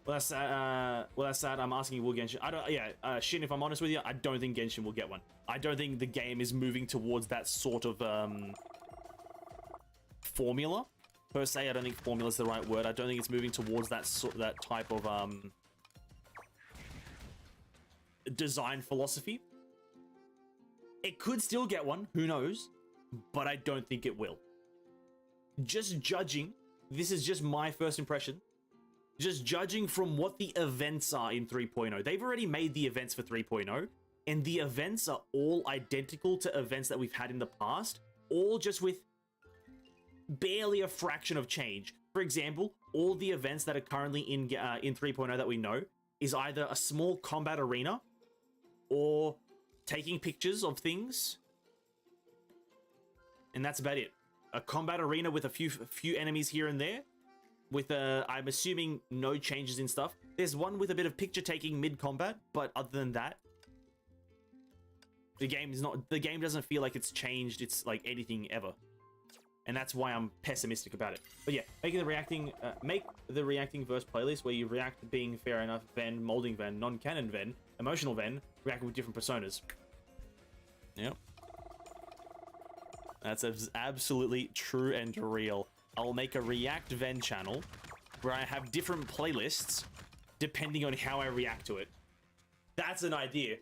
Well, that's sad. I'm asking you, will Genshin... Shin, if I'm honest with you, I don't think Genshin will get one. I don't think the game is moving towards that sort of, formula, per se. I don't think formula is the right word. I don't think it's moving towards that type of, design philosophy. It could still get one, who knows? But I don't think it will. Just judging, this is just my first impression. Just judging from what the events are in 3.0. They've already made the events for 3.0, and the events are all identical to events that we've had in the past, all just with barely a fraction of change. For example, all the events that are currently in 3.0 that we know is either a small combat arena or taking pictures of things, and that's about it. A combat arena with a few enemies here and there, with I'm assuming no changes in stuff. There's one with a bit of picture taking mid-combat, but other than that, the game doesn't feel like it's changed. It's like anything ever. And that's why I'm pessimistic about it. But yeah, make the reacting verse playlist where you react being fair enough Ven, molding Ven, non-canon Ven, emotional Ven, reacting with different personas. Yep. That's absolutely true and real. I'll make a React Ven channel where I have different playlists depending on how I react to it. That's an idea.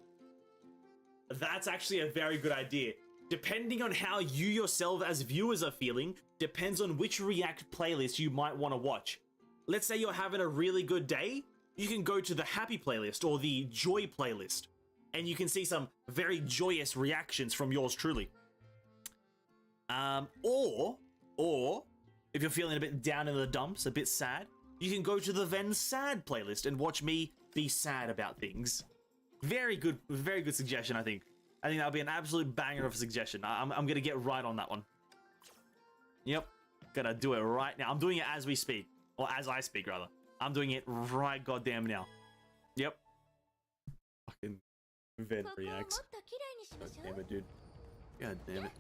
That's actually a very good idea. Depending on how you yourself as viewers are feeling, depends on which React playlist you might want to watch. Let's say you're having a really good day, you can go to the happy playlist or the joy playlist, and you can see some very joyous reactions from yours truly. Or if you're feeling a bit down in the dumps, a bit sad, you can go to the Ven Sad playlist and watch me be sad about things. Very good suggestion, I think. I think that'll be an absolute banger of a suggestion. I'm gonna get right on that one. Yep, gonna do it right now. I'm doing it as we speak, or as I speak rather. I'm doing it right goddamn now. Yep. Fucking Ven reacts. God damn it, dude. God damn it.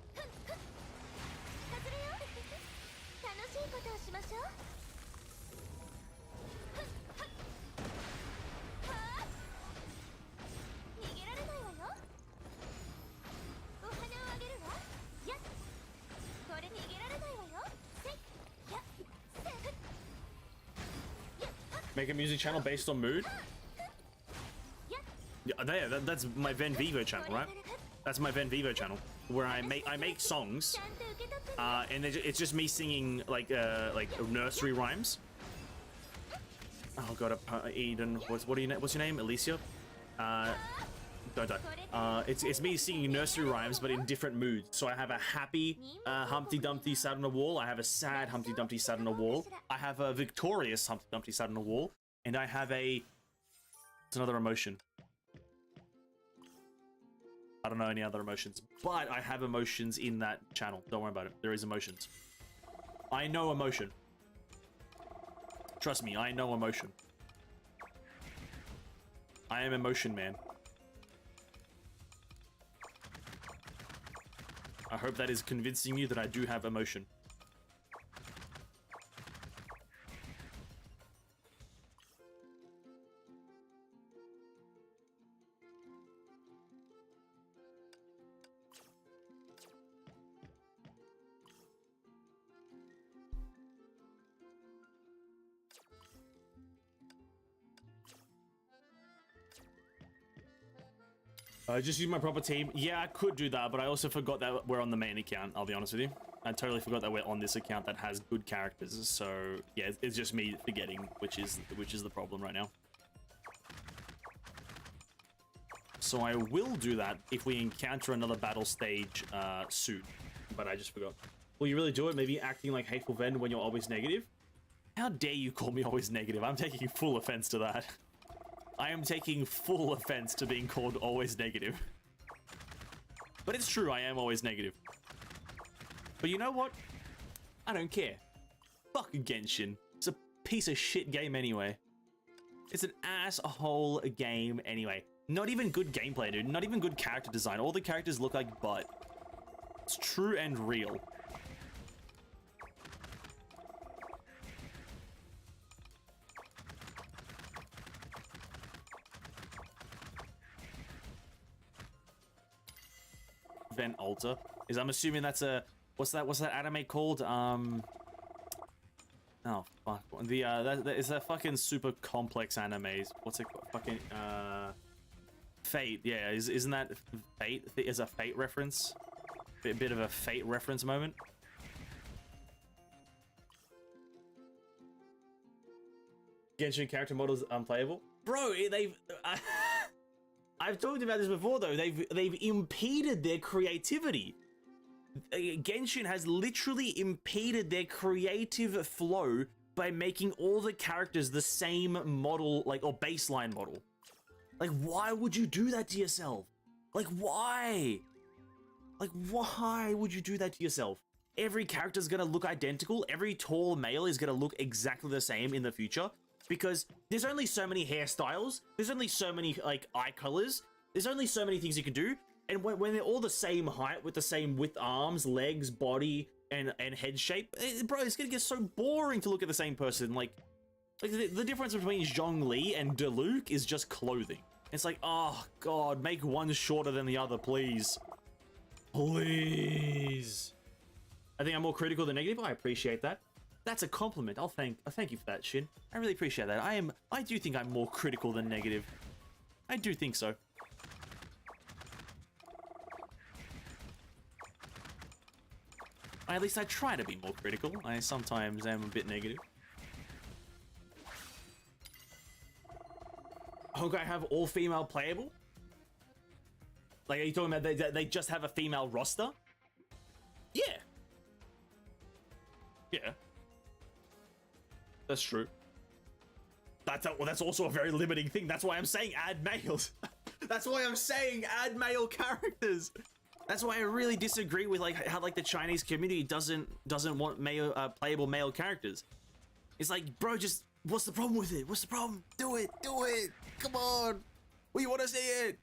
Make a music channel based on mood? Yeah, that's my Ven Vivo channel, right? That's my Ven Vivo channel, where I make songs, and it's just me singing like nursery rhymes. Oh god, Eden, what's your name? Alicia? Don't die. It's me singing nursery rhymes, but in different moods. So I have a happy Humpty Dumpty sat on a wall. I have a sad Humpty Dumpty sat on a wall. I have a victorious Humpty Dumpty sat on a wall, and I have it's another emotion. I don't know any other emotions, but I have emotions in that channel. Don't worry about it. There is emotions. I know emotion. Trust me, I know emotion. I am emotion man. I hope that is convincing you that I do have emotion. Just use my proper team. Yeah, I could do that, but I also forgot that we're on the main account, I'll be honest with you. I totally forgot that we're on this account that has good characters, so yeah, it's just me forgetting, which is the problem right now. So I will do that if we encounter another battle stage soon. But I just forgot. Will you really do it? Maybe acting like Hateful Ven when you're always negative? How dare you call me always negative? I'm taking full offense to that. I am taking full offense to being called always negative. But it's true, I am always negative. But you know what? I don't care. Fuck Genshin. It's a piece of shit game anyway. It's an asshole game anyway. Not even good gameplay, dude. Not even good character design. All the characters look like butt. It's true and real. Ven Alter is, I'm assuming that's a, what's that anime called? Oh fuck, it's that fucking super complex animes. What's it called? Fucking Fate. Yeah, isn't that Fate? Is a Fate reference? A bit of a Fate reference moment. Genshin character models unplayable, bro. I've talked about this before though. They've impeded their creativity. Genshin has literally impeded their creative flow by making all the characters the same model, like, or baseline model. Like, why would you do that to yourself? Like, why? Like, why would you do that to yourself? Every character's gonna look identical. Every tall male is gonna look exactly the same in the future. Because there's only so many hairstyles, there's only so many, like, eye colors, there's only so many things you can do, and when they're all the same height, with the same width arms, legs, body, and head shape, bro, it's gonna get so boring to look at the same person. Like the difference between Zhongli and Diluc is just clothing. It's like, oh god, make one shorter than the other, please. Please. I think I'm more critical than negative. I appreciate that. That's a compliment. I'll thank you for that, Shin. I really appreciate that. I do think I'm more critical than negative. I do think so. At least I try to be more critical. I sometimes am a bit negative. Honkai have all female playable? Like, are you talking about they just have a female roster? Yeah. Yeah. That's true. That's also a very limiting thing. That's why I'm saying add males. That's why I'm saying add male characters. That's why I really disagree with like how like the Chinese community doesn't want male playable male characters. It's like, bro, just what's the problem with it? What's the problem? Do it, come on. We want to see it.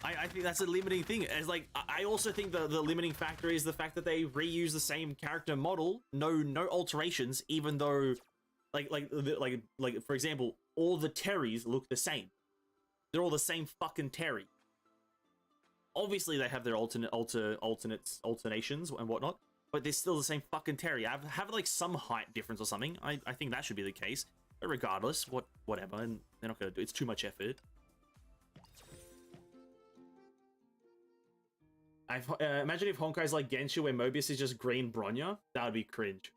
I think that's a limiting thing. As like, I also think the limiting factor is the fact that they reuse the same character model, no alterations, even though, like for example, all the Terrys look the same. They're all the same fucking Terry. Obviously, they have their alternations and whatnot, but they're still the same fucking Terry. Have like some height difference or something. I think that should be the case. But regardless, whatever, and they're not gonna do. It's too much effort. Imagine if Honkai's like Genshin, where Mobius is just green Bronya. That would be cringe.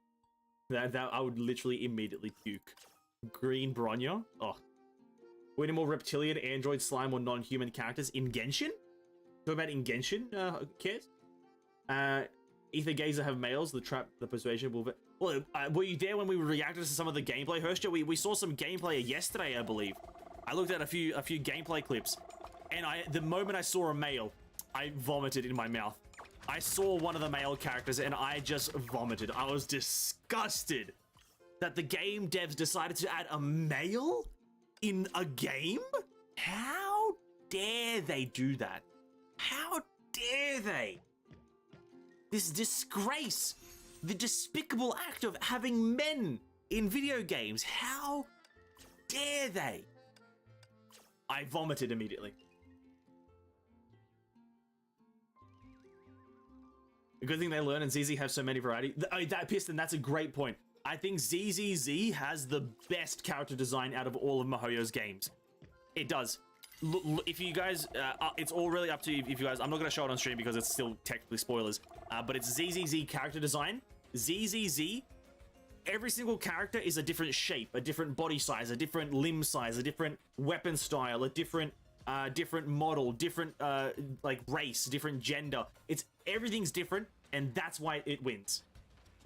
That I would literally immediately puke. Green Bronya? Oh. We need more reptilian, android, slime, or non-human characters in Genshin? Talking about in Genshin, kids? Ether Gazer have males, the trap, the persuasion will... Well, were you there when we reacted to some of the gameplay, Hershja? We saw some gameplay yesterday, I believe. I looked at a few gameplay clips, and the moment I saw a male, I vomited in my mouth. I saw one of the male characters and I just vomited. I was disgusted that the game devs decided to add a male in a game? How dare they do that? How dare they? This disgrace, the despicable act of having men in video games. How dare they? I vomited immediately. A good thing they learn and ZZ have so many variety. That Piston, that's a great point. I think ZZZ has the best character design out of all of Mihoyo's games. It does. If you guys, it's all really up to you. If you guys, I'm not going to show it on stream because it's still technically spoilers. But it's ZZZ character design. ZZZ, every single character is a different shape, a different body size, a different limb size, a different weapon style, a different different model, different like race, different gender. Everything's different, and that's why it wins.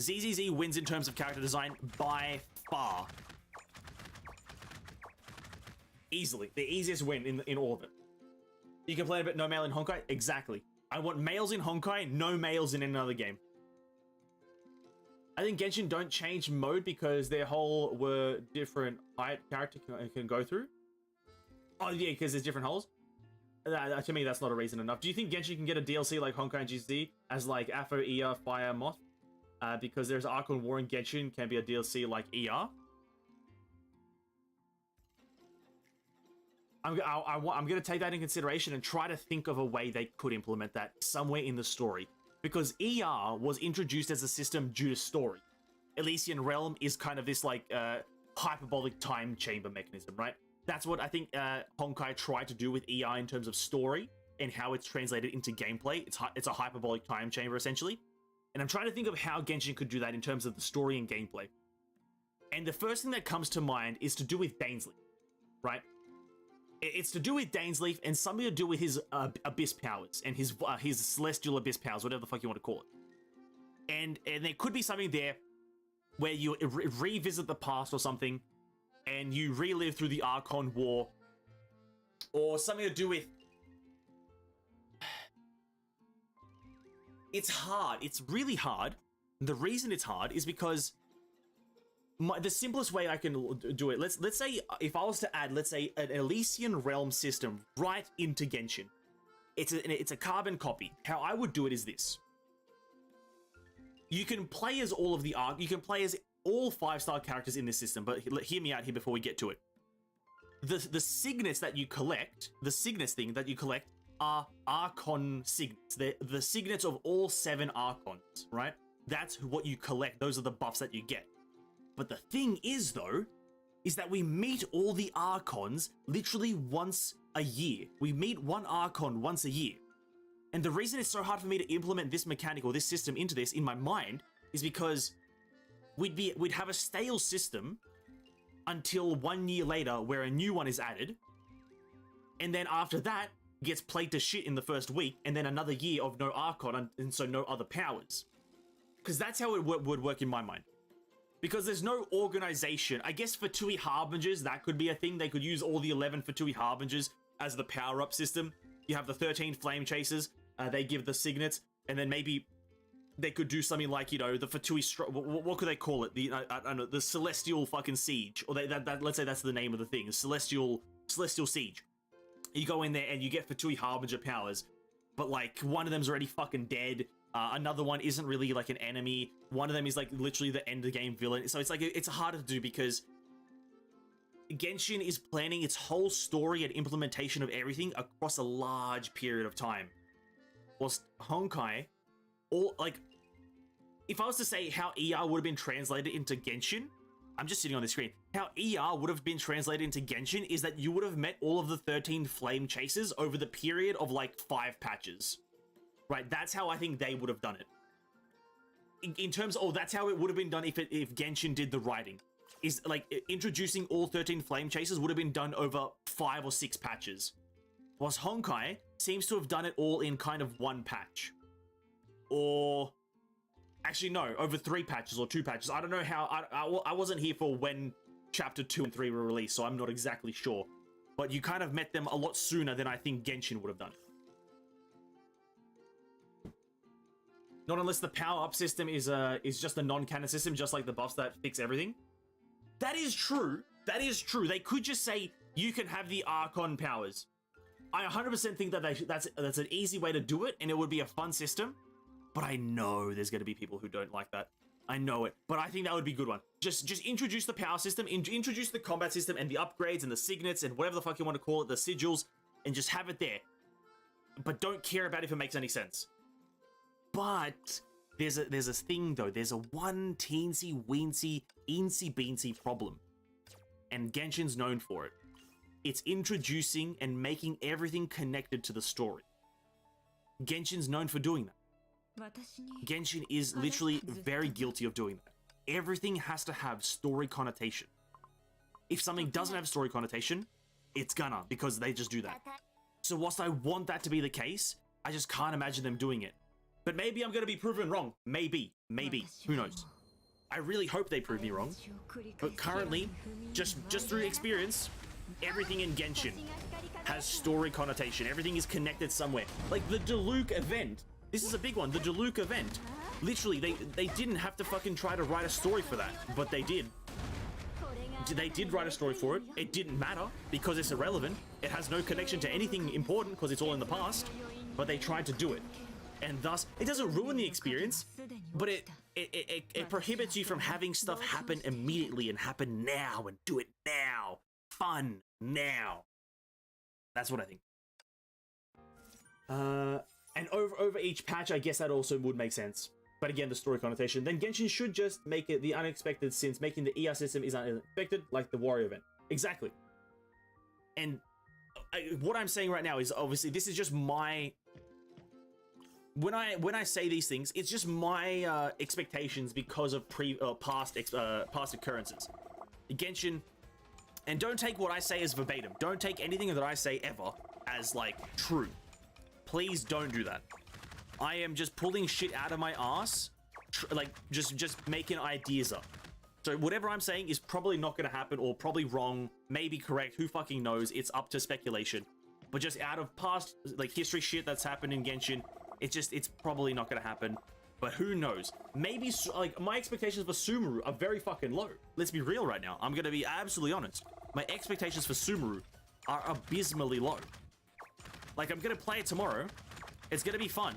ZZZ wins in terms of character design by far. Easily. The easiest win in all of it. You complain about no male in Honkai? Exactly. I want males in Honkai, no males in another game. I think Genshin don't change mode because their whole were different height character can go through. Oh yeah, because there's different holes. To me, that's not a reason enough. Do you think Genshin can get a DLC like Honkai and GC as like Afo, ER, Fire, Moth? Because there's Archon War in Genshin can be a DLC like ER. I'm going to take that in consideration and try to think of a way they could implement that somewhere in the story. Because ER was introduced as a system due to story. Elysian Realm is kind of this like hyperbolic time chamber mechanism, right? That's what I think Honkai tried to do with ER in terms of story and how it's translated into gameplay. It's a hyperbolic time chamber essentially. And I'm trying to think of how Genshin could do that in terms of the story and gameplay. And the first thing that comes to mind is to do with Dainsleif, right? It's to do with Dainsleif and something to do with his abyss powers and his celestial abyss powers, whatever the fuck you want to call it. And there could be something there where you revisit the past or something, and you relive through the Archon War, or something to do with. It's hard. It's really hard. The reason it's hard is because. The simplest way I can do it, let's say if I was to add, let's say, an Elysian Realm system right into Genshin. It's a carbon copy. How I would do it is this. You can play as all of the you can play as all 5-star characters in this system, but hear me out here before we get to it. The signets that you collect, the signets thing that you collect are Archon signets. They're the signets of all 7 Archons, right? That's what you collect. Those are the buffs that you get. But the thing is, though, is that we meet all the Archons literally once a year. We meet one Archon once a year. And the reason it's so hard for me to implement this mechanic or this system into this in my mind is because we'd have a stale system until 1 year later where a new one is added. And then after that, gets played to shit in the first week, and then another year of no Archon and so no other powers. Because that's how it would work in my mind. Because there's no organization. I guess Fatui Harbingers, that could be a thing. They could use all the 11 Fatui Harbingers as the power-up system. You have the 13 Flame Chasers. They give the signets. And then maybe they could do something like, you know, the Fatui... What could they call it? I don't know, the Celestial fucking Siege. Or let's say that's the name of the thing. Celestial Siege. You go in there and you get Fatui Harbinger powers. But, like, one of them's already fucking dead. Another one isn't really like an enemy. One of them is like literally the end of the game villain. So it's like, it's harder to do because Genshin is planning its whole story and implementation of everything across a large period of time. Whilst Honkai, if I was to say how ER would have been translated into Genshin, I'm just sitting on the screen. How ER would have been translated into Genshin is that you would have met all of the 13 Flame Chasers over the period of like 5 patches. Right, that's how I think they would have done it. In terms of, that's how it would have been done if Genshin did the writing. Is like introducing all 13 Flame Chasers would have been done over 5 or 6 patches. Whilst Honkai seems to have done it all in kind of 1 patch. Or, actually no, over 3 patches or 2 patches. I don't know how, I wasn't here for when chapter 2 and 3 were released, so I'm not exactly sure. But you kind of met them a lot sooner than I think Genshin would have done. Not unless the power-up system is just a non-canon system, just like the buffs that fix everything. That is true. That is true. They could just say, you can have the Archon powers. I 100% think that that's an easy way to do it, and it would be a fun system. But I know there's going to be people who don't like that. I know it. But I think that would be a good one. Just introduce the power system, introduce the combat system, and the upgrades, and the signets, and whatever the fuck you want to call it, the sigils, and just have it there. But don't care about if it makes any sense. But there's a thing though. There's a one teensy weensy eensy beensy problem, and Genshin's known for it. It's introducing and making everything connected to the story. Genshin's known for doing that. Genshin is literally very guilty of doing that. Everything has to have story connotation. If something doesn't have story connotation, it's gonna, because they just do that. So whilst I want that to be the case, I just can't imagine them doing it. But maybe I'm going to be proven wrong. Maybe. Who knows? I really hope they prove me wrong. But currently, just through experience, everything in Genshin has story connotation. Everything is connected somewhere. Like the Diluc event. This is a big one. The Diluc event. Literally, they didn't have to fucking try to write a story for that, but they did. They did write a story for it. It didn't matter because it's irrelevant. It has no connection to anything important because it's all in the past, but they tried to do it. And thus, it doesn't ruin the experience, but it prohibits you from having stuff happen immediately and happen now and do it now. Fun now. That's what I think. And over each patch, I guess that also would make sense. But again, the story connotation. Then Genshin should just make it the unexpected, since making the ER system is unexpected, like the Warrior event. Exactly. And what I'm saying right now is obviously this is just my... When I say these things, it's just my expectations because of past occurrences. Genshin, and don't take what I say as verbatim. Don't take anything that I say ever as like true. Please don't do that. I am just pulling shit out of my ass, like just making ideas up. So whatever I'm saying is probably not going to happen, or probably wrong, maybe correct. Who fucking knows? It's up to speculation. But just out of past like history shit that's happened in Genshin, it's probably not going to happen. But who knows? Maybe like my expectations for Sumeru are very fucking low. Let's be real right now. I'm going to be absolutely honest. My expectations for Sumeru are abysmally low. Like I'm going to play it tomorrow. It's going to be fun,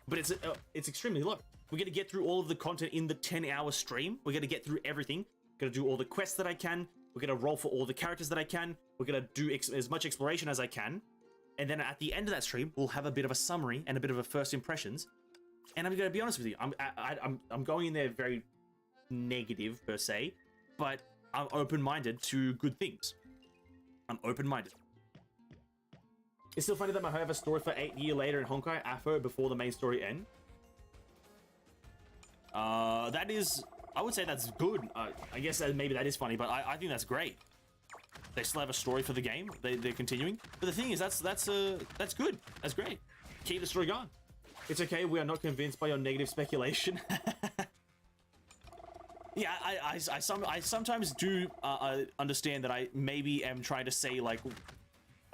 but it's extremely low. We're going to get through all of the content in the 10-hour stream. We're going to get through everything. Going to do all the quests that I can. We're going to roll for all the characters that I can. We're going to do as much exploration as I can. And then at the end of that stream, we'll have a bit of a summary and a bit of a first impressions. And I'm going to be honest with you. I'm going in there very negative per se, but I'm open-minded to good things. I'm open-minded. It's still funny that my Hoyoverse story for 8 years later in Honkai Afo before the main story end. That is, I would say that's good. I guess maybe that is funny, but I think that's great. They still have a story for the game. They're continuing. But the thing is, that's good. That's great. Keep the story going. It's okay. We are not convinced by your negative speculation. Yeah, I sometimes do understand that I maybe am trying to say like.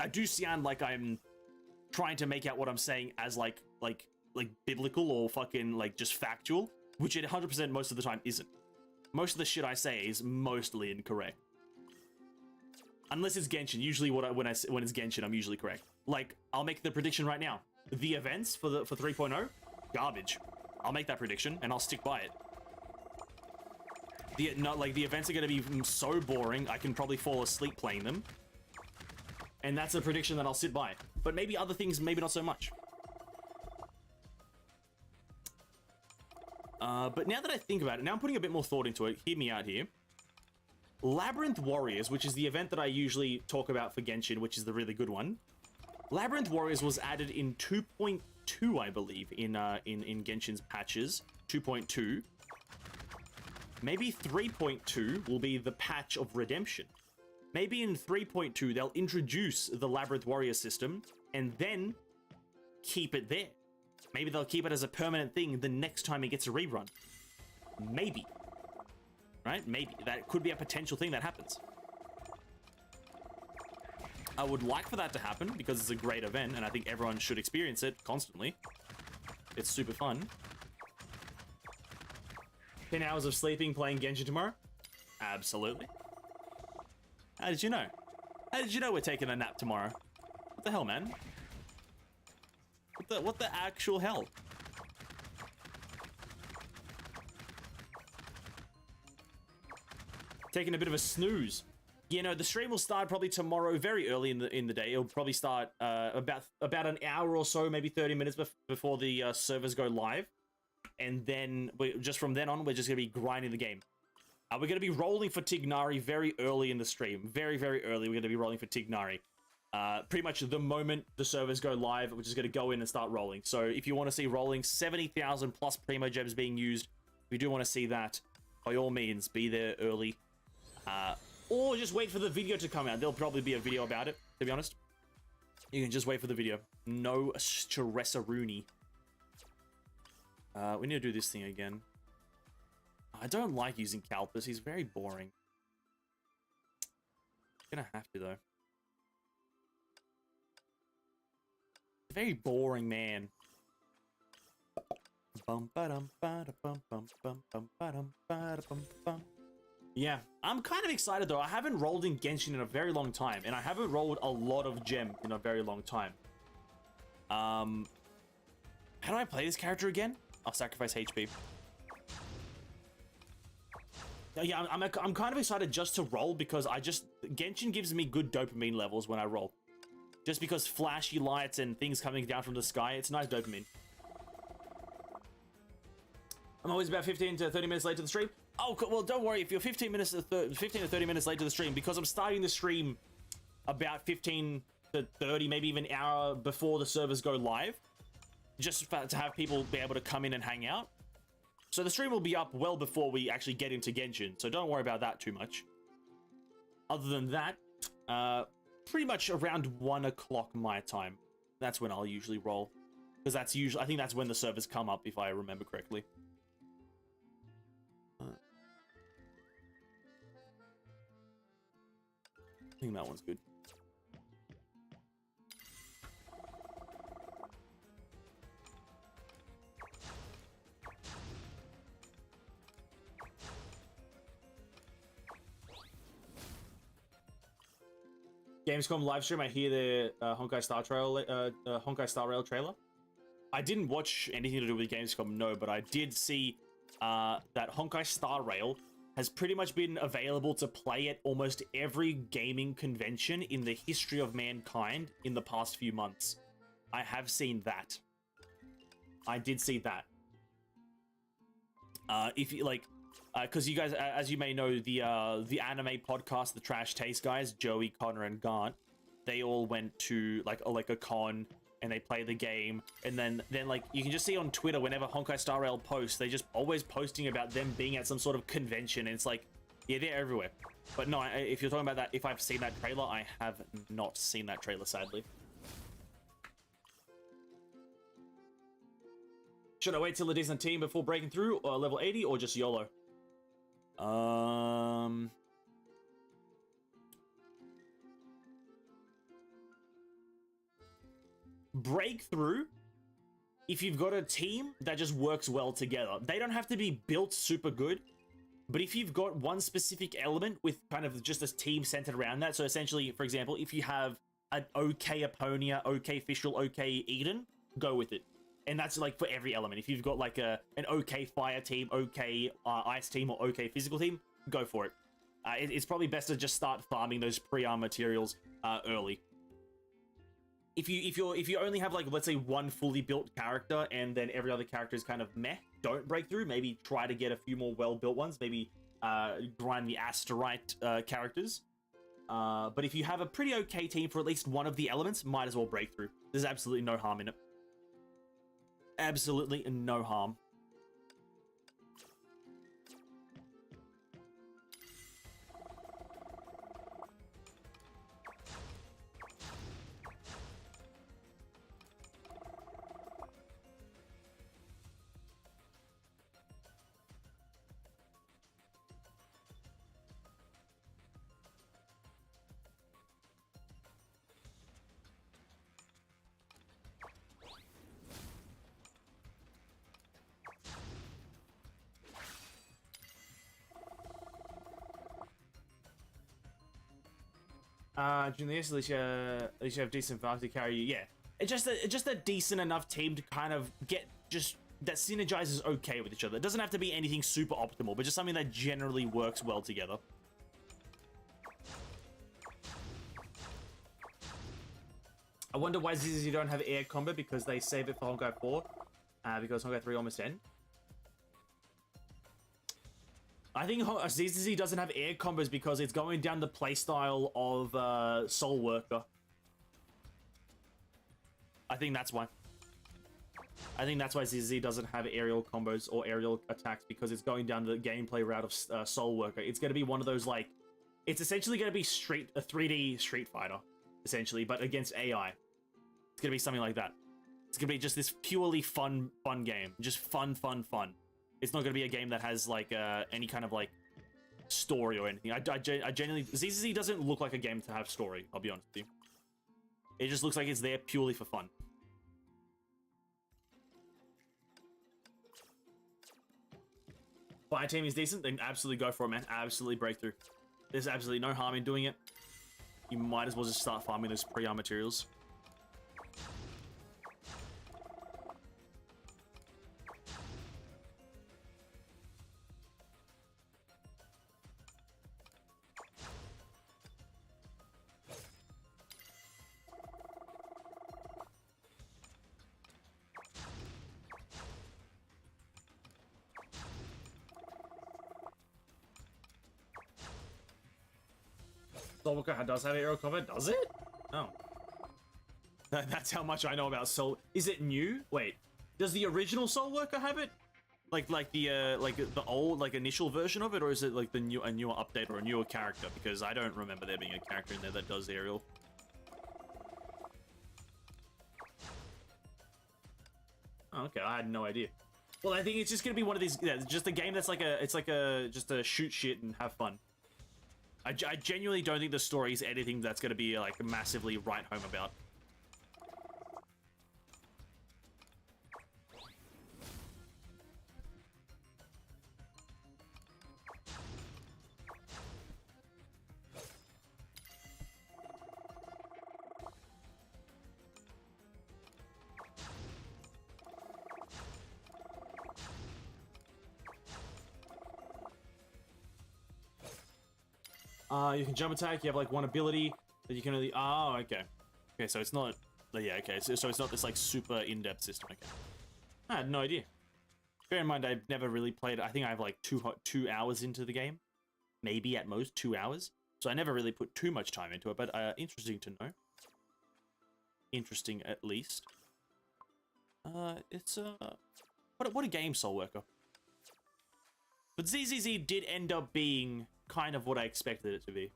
I do sound like I'm trying to make out what I'm saying as like biblical or fucking like just factual, which it 100% most of the time isn't. Most of the shit I say is mostly incorrect. Unless it's Genshin. Usually when it's Genshin, I'm usually correct. Like I'll make the prediction right now. The events for 3.0, garbage. I'll make that prediction and I'll stick by it. The events are going to be so boring, I can probably fall asleep playing them. And that's a prediction that I'll sit by. But maybe other things, maybe not so much. But now that I think about it, now I'm putting a bit more thought into it. Hear me out here. Labyrinth Warriors, which is the event that I usually talk about for Genshin, which is the really good one. Labyrinth Warriors was added in 2.2, I believe, in Genshin's patches. 2.2. Maybe 3.2 will be the patch of redemption. Maybe in 3.2, they'll introduce the Labyrinth Warrior system and then keep it there. Maybe they'll keep it as a permanent thing the next time it gets a rerun. Maybe. Right? Maybe. That could be a potential thing that happens. I would like for that to happen because it's a great event and I think everyone should experience it constantly. It's super fun. 10 hours of sleeping playing Genshin tomorrow? Absolutely. How did you know? How did you know we're taking a nap tomorrow? What the hell, man? What the actual hell? Taking a bit of a snooze. You know, the stream will start probably tomorrow, very early in the day. It'll probably start about an hour or so, maybe 30 minutes before the servers go live. And then, just from then on, we're just going to be grinding the game. We're going to be rolling for Tignari very early in the stream. Very, very early, we're going to be rolling for Tignari. Pretty much the moment the servers go live, we're just going to go in and start rolling. So if you want to see rolling, 70,000 plus Primo Gems being used, if you do want to see that, by all means, be there early. Or just wait for the video to come out. There'll probably be a video about it, to be honest. You can just wait for the video. No stress-a-rooney. We need to do this thing again. I don't like using Calpus. He's very boring. Gonna have to, though. Very boring, man. Yeah, I'm kind of excited, though. I haven't rolled in Genshin in a very long time, and I haven't rolled a lot of gem in a very long time. How do I play this character again? I'll sacrifice HP. Yeah, I'm kind of excited just to roll because Genshin gives me good dopamine levels when I roll. Just because flashy lights and things coming down from the sky, it's nice dopamine. I'm always about 15 to 30 minutes late to the stream. Oh, well, don't worry if you're 15 to 30 minutes late to the stream, because I'm starting the stream about 15 to 30, maybe even an hour before the servers go live, just to have people be able to come in and hang out. So the stream will be up well before we actually get into Genshin, so don't worry about that too much. Other than that, pretty much around 1 o'clock my time. That's when I'll usually roll. Because that's usually, I think that's when the servers come up, if I remember correctly. I think that one's good. Gamescom livestream. I hear the Honkai Star Rail trailer. I didn't watch anything to do with Gamescom, no, but I did see that Honkai Star Rail has pretty much been available to play at almost every gaming convention in the history of mankind in the past few months. I have seen that. I did see that. If you like, because you guys, as you may know, the anime podcast, the Trash Taste guys, Joey, Connor, and Gant, they all went to like a con and they play the game, and then like you can just see on Twitter whenever Honkai Star Rail posts, they just always posting about them being at some sort of convention, and it's like, yeah, they're everywhere. But no, if you're talking about that, if I've seen that trailer, I have not seen that trailer, sadly. Should I wait till a decent team before breaking through, or level 80, or just YOLO? Breakthrough, if you've got a team that just works well together. They don't have to be built super good, but if you've got one specific element with kind of just a team centered around that, so essentially, for example, if you have an okay Aponia, okay Fischl, okay Eden, go with it. And that's like for every element. If you've got like an okay fire team, okay ice team, or okay physical team, go for it. It's probably best to just start farming those pre-arm materials early. If you only have, like, let's say one fully built character and then every other character is kind of meh, don't break through. Maybe try to get a few more well-built ones. Maybe grind the ass to right characters. But if you have a pretty okay team for at least one of the elements, might as well break through. There's absolutely no harm in it. Absolutely no harm. Junius, at least you have decent value to carry you. Yeah, it's just a decent enough team to kind of get that synergizes okay with each other. It doesn't have to be anything super optimal, but just something that generally works well together. I wonder why ZZZ don't have air combo, because they save it for Honkai 4, because Honkai 3 almost end. I think ZZZ doesn't have air combos because it's going down the playstyle of Soul Worker. I think that's why. I think that's why ZZZ doesn't have aerial combos or aerial attacks, because it's going down the gameplay route of Soul Worker. It's going to be one of those, like, it's essentially going to be a 3D Street Fighter, essentially, but against AI. It's gonna be something like that. It's gonna be just this purely fun game. Just fun. It's not gonna be a game that has like any kind of like story or anything. I genuinely, ZZZ doesn't look like a game to have story, I'll be honest with you. It just looks like it's there purely for fun. Fire team is decent, then absolutely go for it, man. Absolutely breakthrough. There's absolutely no harm in doing it. You might as well just start farming those pre-arm materials. Soulworker does have aerial combat, does it? Oh. That's how much I know about Soul. Is it new? Wait, does the original Soulworker have it? Like the old initial version of it, or is it like a newer update or a newer character? Because I don't remember there being a character in there that does aerial. Oh, okay, I had no idea. Well, I think it's just gonna be one of these. Yeah, just a game that's like just a shoot shit and have fun. I genuinely don't think the story is anything that's going to be like massively write home about. You can jump attack. You have like one ability that you can only. Oh, okay. Okay, so it's not. Yeah, okay. So it's not this like super in-depth system. Okay. I had no idea. Bear in mind, I've never really played. I think I have like 2 hours into the game, maybe at most 2 hours. So I never really put too much time into it. But interesting to know. Interesting at least. It's what a game, Soulworker. But ZZZ did end up being kind of what I expected it to be.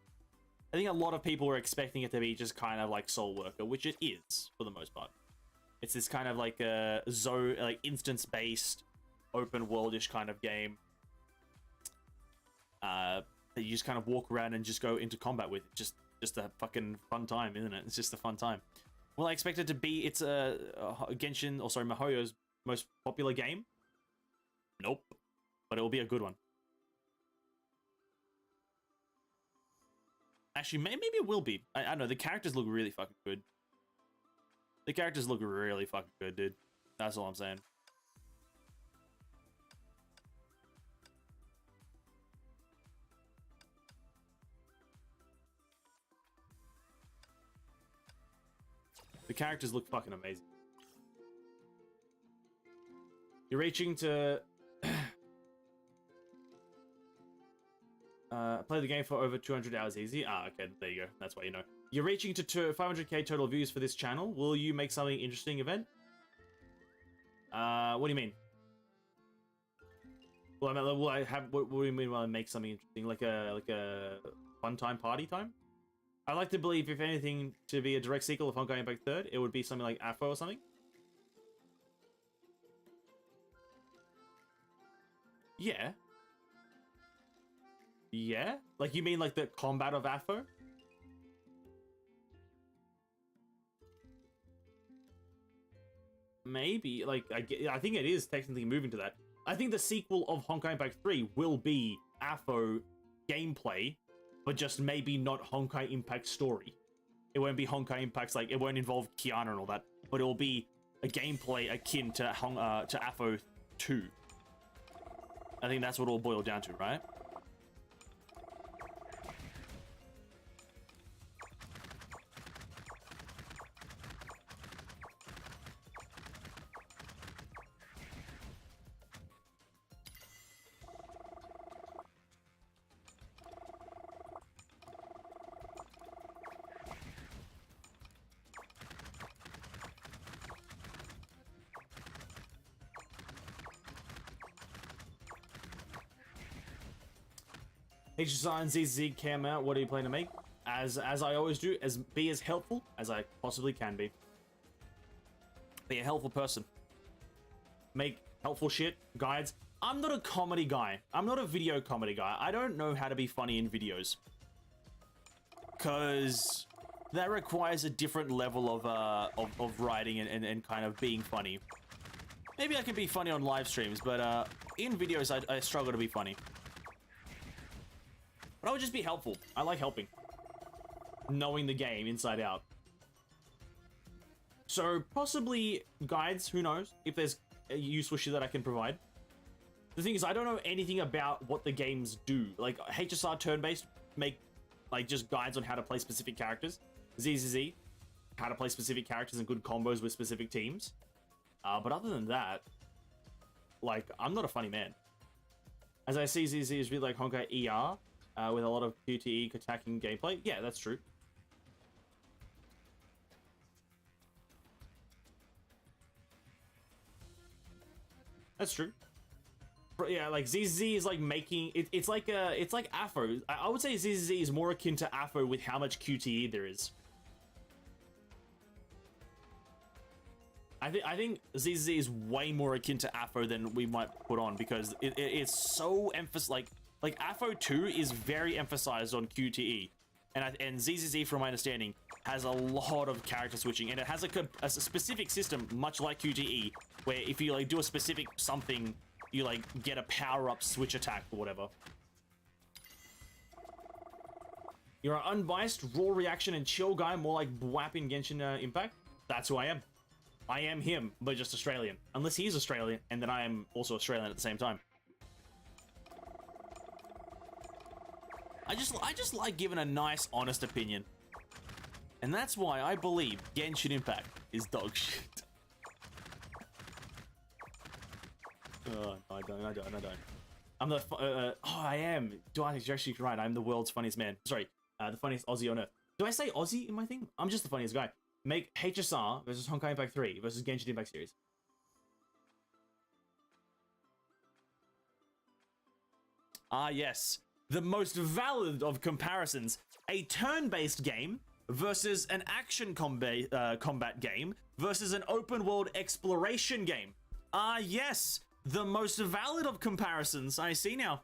I think a lot of people were expecting it to be just kind of like Soulworker, which it is for the most part. It's this kind of like a instance-based, open worldish kind of game that you just kind of walk around and just go into combat with. Just a fucking fun time, isn't it? It's just a fun time. Well, I expect it to be. It's Genshin, or sorry, Mihoyo's most popular game. Nope, but it will be a good one. Actually, maybe it will be. I don't know. The characters look really fucking good. The characters look really fucking good, dude. That's all I'm saying. The characters look fucking amazing. You're reaching to... play the game for over 200 hours easy. Ah, okay, there you go. That's why you know. You're reaching to 500k total views for this channel. Will you make something interesting event? What do you mean? Well, will I have? What do you mean when I make something interesting? Like a fun time, party time? I like to believe, if anything, to be a direct sequel of Honkai Impact 3rd, it would be something like Afro or something. Yeah. Yeah? Like, you mean like the combat of Afro? Maybe. Like, I think it is technically moving to that. I think the sequel of Honkai Impact 3 will be Afro gameplay, but just maybe not Honkai Impact story. It won't be Honkai Impact's, like, it won't involve Kiana and all that, but it will be a gameplay akin to Afro 2. I think that's what it'll boil down to, right? HSI and ZZ came out. What are you planning to make? As I always do, be as helpful as I possibly can be. Be a helpful person. Make helpful shit, guides. I'm not a comedy guy. I'm not a video comedy guy. I don't know how to be funny in videos. Because that requires a different level of writing and kind of being funny. Maybe I can be funny on live streams, but in videos I struggle to be funny. But I would just be helpful. I like helping. Knowing the game inside out. So possibly guides, who knows, if there's a useful shit that I can provide. The thing is, I don't know anything about what the games do. Like, HSR turn-based make, like, just guides on how to play specific characters. ZZZ, how to play specific characters and good combos with specific teams. But other than that, like, I'm not a funny man. As I see, ZZZ is really like Honkai ER, with a lot of QTE attacking gameplay. Yeah, that's true. That's true. Yeah, like ZZ is like making it's like AFO. I would say ZZ is more akin to AFO with how much QTE there is. I think ZZ is way more akin to AFO than we might put on, because it's so emphasized. Like AFO 2 is very emphasized on QTE, and ZZZ, from my understanding, has a lot of character switching, and it has a specific system much like QTE, where if you like do a specific something, you like get a power-up switch attack or whatever. You're an unbiased, raw reaction and chill guy, more like Bwap in Genshin Impact. That's who I am. I am him, but just Australian. Unless he's Australian, and then I am also Australian at the same time. I just like giving a nice, honest opinion. And that's why I believe Genshin Impact is dog shit. No, I don't. I'm the, oh, I am. You're actually right. I'm the world's funniest man. Sorry, the funniest Aussie on earth. Do I say Aussie in my thing? I'm just the funniest guy. Make HSR versus Honkai Impact 3 versus Genshin Impact series. Ah, yes. The most valid of comparisons. A turn-based game versus an action combat game versus an open-world exploration game. Ah, yes. The most valid of comparisons. I see now.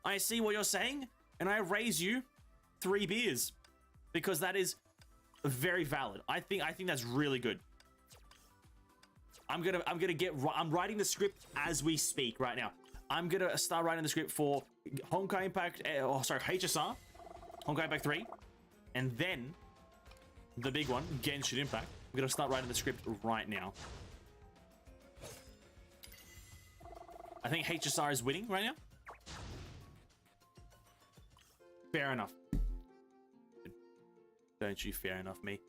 I see what you're saying, and I raise you 3 beers, because that is very valid. I think that's really good. I'm writing the script as we speak right now. I'm gonna start writing the script for Honkai Impact, HSR, Honkai Impact 3, and then the big one, Genshin Impact. I'm gonna start writing the script right now. I think HSR is winning right now. Fair enough. Don't you fair enough me.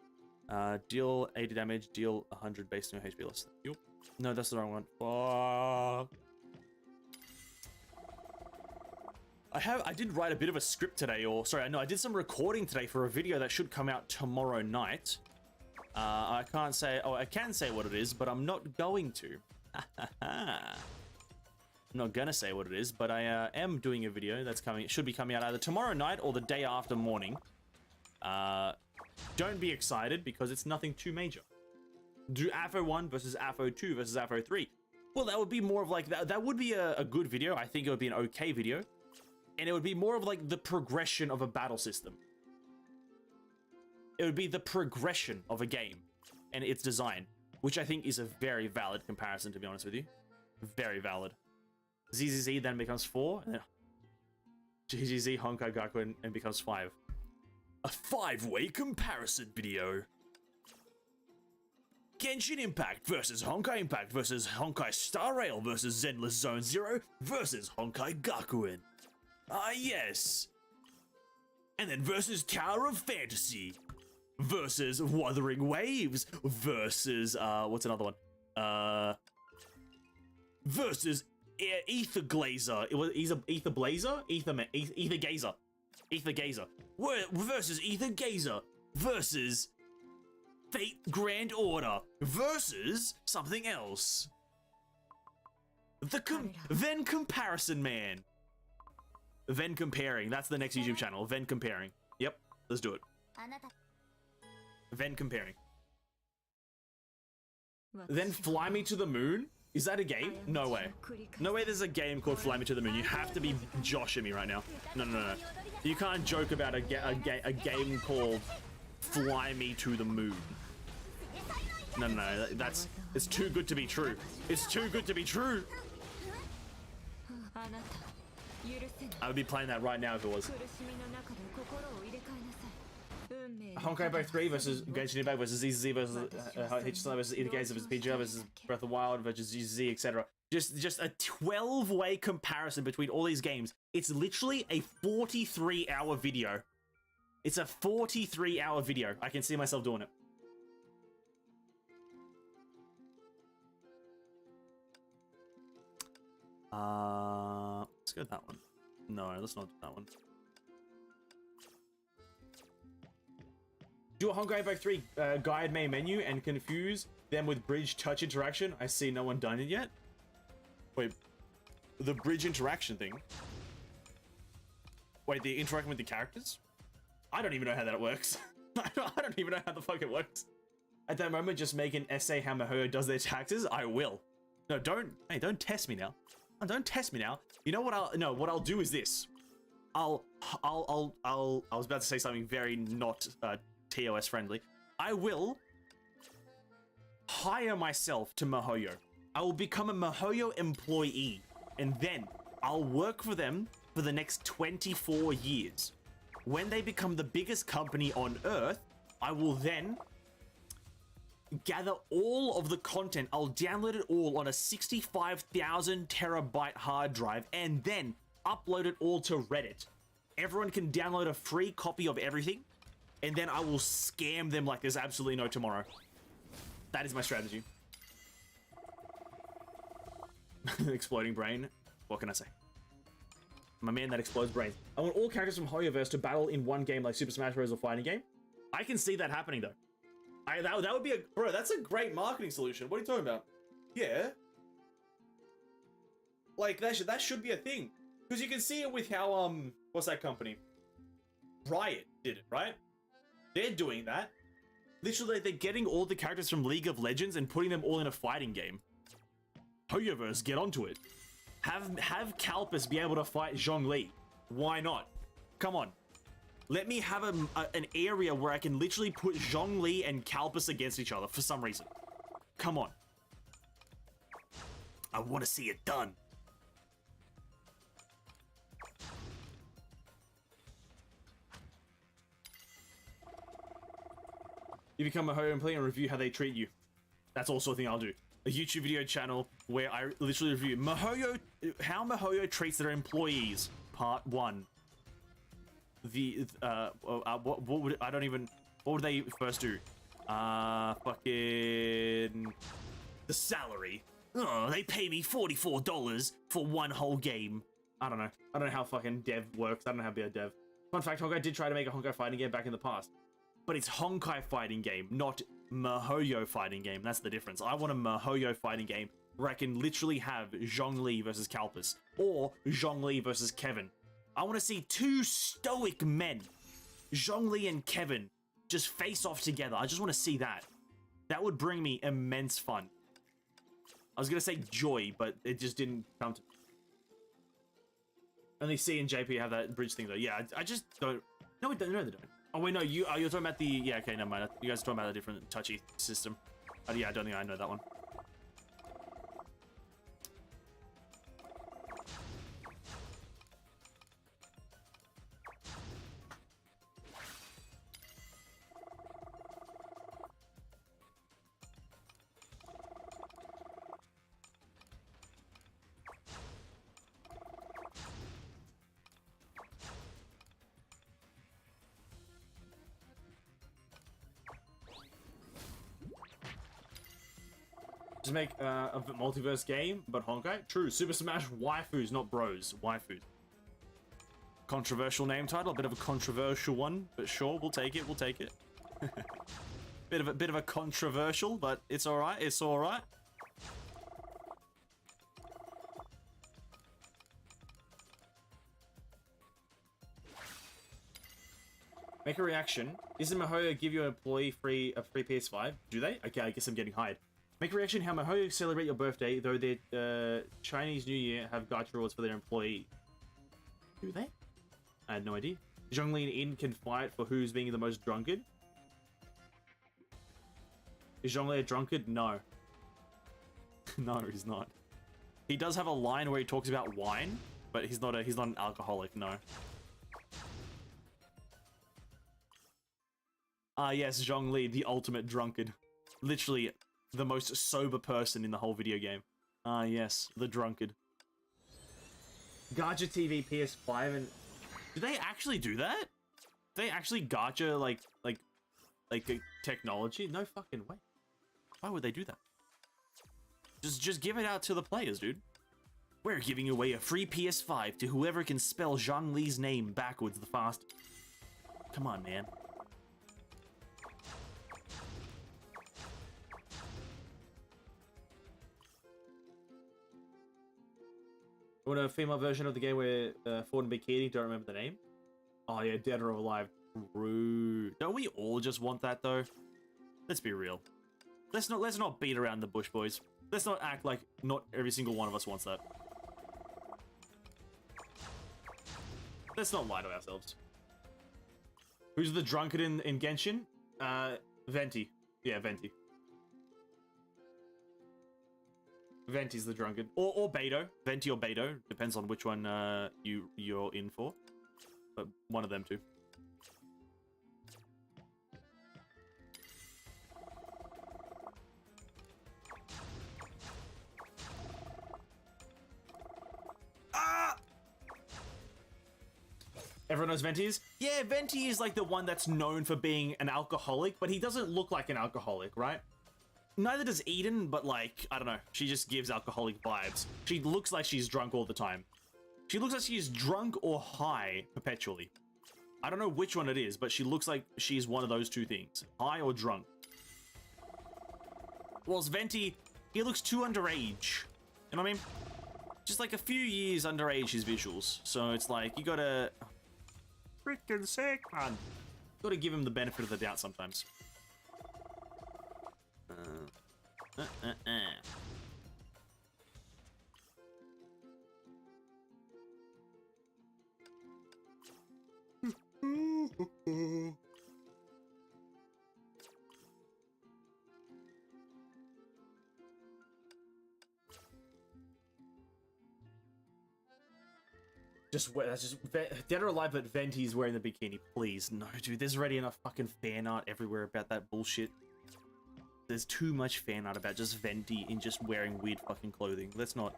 Deal 80 damage, deal 100 based on your HP less than you. No, that's the wrong one. Fuck. I did write a bit of a script today, I did some recording today for a video that should come out tomorrow night. I can say what it is, but I'm not going to. I'm not gonna say what it is, but I am doing a video that's coming. It should be coming out either tomorrow night or the day after morning. Don't be excited, because it's nothing too major. Do AFO 1 versus AFO 2 versus AFO 3. Well, that would be more of like, that would be a good video. I think it would be an okay video. And it would be more of like the progression of a battle system. It would be the progression of a game and its design, which I think is a very valid comparison, to be honest with you. Very valid. ZZZ then becomes 4, and then GGZ, Honkai Gakuen, and becomes 5. A 5-way comparison video. Genshin Impact versus Honkai Impact versus Honkai Star Rail versus Zenless Zone Zero versus Honkai Gakuen. Ah, yes. And then versus Tower of Fantasy versus Wuthering Waves versus, what's another one? Versus Ether Glazer. He's a Ether Blazer? Ether Gazer. Ether Gazer. Versus Ether Gazer. Versus Fate Grand Order. Versus something else. Then Comparison Man. Then Comparing. That's the next YouTube channel. Then Comparing. Yep. Let's do it. Then Comparing. Then Fly Me to the Moon? Is that a game? No way. No way there's a game called Fly Me to the Moon. You have to be joshing me right now. No, no, no. You can't joke about a game called Fly Me to the Moon. No, no, no. It's too good to be true. It's too good to be true. I would be playing that right now if it was. Honkai Impact 3 versus Genshin Impact versus ZZ versus HSI versus Ida Gaze versus PGR versus Breath of the Wild versus ZZ, etc. Just a 12-way comparison between all these games. It's literally a 43-hour video. It's a 43-hour video. I can see myself doing it. Let's go with that one. No, let's not do that one. Do a Honkai Impact 3 guide main menu and confuse them with bridge touch interaction. I see no one done it yet. Wait, the bridge interaction thing. Wait, the interacting with the characters? I don't even know how that works. I don't even know how the fuck it works. At that moment, just make an essay how Mihoyo does their taxes. I will. No, don't. Hey, don't test me now. Oh, don't test me now. You know what what I'll do is this. I was about to say something very not TOS friendly. I will hire myself to Mihoyo. I will become a Mihoyo employee, and then I'll work for them for the next 24 years. When they become the biggest company on Earth, I will then gather all of the content. I'll download it all on a 65,000 terabyte hard drive and then upload it all to Reddit. Everyone can download a free copy of everything, and then I will scam them like there's absolutely no tomorrow. That is my strategy. Exploding brain. What can I say? I'm a man that explodes brains. I want all characters from Hoyoverse to battle in one game like Super Smash Bros. Or fighting game. I can see that happening though. That would be bro, that's a great marketing solution. What are you talking about? Yeah. Like that should be a thing. Because you can see it with how what's that company? Riot did it, right? They're doing that. Literally, they're getting all the characters from League of Legends and putting them all in a fighting game. Hoyoverse, get onto it. Have Calpus be able to fight Zhongli. Why not? Come on. Let me have an area where I can literally put Zhongli and Calpus against each other for some reason. Come on. I want to see it done. You become a Hoyo employee and review how they treat you. That's also a thing I'll do. A YouTube video channel where I literally review Mihoyo, how Mihoyo treats their employees. Part 1. What would I don't even, what would they first do? Fucking the salary. Oh, they pay me $44 for one whole game. I don't know. I don't know how fucking dev works. I don't know how to be a dev. Fun fact, Honkai did try to make a Honkai fighting game back in the past. But it's Honkai fighting game, not Mihoyo fighting game. That's the difference. I want a Mihoyo fighting game where I can literally have Zhongli versus Calpus or Zhongli versus Kevin. I want to see two stoic men, Zhongli and Kevin, just face off together. I just want to see that. That would bring me immense fun. I was going to say joy, but it just didn't come to me. Only C and JP have that bridge thing though. Yeah, I just don't. No, they don't. Oh wait, no, you're talking about the, yeah, okay, never mind. You guys are talking about a different touchy system. Yeah, I don't think I know that one. Just make a multiverse game, but Honkai? True, Super Smash waifus, not bros. Waifus. Controversial name title, a bit of a controversial one, but sure, we'll take it, we'll take it. bit of a controversial, but it's alright, it's alright. Make a reaction. Isn't Mihoyo give you an employee a free PS5? Do they? Okay, I guess I'm getting hired. Make a reaction how Mihoyo celebrate your birthday, though their Chinese New Year have gacha rewards for their employee. Do they? I had no idea. Zhongli and In can fight for who's being the most drunkard. Is Zhongli a drunkard? No. No, he's not. He does have a line where he talks about wine, but he's not an alcoholic, no. Ah, yes, Zhongli, the ultimate drunkard. Literally the most sober person in the whole video game. Ah, yes, the drunkard. Gacha TV PS5 and... Do they actually do that? Do they actually gacha, like technology? No fucking way. Why would they do that? Just give it out to the players, dude. We're giving away a free PS5 to whoever can spell Zhang Li's name backwards the fastest. Come on, man. I want a female version of the game where Ford and Bikini, don't remember the name. Oh yeah, Dead or Alive. True. Don't we all just want that though? Let's be real. Let's not beat around the bush, boys. Let's not act like not every single one of us wants that. Let's not lie to ourselves. Who's the drunkard in Genshin? Venti. Yeah, Venti. Venti's the drunkard. Or Beto. Venti or Beto. Depends on which one you're in for. But one of them two. Ah! Everyone knows Venti is? Yeah, Venti is like the one that's known for being an alcoholic, but he doesn't look like an alcoholic, right? Neither does Eden, but like, I don't know. She just gives alcoholic vibes. She looks like she's drunk all the time. She looks like she's drunk or high perpetually. I don't know which one it is, but she looks like she's one of those two things. High or drunk. Whilst Venti, he looks too underage. You know what I mean? Just like a few years underage his visuals. So it's like, you gotta... Freaking sick, man. Gotta give him the benefit of the doubt sometimes. That's just Dead or Alive, but Venti's wearing the bikini. Please, no, dude. There's already enough fucking fan art everywhere about that bullshit. There's too much fan art about just Venti in just wearing weird fucking clothing. Let's not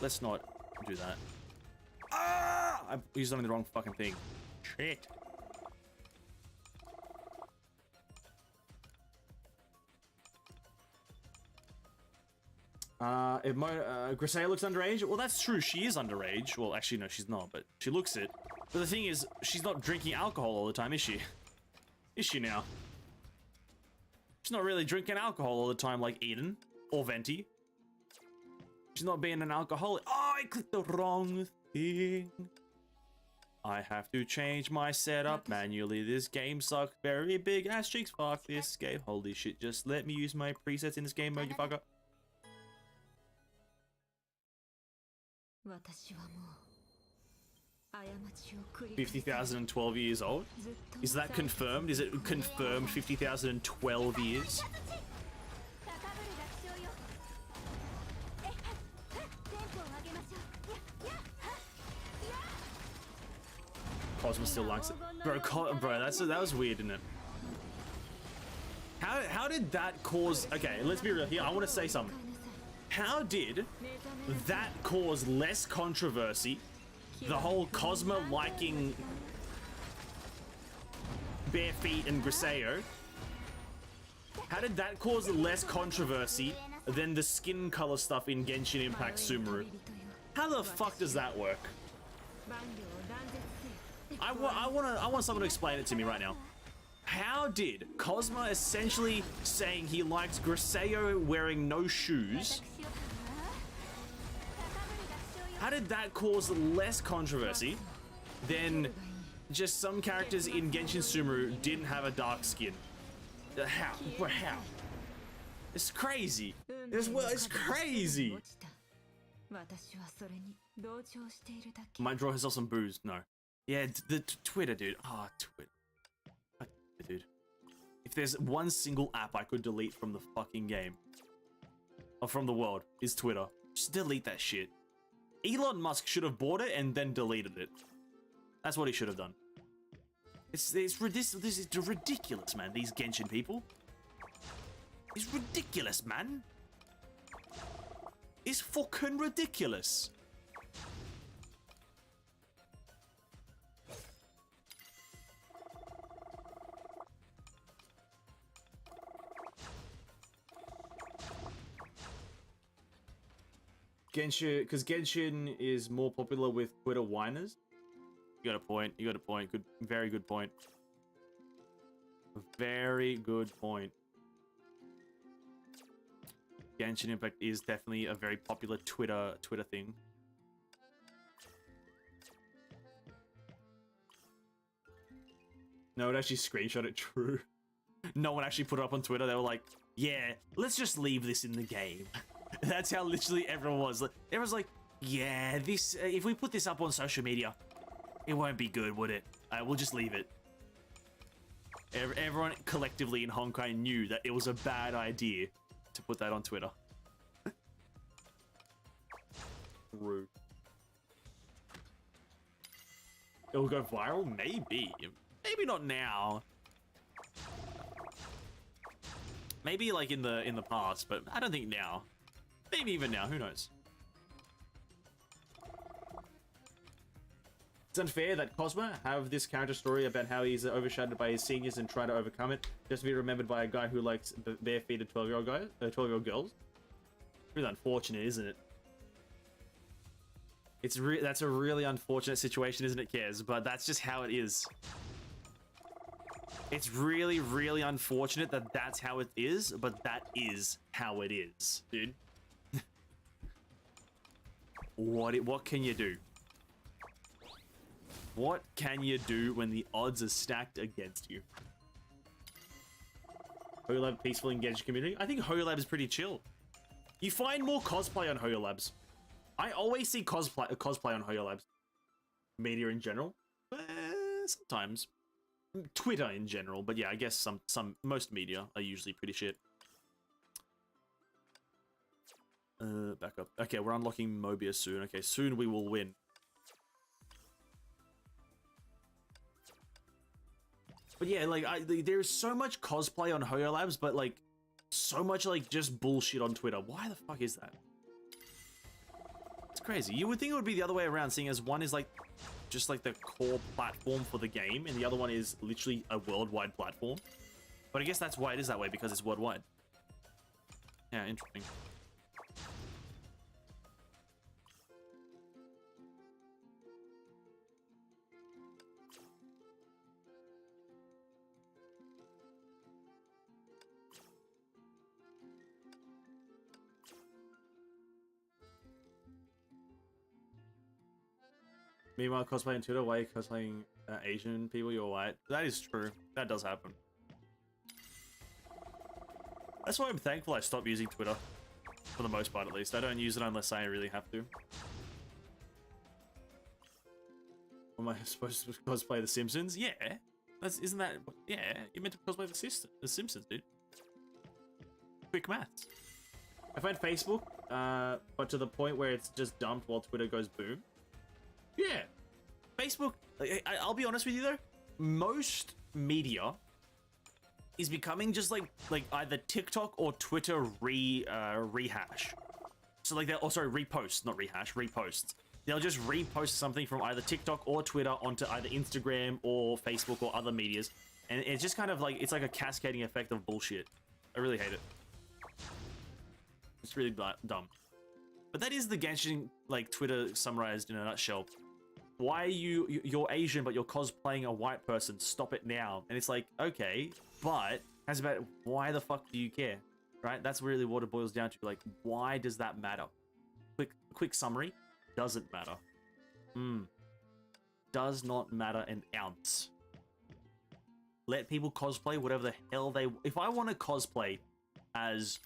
do that. Ah! I used on the wrong fucking thing. Shit. If Grisea looks underage, well, that's true. She is underage. Well, actually, no, she's not, but she looks it. But the thing is, she's not drinking alcohol all the time, is she? Is she now? She's not really drinking alcohol all the time like Eden or Venti. She's not being an alcoholic. Oh, I clicked the wrong thing. I have to change my setup manually. This game sucks. Very big ass cheeks. Fuck this game. Holy shit. Just let me use my presets in this game mode, you fucker. 50,012 years old? Is that confirmed? Is it confirmed 50,012 years? Cosmo still likes it. Bro, that was weird, isn't it? How did that cause... Okay, let's be real here. I want to say something. How did that cause less controversy? The whole Cosmo liking bare feet and Griseo. How did that cause less controversy than the skin color stuff in Genshin Impact Sumeru? How the fuck does that work? I want someone to explain it to me right now. How did Cosmo essentially saying he likes Griseo wearing no shoes? How did that cause less controversy than just some characters in Genshin Sumeru didn't have a dark skin? How? How? It's crazy. It's crazy. Might draw herself some booze. No. Yeah, the Twitter, dude. Ah, Twitter. Dude. If there's one single app I could delete from the fucking game, or from the world, is Twitter. Just delete that shit. Elon Musk should have bought it and then deleted it. That's what he should have done. This is ridiculous, man. These Genshin people. It's ridiculous, man. It's fucking ridiculous. Genshin, because Genshin is more popular with Twitter whiners. You got a point. You got a point. Good, very good point. Very good point. Genshin Impact is definitely a very popular Twitter thing. No one actually screenshot it. True. No one actually put it up on Twitter. They were like, "Yeah, let's just leave this in the game." That's how literally everyone was. Everyone's like, "Yeah, this. If we put this up on social media, it won't be good, would it? We'll just leave it." Everyone collectively in Honkai knew that it was a bad idea to put that on Twitter. Rude. It'll go viral? Maybe. Maybe not now. Maybe like in the past, but I don't think now. Maybe even now, who knows? It's unfair that Cosmo have this character story about how he's overshadowed by his seniors and trying to overcome it, just to be remembered by a guy who likes bare-feeted 12-year-old girls. Really unfortunate, isn't it? That's a really unfortunate situation, isn't it, Kez? But that's just how it is. It's really, really unfortunate that that's how it is, but that is how it is, dude. What can you do? What can you do when the odds are stacked against you? Hoyolab peaceful engaged community? I think Hoyolab is pretty chill. You find more cosplay on Hoyolabs. I always see cosplay on Hoyolabs. Media in general? Sometimes. Twitter in general, but yeah, I guess most media are usually pretty shit. Back up. Okay, we're unlocking Mobius soon. Okay, soon we will win. But yeah, like, there's so much cosplay on Hoyolabs, but like, so much like just bullshit on Twitter. Why the fuck is that? It's crazy. You would think it would be the other way around, seeing as one is like, just like the core platform for the game, and the other one is literally a worldwide platform. But I guess that's why it is that way, because it's worldwide. Yeah, interesting. Meanwhile, cosplaying Twitter, why are you cosplaying Asian people? You're white. That is true. That does happen. That's why I'm thankful I stopped using Twitter. For the most part, at least. I don't use it unless I really have to. Am I supposed to cosplay The Simpsons? Yeah. Isn't that... Yeah, you're meant to cosplay The Simpsons, dude. Quick maths. I find Facebook, but to the point where it's just dumped while Twitter goes boom. Yeah, Facebook. I'll be honest with you though. Most media is becoming just like either TikTok or Twitter rehash. So like repost, not rehash, repost. They'll just repost something from either TikTok or Twitter onto either Instagram or Facebook or other medias, and it's just kind of like it's like a cascading effect of bullshit. I really hate it. It's really dumb. But that is the Genshin, like, Twitter summarized in a nutshell. Why are you're Asian, but you're cosplaying a white person? Stop it now. And it's like, okay, but how's about why the fuck do you care? Right? That's really what it boils down to. Like, why does that matter? Quick summary. Doesn't matter. Does not matter an ounce. Let people cosplay whatever the hell they... If I want to cosplay as...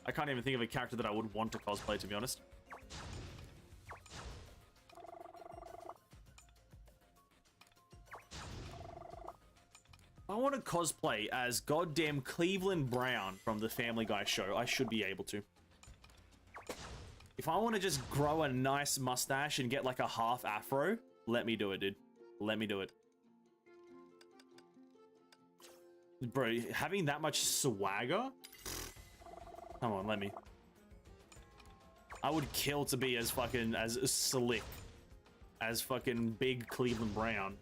I can't even think of a character that I would want to cosplay, to be honest. I want to cosplay as goddamn Cleveland Brown from the Family Guy show. I should be able to. If I want to just grow a nice mustache and get like a half afro, let me do it, dude. Let me do it. Bro, having that much swagger? Come on, let me. I would kill to be as fucking, as slick as fucking big Cleveland Brown.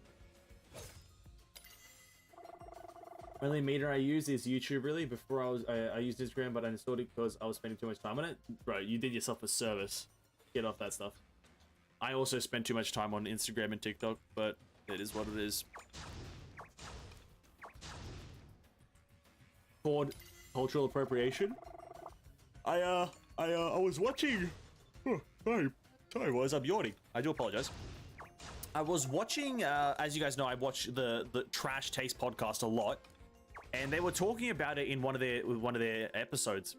Only meter I use is YouTube, really. Before I used Instagram, but I installed it because I was spending too much time on it. Bro, you did yourself a service. Get off that stuff. I also spent too much time on Instagram and TikTok, but it is what it is. Called cultural appropriation. I was watching. Oh, sorry, was I'm yawning. I do apologize. I was watching. As you guys know, I watch the Trash Taste podcast a lot. And they were talking about it in one of their episodes,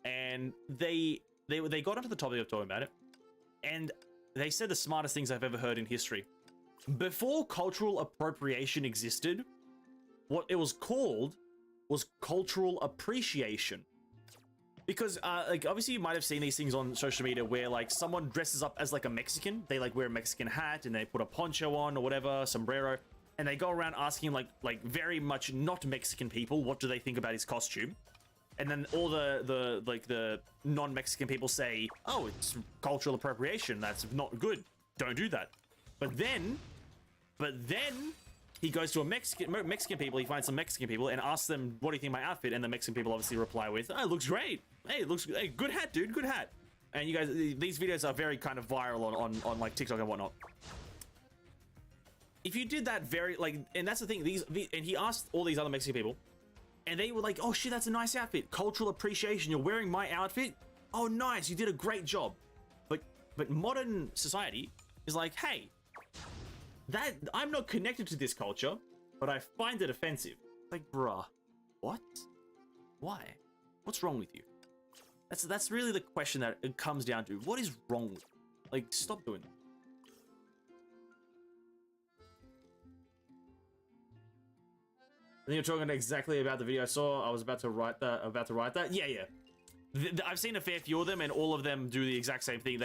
and they got onto the topic of talking about it, and they said the smartest things I've ever heard in history. Before cultural appropriation existed, what it was called was cultural appreciation. Because like obviously you might have seen these things on social media where like someone dresses up as like a Mexican, they like wear a Mexican hat and they put a poncho on or whatever, sombrero. And they go around asking like very much not Mexican people what do they think about his costume, and then all the non-Mexican people say, oh, it's cultural appropriation, that's not good, don't do that. But then he goes to a Mexican people, he finds some Mexican people and asks them, what do you think of my outfit? And the Mexican people obviously reply with, oh, it looks great, hey, good hat, dude, good hat. And you guys, these videos are very kind of viral on like TikTok and whatnot. If you did that and that's the thing, and he asked all these other Mexican people, and they were like, oh shit, that's a nice outfit. Cultural appreciation, you're wearing my outfit? Oh nice, you did a great job. But modern society is like, hey, that I'm not connected to this culture, but I find it offensive. Like, bruh, what? Why? What's wrong with you? That's really the question that it comes down to. What is wrong with you? Like, stop doing that. I think you're talking exactly about the video I saw. I was about to write that. Yeah. I've seen a fair few of them, and all of them do the exact same thing.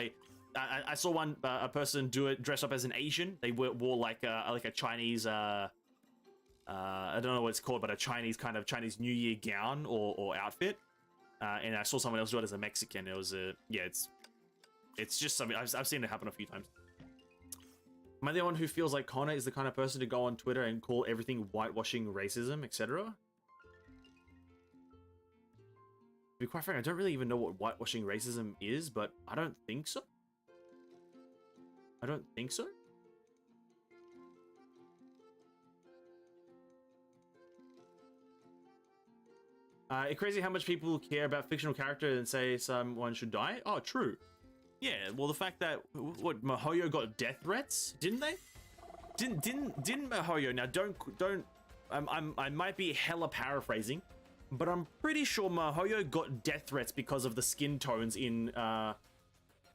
I saw one a person dress up as an Asian. They wore like a Chinese I don't know what it's called, but a Chinese New Year gown or outfit. And I saw someone else do it as a Mexican. It was it's just something I've seen it happen a few times. Am I the one who feels like Connor is the kind of person to go on Twitter and call everything whitewashing, racism, etc.? To be quite frank, I don't really even know what whitewashing racism is, but I don't think so. I don't think so. It's crazy how much people care about fictional character and say someone should die. Oh, true. Yeah, well, the fact that what Mihoyo got death threats, didn't they? Didn't Mihoyo? Now, don't. I might be hella paraphrasing, but I'm pretty sure Mihoyo got death threats because of the skin tones in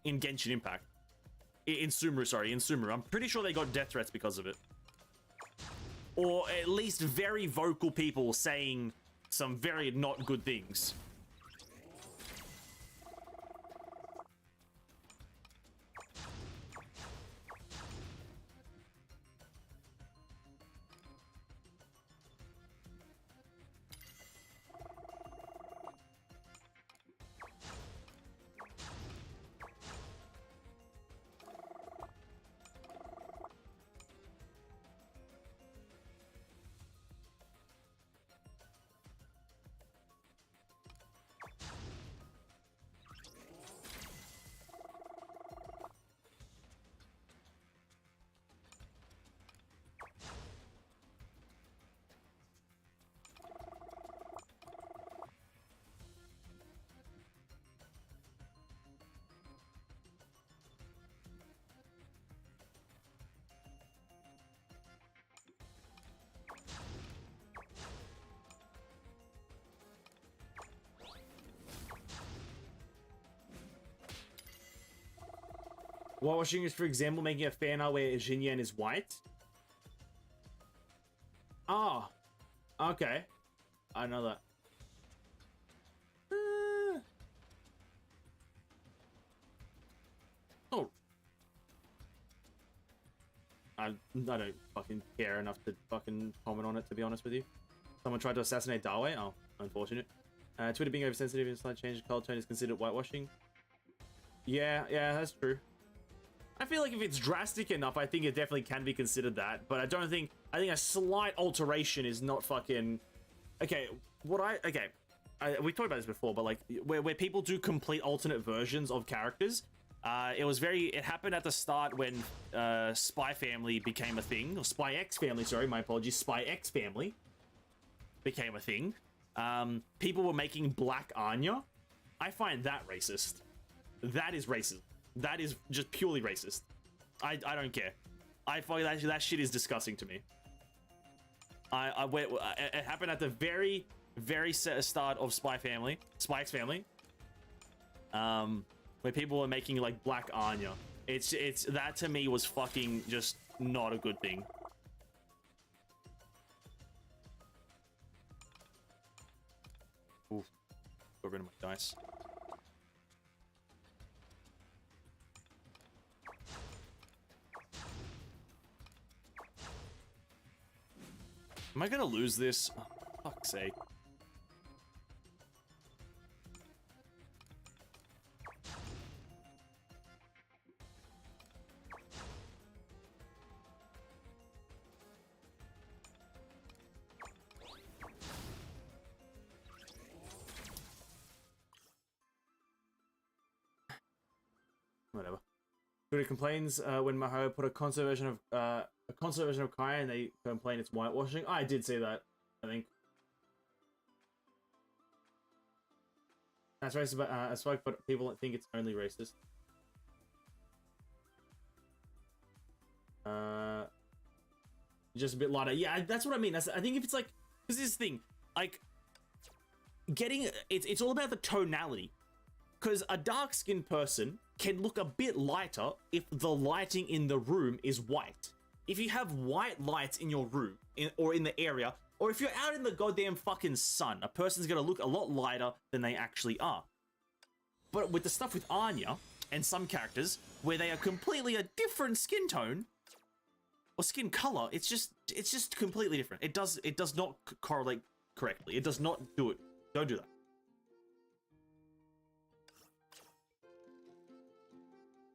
Genshin Impact. In Sumeru. I'm pretty sure they got death threats because of it, or at least very vocal people saying some very not good things. Whitewashing is, for example, making a fan art where Jinyan is white. Ah, okay. I know that. Oh. I don't fucking care enough to fucking comment on it, to be honest with you. Someone tried to assassinate Darway? Oh, unfortunate. Twitter being oversensitive and slight change of color tone is considered whitewashing. Yeah, that's true. I feel like if it's drastic enough, I think it definitely can be considered that. But I don't think... I think a slight alteration is not fucking... Okay, we talked about this before, but like, where people do complete alternate versions of characters, it happened at the start when Spy Family became a thing, or Spy X Family, sorry, my apologies, Spy X Family became a thing. People were making Black Anya. I find that racist. That is racist. That is just purely racist. I don't care. I find that shit is disgusting to me. It happened at the very start of Spy X Family, where people were making like Black Anya. It's that to me was fucking just not a good thing. Oof, got rid of my dice. Am I gonna lose this? Oh, fuck's sake. Whatever. Twitter complains when Maho put a console version of Kai and they complain it's whitewashing. I did see that, I think. That's racist, but people think it's only racist. Just a bit lighter. Yeah, that's what I mean. I think if it's like, because this is the thing, like, it's all about the tonality. Because a dark-skinned person can look a bit lighter if the lighting in the room is white. If you have white lights in your room, or in the area, or if you're out in the goddamn fucking sun, a person's gonna look a lot lighter than they actually are. But with the stuff with Anya, and some characters, where they are completely a different skin tone, or skin color, it's just completely different. It does not correlate correctly. It does not do it. Don't do that.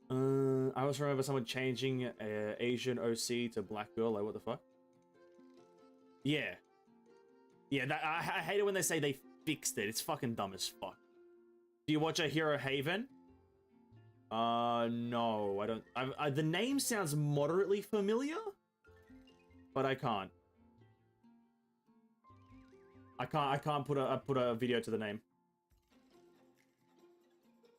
I also remember someone changing Asian OC to black girl. Like, what the fuck? Yeah. Yeah, I hate it when they say they fixed it. It's fucking dumb as fuck. Do you watch a Hero Haven? No, I don't. The name sounds moderately familiar, but I can't. I can't put a video to the name.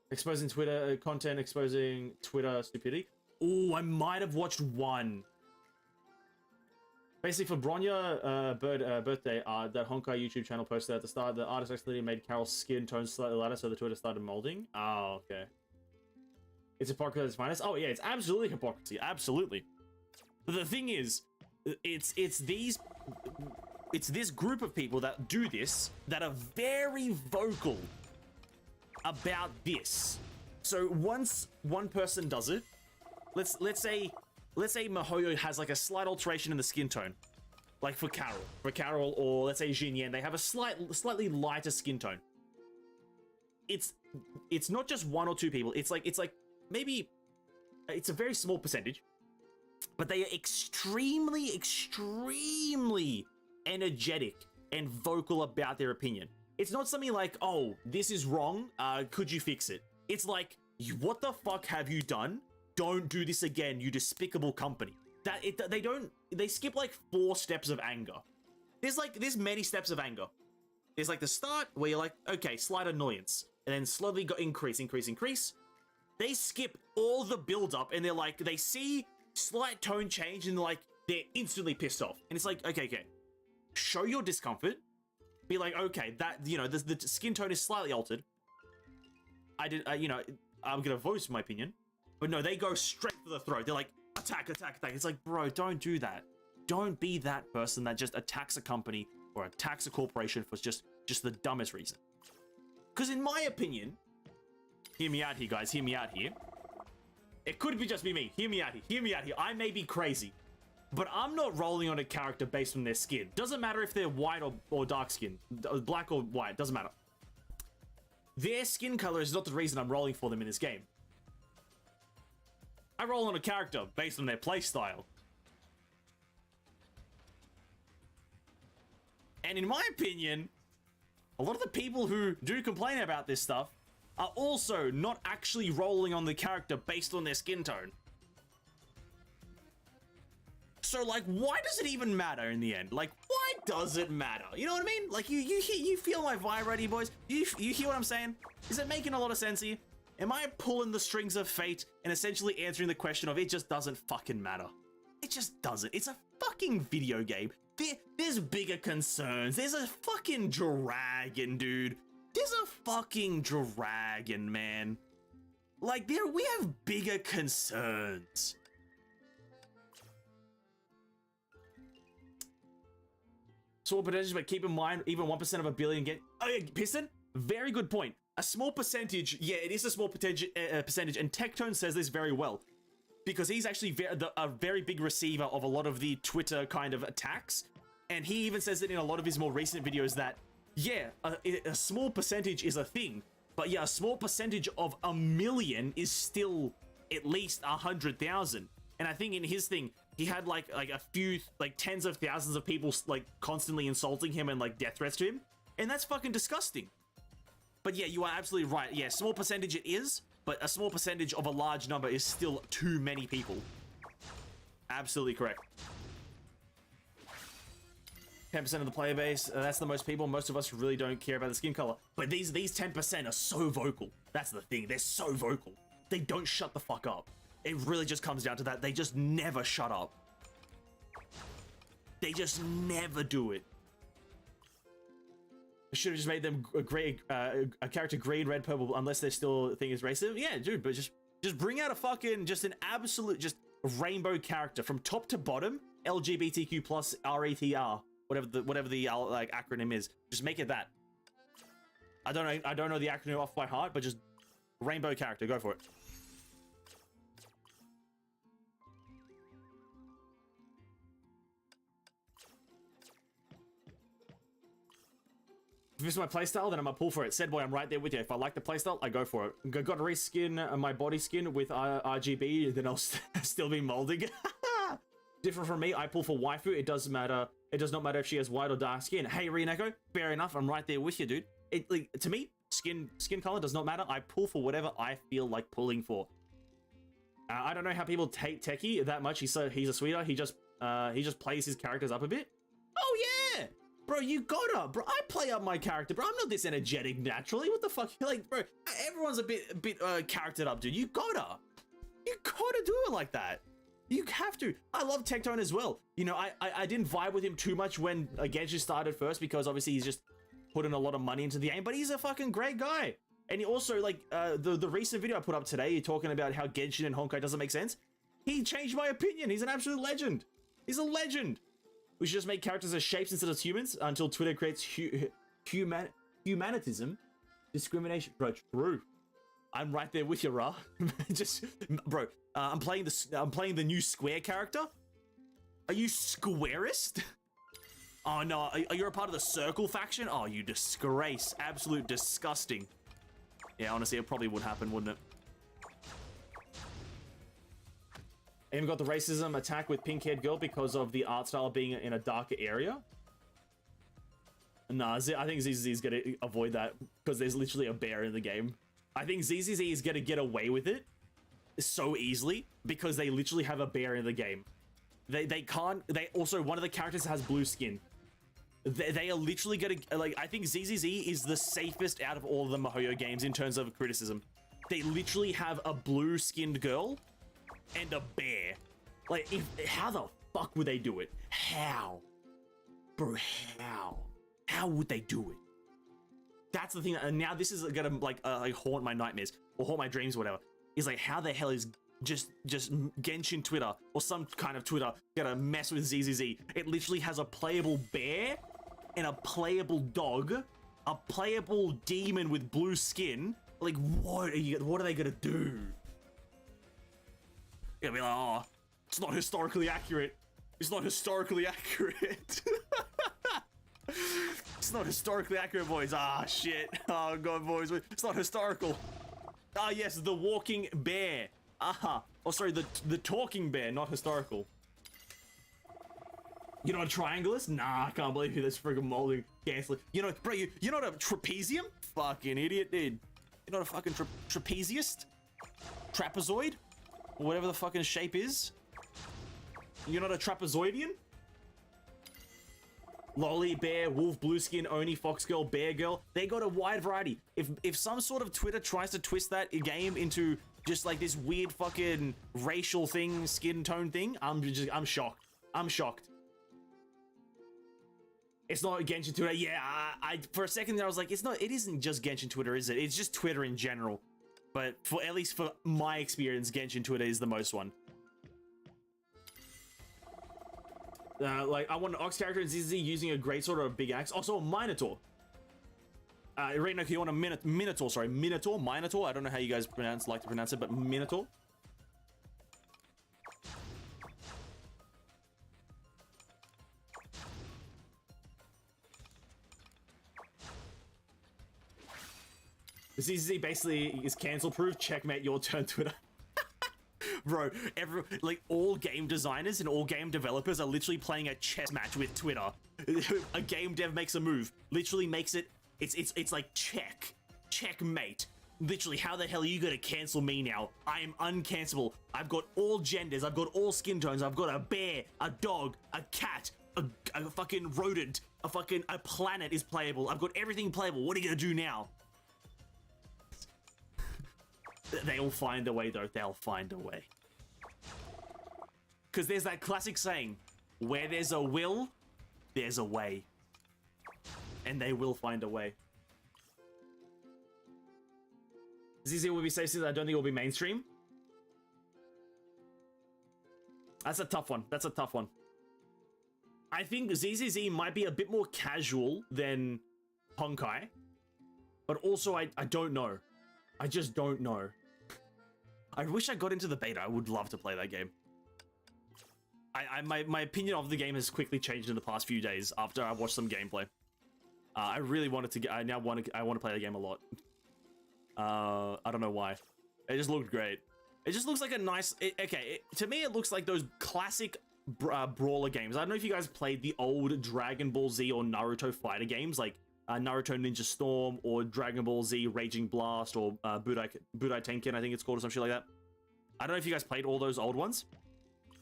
Exposing Twitter content, exposing Twitter stupidity. Oh, I might have watched one. Basically, for Bronya birthday art that Honkai YouTube channel posted at the start, the artist actually made Carol's skin tone slightly lighter, so the Twitter started molding. Oh, okay. It's hypocrisy at its finest. Oh yeah, it's absolutely hypocrisy, absolutely. But the thing is, it's this group of people that do this that are very vocal about this. So once one person does it, let's say Mihoyo has like a slight alteration in the skin tone, like for Carol, or let's say Jinyan, they have a slightly lighter skin tone. It's not just one or two people. It's like maybe it's a very small percentage, but they are extremely energetic and vocal about their opinion. It's not something like, oh, this is wrong, could you fix it? It's like, what the fuck have you done? Don't do this again, you despicable company. They skip like 4 steps of anger. There's many steps of anger. There's like the start where you're like, okay, slight annoyance. And then slowly go increase. They skip all the build up and they're like, they see slight tone change and they're instantly pissed off. And it's like, okay. Show your discomfort. Be like, okay, that, the skin tone is slightly altered. I'm gonna voice my opinion. But no, they go straight for the throat. They're like, attack, attack, attack. It's like, bro, don't do that. Don't be that person that just attacks a company or attacks a corporation for just the dumbest reason. Because in my opinion, hear me out here, guys, hear me out here. It could be just me. Hear me out here, hear me out here. I may be crazy, but I'm not rolling on a character based on their skin. Doesn't matter if they're white or dark skin, black or white, doesn't matter. Their skin color is not the reason I'm rolling for them in this game. I roll on a character based on their playstyle. And in my opinion, a lot of the people who do complain about this stuff are also not actually rolling on the character based on their skin tone. So, like, why does it even matter in the end? Like, why does it matter? You know what I mean? Like, you feel my vibe right here, boys? You hear what I'm saying? Is it making a lot of sense here? Am I pulling the strings of fate and essentially answering the question of it just doesn't fucking matter? It just doesn't. It's a fucking video game. There's bigger concerns. There's a fucking dragon, dude. There's a fucking dragon, man. Like, we have bigger concerns. Small percentage, but keep in mind, even 1% of a billion get... Oh yeah, Piston, very good point. A small percentage, yeah, it is a small percentage, and Tectone says this very well. Because he's actually a very big receiver of a lot of the Twitter kind of attacks. And he even says it in a lot of his more recent videos that, yeah, a small percentage is a thing. But yeah, a small percentage of a million is still at least 100,000. And I think in his thing, he had like a few, like tens of thousands of people like constantly insulting him and like death threats to him. And that's fucking disgusting. But yeah, you are absolutely right. Yeah, small percentage it is, but a small percentage of a large number is still too many people. Absolutely correct. 10% of the player base, that's the most people. Most of us really don't care about the skin color. But these 10% are so vocal. That's the thing. They're so vocal. They don't shut the fuck up. It really just comes down to that. They just never shut up. They just never do it. I should have just made them a character green, red, purple, unless they still think it's racist. Yeah, dude, but just bring out a fucking, just an absolute, just rainbow character from top to bottom, LGBTQ plus RETR, whatever the like acronym is. Just make it that. I don't know the acronym off by heart, but just rainbow character, go for it. If this is my playstyle, then I'm a pull for it. Said boy, I'm right there with you. If I like the playstyle, I go for it. Got to reskin my body skin with RGB, then I'll still be molding. Different from me, I pull for waifu. It doesn't matter. It does not matter if she has white or dark skin. Hey, Rieneko, fair enough. I'm right there with you, dude. Like, to me, skin color does not matter. I pull for whatever I feel like pulling for. I don't know how people take Techie that much. He's a sweetheart. He just plays his characters up a bit. Oh yeah. Bro, you gotta, bro. I play up my character, bro. I'm not this energetic naturally. What the fuck? Like, bro, everyone's a bit charactered up, dude. You gotta do it like that. You have to. I love Tectone as well. You know, I didn't vibe with him too much when Genshin started first because obviously he's just putting a lot of money into the game, but he's a fucking great guy. And he also, like, the recent video I put up today, talking about how Genshin and Honkai doesn't make sense. He changed my opinion. He's an absolute legend. He's a legend. We should just make characters as shapes instead of humans until Twitter creates humanitism, discrimination. Bro, true. I'm right there with you, Ra. Just, bro. I'm playing the new Square character. Are you Squarist? Oh no, are you a part of the Circle faction? Oh, you disgrace! Absolute disgusting. Yeah, honestly, it probably would happen, wouldn't it? Even got the racism attack with pink-haired girl because of the art style being in a darker area. Nah, I think ZZZ is gonna avoid that because there's literally a bear in the game. I think ZZZ is gonna get away with it so easily because they literally have a bear in the game. They also, one of the characters has blue skin. They are literally gonna, like, I think ZZZ is the safest out of all of the Mihoyo games in terms of criticism. They literally have a blue-skinned girl and a bear. Like, how the fuck would they do it? How? Bro, how? How would they do it? That's the thing, and now this is gonna, like haunt my nightmares, or haunt my dreams, or whatever. Is like, how the hell is just Genshin Twitter or some kind of Twitter gonna mess with ZZZ. It literally has a playable bear and a playable dog, a playable demon with blue skin. Like, what are they gonna do? You're gonna be like, oh, it's not historically accurate. It's not historically accurate. It's not historically accurate, boys. Ah, shit. Oh, God, boys. It's not historical. Ah, yes, the walking bear. Aha. Oh, sorry, the talking bear, not historical. You know what a triangle is? Nah, I can't believe you. This friggin' molding canceling. You know, bro, you know what a trapezium? Fucking idiot, dude. You know what a fucking trapeziust? Trapezoid? Or whatever the fucking shape is? You're not a trapezoidian? Lolly, bear, wolf, blueskin, oni, fox girl, bear girl. They got a wide variety. If some sort of Twitter tries to twist that game into just like this weird fucking racial thing, skin tone thing, I'm shocked. I'm shocked. It's not Genshin Twitter. Yeah, I for a second there I was like, it isn't just Genshin Twitter, is it? It's just Twitter in general. But at least for my experience, Genshin Twitter is the most one. Like, I want an ox character in ZZ using a greatsword or a big axe. Also, a Minotaur. Right now, you want a Minotaur, sorry. Minotaur? Minotaur? I don't know how you guys like to pronounce it, but Minotaur. ZZ basically is cancel proof. Checkmate, your turn, Twitter. Bro, like all game designers and all game developers are literally playing a chess match with Twitter. A game dev makes a move, literally makes it. It's like checkmate. Literally, how the hell are you gonna cancel me now? I am uncancelable. I've got all genders. I've got all skin tones. I've got a bear, a dog, a cat, a fucking rodent, a planet is playable. I've got everything playable. What are you gonna do now? They'll find a way, though. They'll find a way. Because there's that classic saying, where there's a will, there's a way. And they will find a way. ZZ will be safe since I don't think it will be mainstream. That's a tough one. That's a tough one. I think ZZZ might be a bit more casual than Honkai. But also, I don't know. I just don't know. I wish I got into the beta. I would love to play that game. My opinion of the game has quickly changed in the past few days after I watched some gameplay. I really wanted to get. I want to play the game a lot. I don't know why. It just looked great. It just looks like a nice. To me, it looks like those classic brawler games. I don't know if you guys played the old Dragon Ball Z or Naruto fighter games, like Naruto Ninja Storm or Dragon Ball Z Raging Blast or Budai Tenkin, I think it's called, or some shit like that. I don't know if you guys played all those old ones,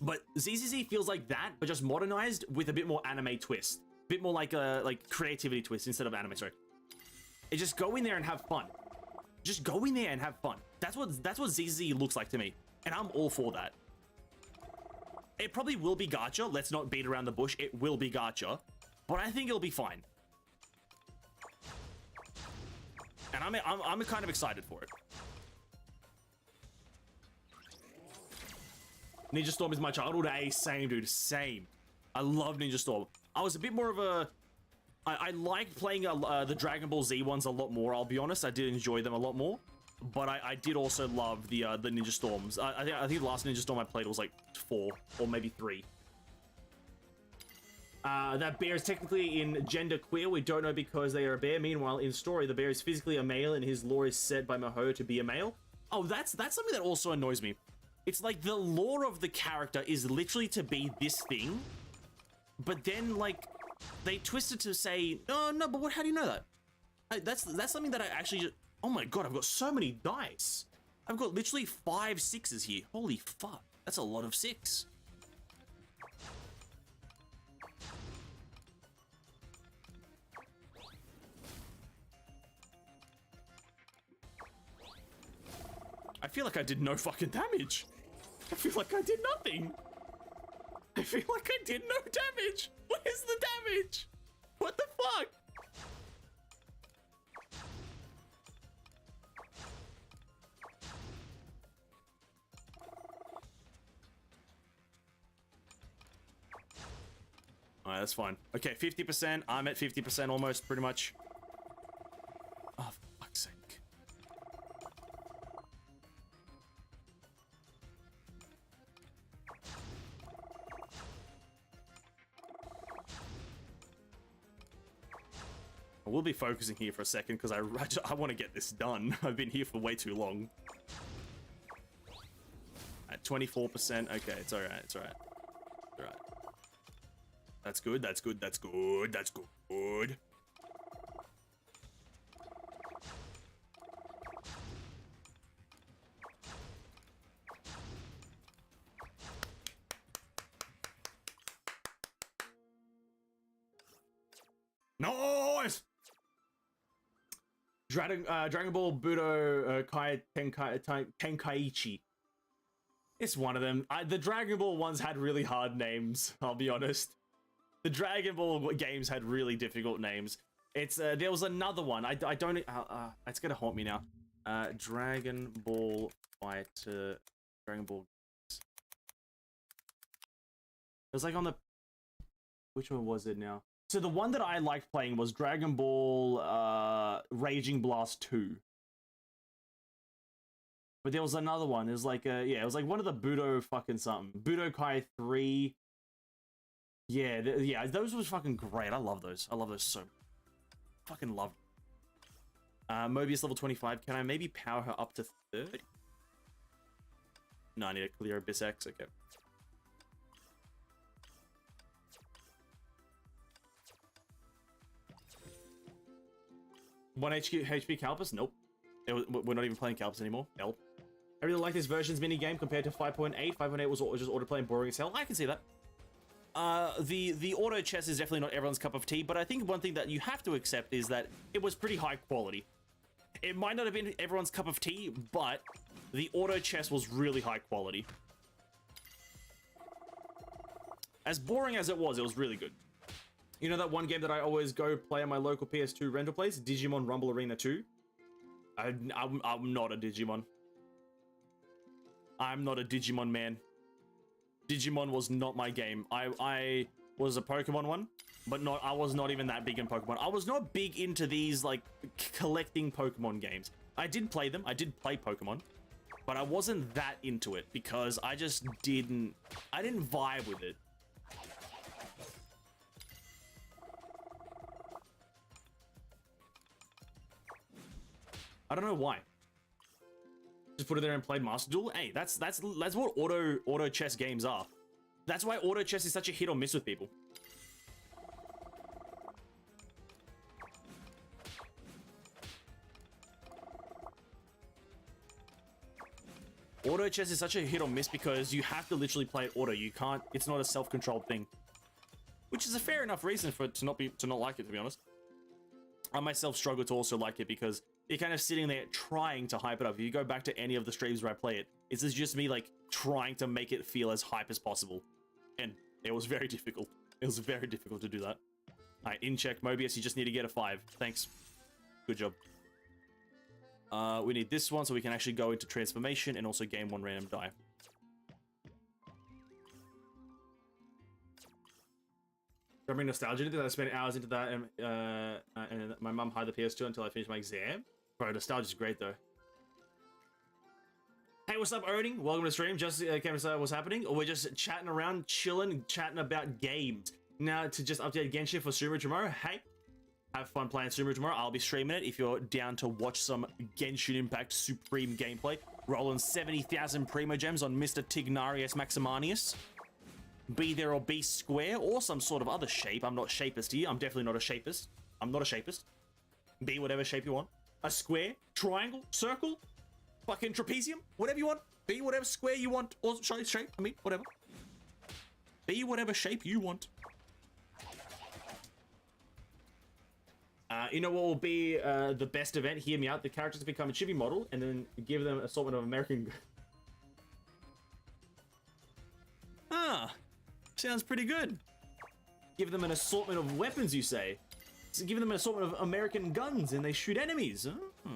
but ZZZ feels like that, but just modernized with a bit more anime twist, a bit more like a creativity twist instead of anime. Sorry, it just go in there and have fun. Just go in there and have fun. That's what ZZZ looks like to me, and I'm all for that. It probably will be gacha. Let's not beat around the bush. It will be gacha, but I think it'll be fine. And I'm kind of excited for it. Ninja Storm is my childhood. Hey, same, dude. Same. I love Ninja Storm. I was a bit more of a... I like playing the Dragon Ball Z ones a lot more, I'll be honest. I did enjoy them a lot more. But I did also love the Ninja Storms. I think the last Ninja Storm I played was like 4 or maybe 3. That bear is technically in gender queer. We don't know because they are a bear. Meanwhile, in story, the bear is physically a male and his lore is set by Mihoyo to be a male. Oh, that's something that also annoys me. It's like the lore of the character is literally to be this thing, but then like they twist it to say, no, but how do you know that? That's something that I actually just, oh my god, I've got so many dice. I've got literally 5 6s here. Holy fuck, that's a lot of 6. I feel like I did no fucking damage. I feel like I did nothing. I feel like I did no damage. Where's the damage? What the fuck? Alright, that's fine. Okay, 50%. I'm at 50% almost, pretty much. Oh, for fuck's sake. I will be focusing here for a second because I want to get this done. I've been here for way too long. At 24%. Okay, it's alright. It's alright. It's alright. That's good. That's good. That's good. That's good. Nice! Dragon Ball Budo Kai Tenkaichi. It's one of them. The Dragon Ball ones had really hard names, I'll be honest. The Dragon Ball games had really difficult names. It's there was another one. I don't it's gonna haunt me now. Dragon Ball Fighter Dragon Ball. It was like on the which one was it now? So the one that I liked playing was Dragon Ball Raging Blast 2. But there was another one. It was like yeah, it was like one of the Budo fucking something. Budokai 3. Yeah, yeah, those was fucking great. I love those. I love those so fucking love. Mobius level 25. Can I maybe power her up to 30? No, I need to clear Abyss X. Okay. 1 HP Calpus? Nope. We're not even playing Calpus anymore. Nope. I really like this version's minigame compared to 5.8. 5.8 was just autoplay and boring as hell. I can see that. The auto chess is definitely not everyone's cup of tea, but I think one thing that you have to accept is that it was pretty high quality. It might not have been everyone's cup of tea, but the auto chess was really high quality. As boring as it was really good. You know that one game that I always go play on my local PS2 rental place? Digimon Rumble Arena 2? I'm not a Digimon. I'm not a Digimon man. Digimon was not my game. I was a Pokemon one, but I was not even that big in Pokemon. I was not big into these, like, collecting Pokemon games. I did play them. I did play Pokemon, but I wasn't that into it because I just didn't vibe with it. I don't know why. Just put it there and played Master Duel. Hey, that's what auto chess games are. That's why auto chess is such a hit or miss with people. Auto chess is such a hit or miss because you have to literally play it auto. You can't. It's not a self-controlled thing, which is a fair enough reason for it to not like it. To be honest, I myself struggle to also like it because you're kind of sitting there trying to hype it up. If you go back to any of the streams where I play it, it's just me like trying to make it feel as hype as possible. And it was very difficult. It was very difficult to do that. Alright, in check, Mobius, you just need to get a 5. Thanks. Good job. We need this one so we can actually go into transformation and also game 1 random die. Remembering nostalgia that I spent hours into that and my mum hid the PS2 until I finished my exam. Bro, nostalgia's great though. Hey, what's up, Owning? Welcome to the stream. Just came to say what's happening. Or we're just chatting around, chilling, chatting about games. Now, to just update Genshin for Sumo tomorrow. Hey, have fun playing Sumo tomorrow. I'll be streaming it if you're down to watch some Genshin Impact Supreme gameplay. Rolling 70,000 Primo Gems on Mr. Tignarius Maximanius. Be there or be square or some sort of other shape. I'm not shapist here. I'm definitely not a shapist. I'm not a shapist. Be whatever shape you want. A square, triangle, circle, fucking trapezium, whatever you want. Be whatever square you want or shape. I mean, whatever. Be whatever shape you want. You know what will be the best event? Hear me out. The characters become a chibi model and then give them an assortment of American. Ah. Sounds pretty good. Give them an assortment of weapons, you say? So give them an assortment of American guns and they shoot enemies. Oh.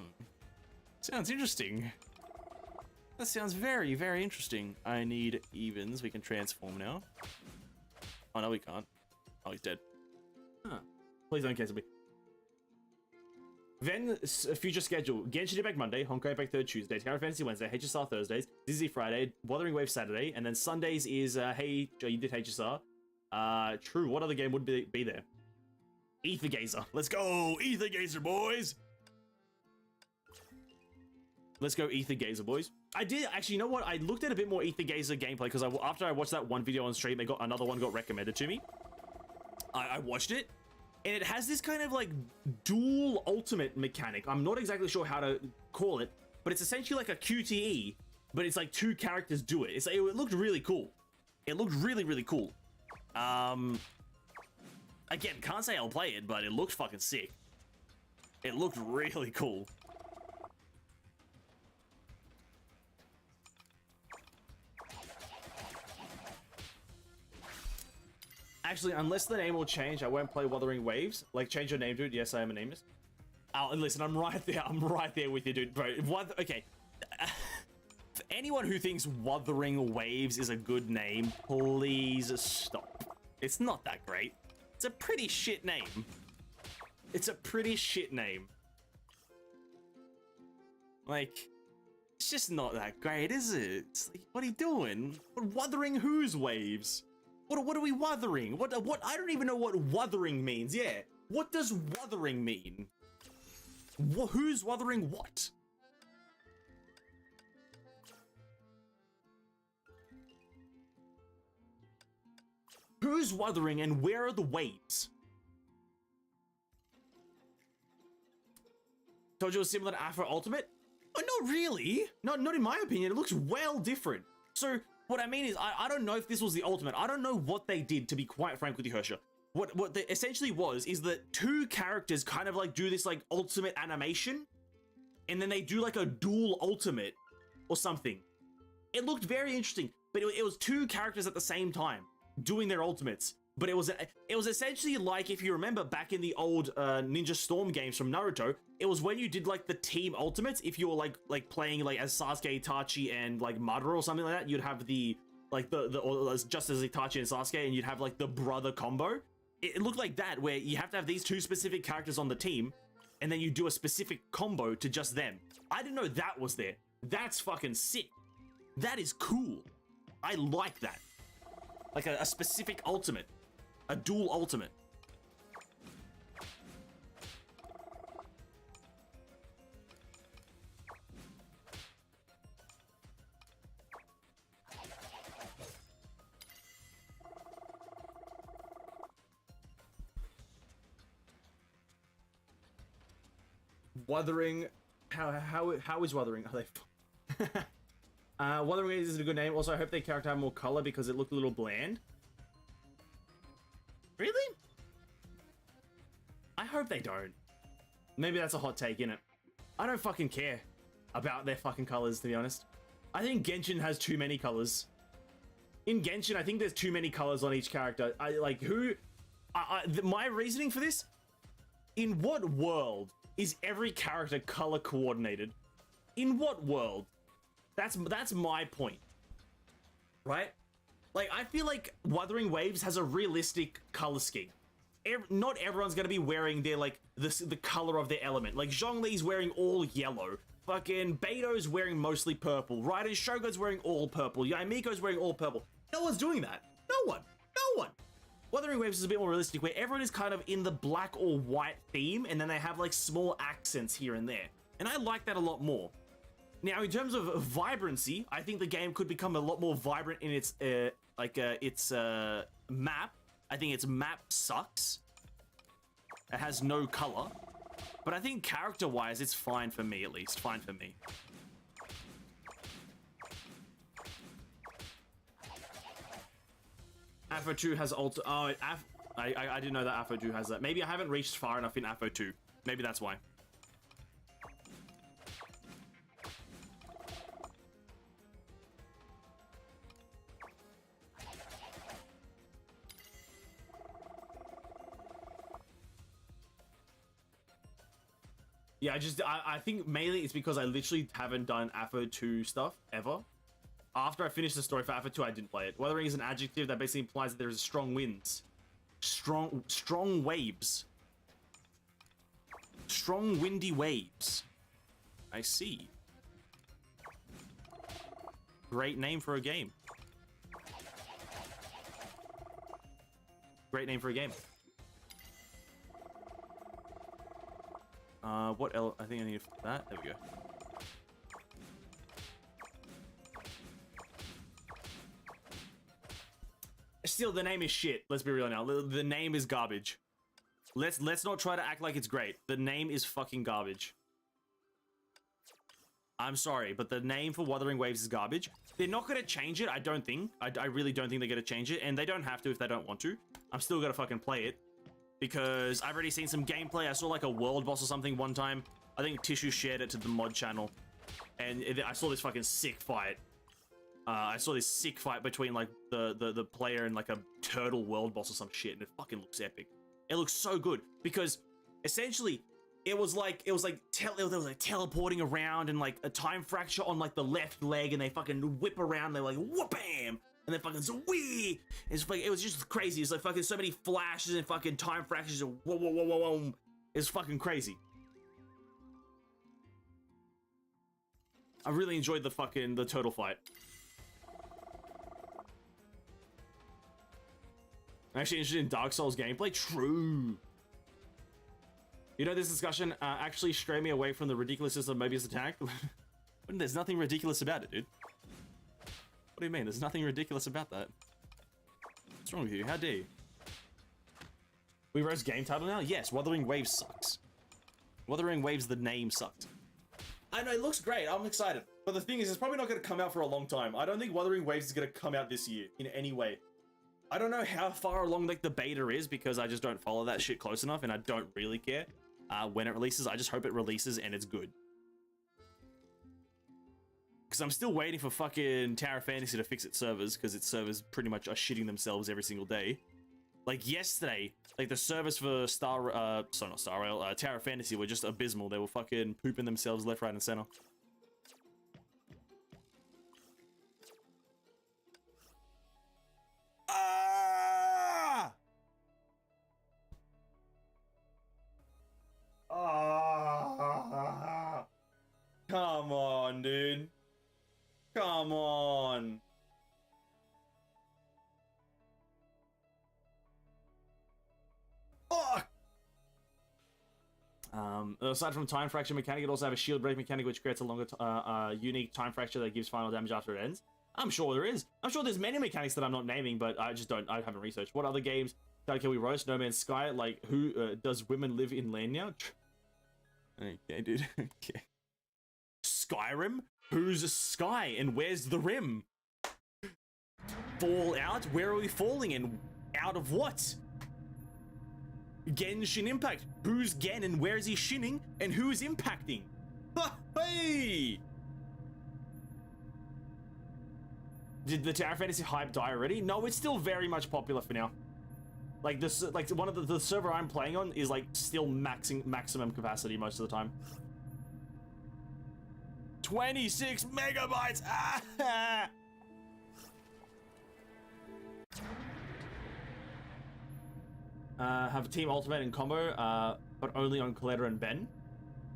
Sounds interesting. That sounds very, very interesting. I need evens. We can transform now. Oh, no, we can't. Oh, he's dead. Huh. Please don't cancel me. Then, future schedule. Genshin Impact Monday, Honkai Impact 3rd Tuesday, Tower Fantasy Wednesday, HSR Thursdays, Dizzy Friday, Wuthering Wave Saturday, and then Sundays is, hey, you did HSR. True, what other game would be there? Ether Gazer. Let's go, Ether Gazer, boys! Let's go Ether Gazer, boys. I did, actually, you know what? I looked at a bit more Ether Gazer gameplay, because after I watched that one video on stream, another one got recommended to me. I watched it. And it has this kind of like dual ultimate mechanic. I'm not exactly sure how to call it, but it's essentially like a QTE, but it's like two characters do it. It looked really cool. It looked really, really cool. Again, can't say I'll play it, but it looked fucking sick. It looked really cool. Actually, unless the name will change, I won't play Wuthering Waves. Like, change your name, dude. Yes, I am a nameless. Oh, and listen, I'm right there. I'm right there with you, dude. Bro, okay. For anyone who thinks Wuthering Waves is a good name, please stop. It's not that great. It's a pretty shit name. It's a pretty shit name. Like, it's just not that great, is it? It's like, what are you doing? What, Wuthering whose waves? What are we wuthering? What? I don't even know what wuthering means. Yeah. What does wuthering mean? Who's wuthering what? Who's wuthering and where are the waves? Told you it was similar to Afro Ultimate? Oh, not really. Not in my opinion. It looks well different. So what I mean is, I don't know if this was the ultimate. I don't know what they did, to be quite frank with you, Hersha. What they essentially is that two characters kind of like do this like ultimate animation, and then they do like a dual ultimate or something. It looked very interesting, but it was two characters at the same time doing their ultimates. But it was essentially like, if you remember back in the old Ninja Storm games from Naruto, it was when you did like the team ultimates. If you were like playing like as Sasuke, Itachi, and like Madara or something like that, you'd have the or just as Itachi and Sasuke, and you'd have like the brother combo. It looked like that, where you have to have these two specific characters on the team, and then you do a specific combo to just them. I didn't know that was there. That's fucking sick. That is cool. I like that. Like a specific ultimate. A dual ultimate. Wuthering. How is Wuthering? Are they? Wuthering is a good name. Also, I hope their character had more color because it looked a little bland. Really? I hope they don't. Maybe that's a hot take, innit? I don't fucking care about their fucking colors, to be honest. I think Genshin has too many colors. In Genshin, I think there's too many colors on each character. My reasoning for this? In what world is every character color coordinated? In what world? That's my point. Right? Like, I feel like Wuthering Waves has a realistic color scheme. Not everyone's gonna be wearing their, like, the color of their element. Like, Zhongli's wearing all yellow. Fucking Beto's wearing mostly purple. Raiden Shogun's wearing all purple. Yamiko's wearing all purple. No one's doing that. No one. No one. Wuthering Waves is a bit more realistic, where everyone is kind of in the black or white theme, and then they have, like, small accents here and there. And I like that a lot more. Now, in terms of vibrancy, I think the game could become a lot more vibrant in its map. I think its map sucks. It has no color. But I think character-wise, it's fine for me, at least. Fine for me. Afro 2 has alter... Oh, I didn't know that Afro 2 has that. Maybe I haven't reached far enough in Afro 2. Maybe that's why. Yeah, I think mainly it's because I literally haven't done AFO 2 stuff, ever. After I finished the story for AFO 2, I didn't play it. Wuthering is an adjective that basically implies that there is strong winds. Strong waves. Strong windy waves. I see. Great name for a game. Great name for a game. What else? I think I need that. There we go. Still, the name is shit. Let's be real now. The name is garbage. Let's not try to act like it's great. The name is fucking garbage. I'm sorry, but the name for Wuthering Waves is garbage. They're not going to change it, I don't think. I really don't think they're going to change it, and they don't have to if they don't want to. I'm still going to fucking play it, because I've already seen some gameplay. I saw like a world boss or something one time. I think Tissue shared it to the mod channel, and I saw this fucking sick fight. I saw this sick fight between like the player and like a turtle world boss or some shit, and it fucking looks epic. It looks so good, because essentially it was like teleporting around and like a time fracture on like the left leg, and they fucking whip around. They're like whoop bam, and then fucking so wee. It was just crazy. It's like fucking so many flashes and fucking time fractures and whoa whoa whoa whoa whoa. It's fucking crazy. I really enjoyed the turtle fight. I'm actually interested in Dark Souls gameplay. True. You know, this discussion actually strayed me away from the ridiculousness of Mobius attack. There's nothing ridiculous about it, dude. What do you mean? There's nothing ridiculous about that. What's wrong with you? How dare you? We roast game title now? Yes, Wuthering Waves sucks. Wuthering Waves, the name sucked. I know, it looks great. I'm excited. But the thing is, it's probably not going to come out for a long time. I don't think Wuthering Waves is going to come out this year in any way. I don't know how far along like the beta is, because I just don't follow that shit close enough, and I don't really care when it releases. I just hope it releases and it's good. Because I'm still waiting for fucking Tower Fantasy to fix its servers, because its servers pretty much are shitting themselves every single day. Like yesterday, like the servers for Tower Fantasy were just abysmal. They were fucking pooping themselves left, right, and center. Ah! Ah! Come on, dude. Come on. Fuck! Aside from time fracture mechanic, it also have a shield break mechanic, which creates a longer, unique time fracture that gives final damage after it ends. I'm sure there is. I'm sure there's many mechanics that I'm not naming, but I haven't researched. What other games can we roast? No Man's Sky, like, who, does women live in land now? Okay, dude, okay. Skyrim? Who's Sky, and where's the rim? Fallout? Where are we falling, and out of what? Genshin Impact. Who's Gen, and where is he shinning, and who is impacting? Hey! Did the Tower Fantasy hype die already? No, it's still very much popular for now. Like this, like one of the server I'm playing on is like still maximum capacity most of the time. 26 megabytes. Ah! Have Team Ultimate and combo, but only on Coletta and Ben.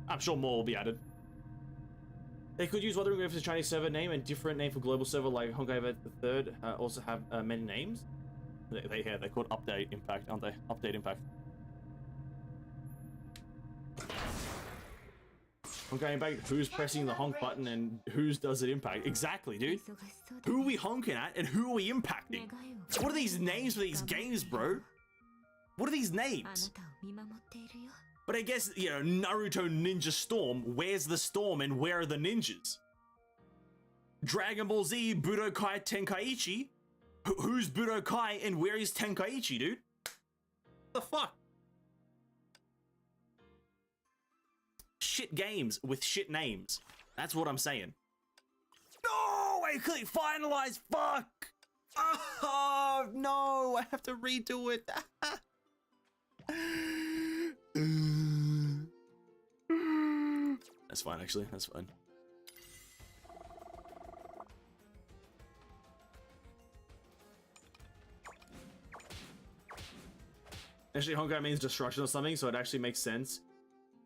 I'm sure more will be added. They could use Wuthering Waves as a Chinese server name and different name for global server like Honkai Impact the 3rd. Also have many names. They're called Update Impact, aren't they? Update Impact. Honkai Impact, who's pressing the honk button and whose does it impact? Exactly, dude. Who are we honking at and who are we impacting? What are these names for these games, bro? What are these names? But I guess, you know, Naruto Ninja Storm, where's the storm and where are the ninjas? Dragon Ball Z Budokai Tenkaichi? Who's Budokai and where is Tenkaichi, dude? What the fuck? Shit games with shit names. That's what I'm saying. No! I click finalize, fuck! Oh, no! I have to redo it. That's fine, actually. That's fine. Actually, Honkai means destruction or something, so it actually makes sense.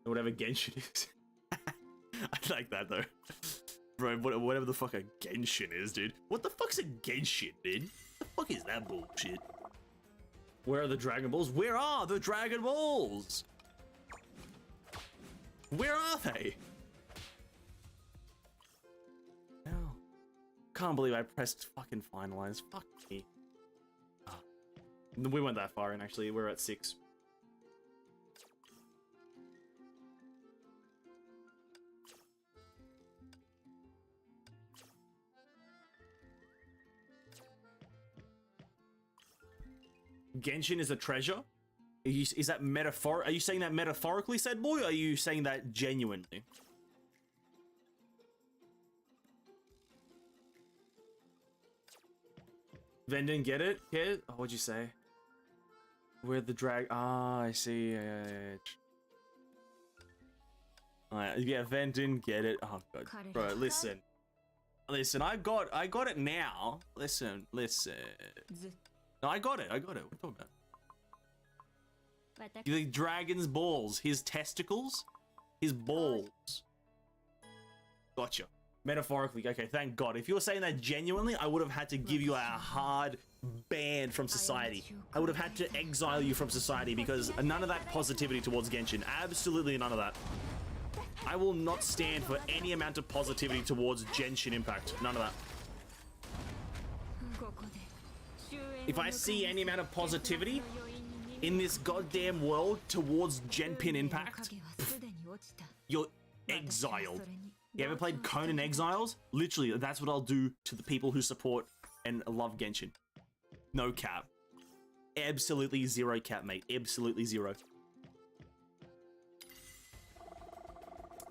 Whatever Genshin is. I like that though. Bro, whatever the fuck a Genshin is, dude. What the fuck's a Genshin, dude? What the fuck is that bullshit? Where are the Dragon Balls? Where are the Dragon Balls? Where are they? No. Can't believe I pressed fucking finalize. Fuck me. Oh. We went that far in actually. We're at 6. Genshin is a treasure? Is that metaphor? Are you saying that metaphorically, said boy, or are you saying that genuinely? Then didn't get it, kid? Oh, what'd you say? Where the drag? Ah, I see. Yeah, Ven didn't get it. Oh god, bro, listen. I got it now. Listen. No, I got it. What are you talking about? The dragon's balls, his testicles, his balls. Gotcha. Metaphorically, okay, thank God. If you were saying that genuinely, I would have had to give you a hard ban from society. I would have had to exile you from society because none of that positivity towards Genshin. Absolutely none of that. I will not stand for any amount of positivity towards Genshin Impact. None of that. If I see any amount of positivity in this goddamn world towards Genshin Impact, you're exiled. You ever played Conan Exiles? Literally, that's what I'll do to the people who support and love Genshin. No cap. Absolutely zero cap, mate. Absolutely zero.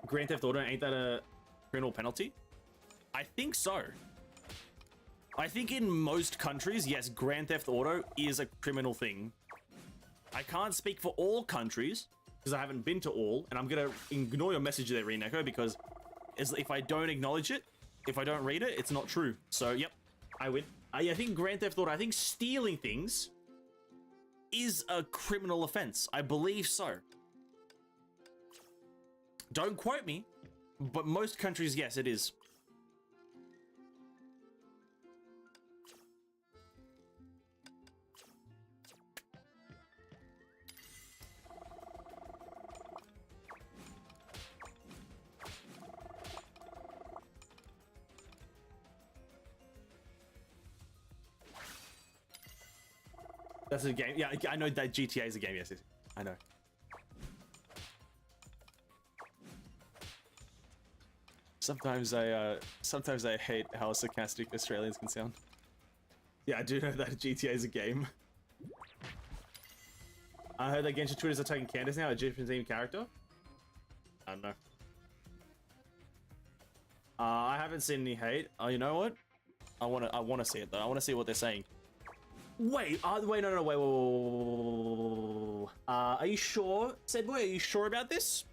Grand Theft Auto, ain't that a criminal penalty? I think so. I think in most countries, yes, Grand Theft Auto is a criminal thing. I can't speak for all countries because I haven't been to all, and I'm gonna ignore your message there, Reneko, because if I don't acknowledge it, if I don't read it, it's not true. So, yep, I win. I think Grand Theft Auto, I think stealing things is a criminal offense. I believe so. Don't quote me, but most countries, yes, it is. That's a game. Yeah, I know that GTA is a game. Yes, I know. Sometimes I hate how sarcastic Australians can sound. Yeah, I do know that GTA is a game. I heard that Genshin Twitter's attacking Candace now, a Egyptian themed character. I don't know. I haven't seen any hate. Oh, you know what? I wanna see it though. I wanna see what they're saying. Wait, wait, no, wait. Are you sure, said boy? Are you sure about this?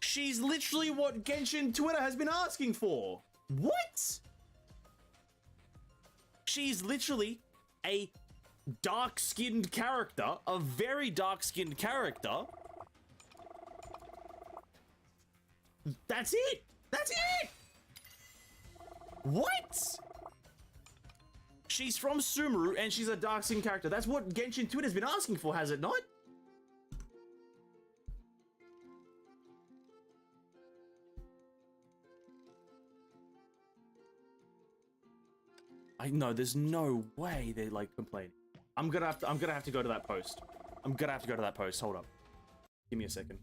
She's literally what Genshin Twitter has been asking for. What? She's literally a dark-skinned character, a very dark-skinned character. That's it. That's it. What? She's from Sumeru and she's a dark-skinned character. That's what Genshin Twitter's been asking for, has it not? I know there's no way they're like complaining. I'm gonna have to go to that post. Hold up. Give me a second.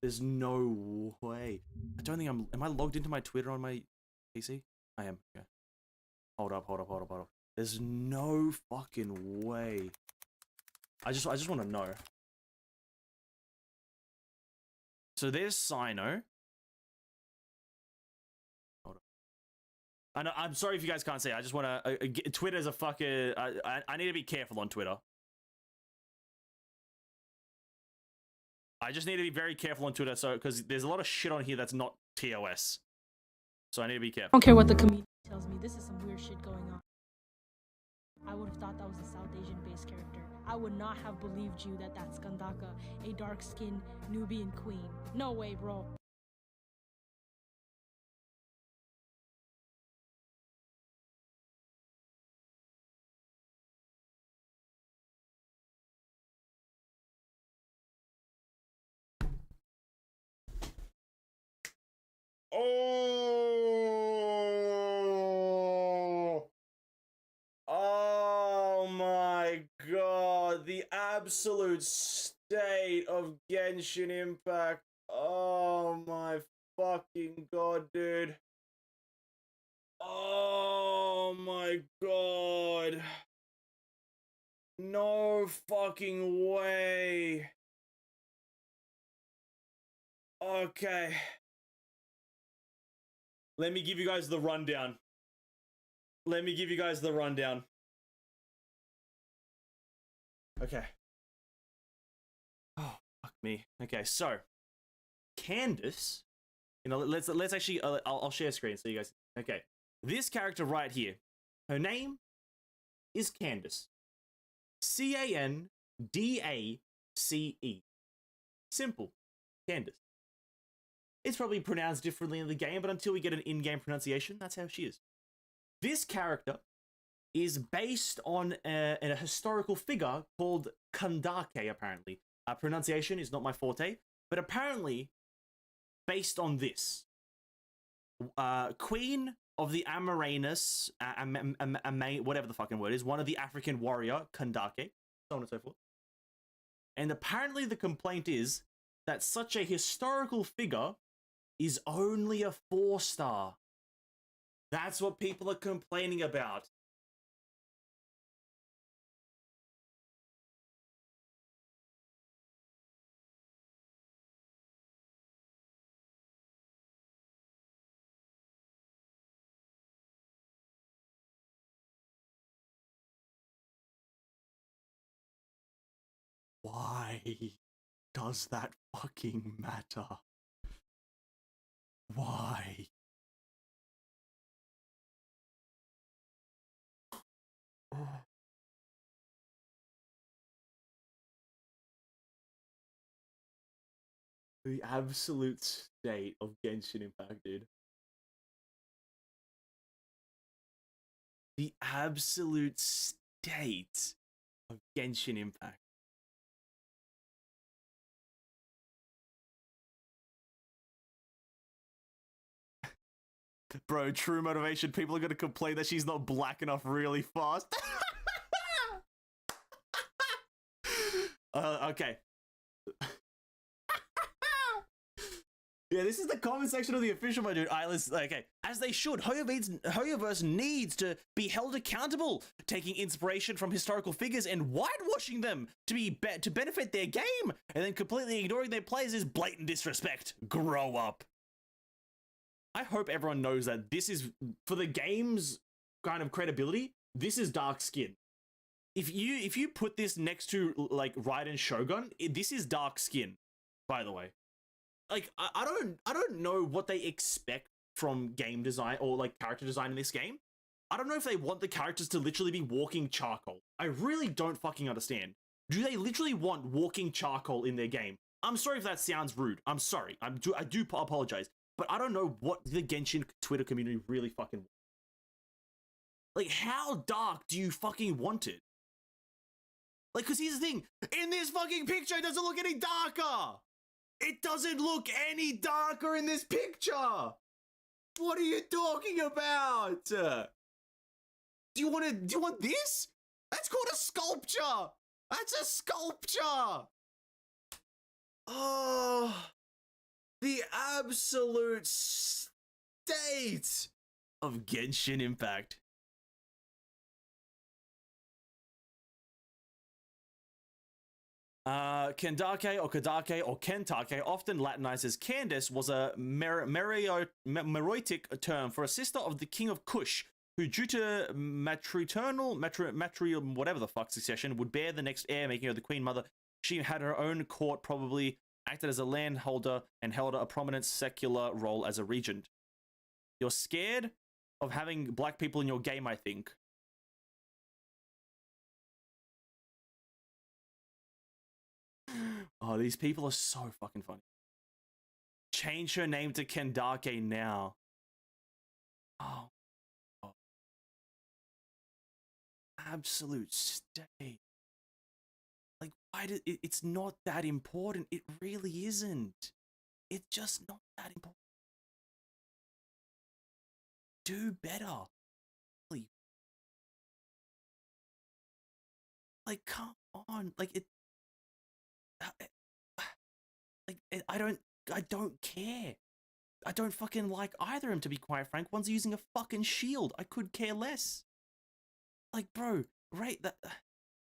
There's no way. I don't think am I logged into my Twitter on my PC? I am. Okay. Hold up. There's no fucking way. I just want to know. So there's Sino. Hold up. I know. I'm sorry if you guys can't see. I just want to. Twitter's a fucking. I need to be careful on Twitter. I just need to be very careful on Twitter, so because there's a lot of shit on here that's not TOS. So I need to be careful. I don't care what the community tells me. This is some weird shit going on. I would have thought that was a South Asian based character. I would not have believed you that that's Gandaka, a dark skinned Nubian queen. No way, bro. Oh, oh my god, the absolute state of Genshin Impact. Oh my fucking god, dude. Oh my god. No fucking way. Okay. Let me give you guys the rundown. Okay. Oh, fuck me. Okay, so Candace, let's actually I'll share screen so you guys. Okay, this character right here, her name is Candace. Candace. Simple, Candace. It's probably pronounced differently in the game, but until we get an in-game pronunciation, that's how she is. This character is based on a historical figure called Kandake, apparently. Pronunciation is not my forte, but apparently based on this. Queen of the Amaranus, whatever the fucking word is, one of the African warrior, Kandake, so on and so forth. And apparently the complaint is that such a historical figure is only a 4-star. That's what people are complaining about. Why does that fucking matter? Why? The absolute state of Genshin Impact, dude. The absolute state of Genshin Impact. Bro, true motivation. People are going to complain that she's not black enough really fast. Okay. Yeah, this is the comment section of the official mode, dude. Okay, as they should. Hoyoverse needs to be held accountable, taking inspiration from historical figures and whitewashing them to benefit their game, and then completely ignoring their players is blatant disrespect. Grow up. I hope everyone knows that this is, for the game's kind of credibility, this is dark skin. If you put this next to like Raiden Shogun, this is dark skin, by the way. Like I don't know what they expect from game design or like character design in this game. I don't know if they want the characters to literally be walking charcoal. I really don't fucking understand. Do they literally want walking charcoal in their game? I'm sorry if that sounds rude. I'm sorry. I do apologize. But I don't know what the Genshin Twitter community really fucking wants. Like, how dark do you fucking want it? Like, because here's the thing. In this fucking picture, it doesn't look any darker. It doesn't look any darker in this picture. What are you talking about? Do you want this? That's called a sculpture. That's a sculpture. Oh, the absolute state of Genshin Impact. Kendake or Kadake or Kentake, often Latinized as Candace, was a Meroitic term for a sister of the king of Kush, who, due to matrial, whatever the fuck succession, would bear the next heir, making her the queen mother. She had her own court, probably acted as a landholder, and held a prominent secular role as a regent. You're scared of having black people in your game, I think. Oh, these people are so fucking funny. Change her name to Kendake now. Oh. Oh. Absolute state. Like, why did it's not that important? It really isn't. It's just not that important. Do better. Like, come on. Like, I don't care. I don't fucking like either of them, to be quite frank. One's using a fucking shield. I could care less. Like, bro, right?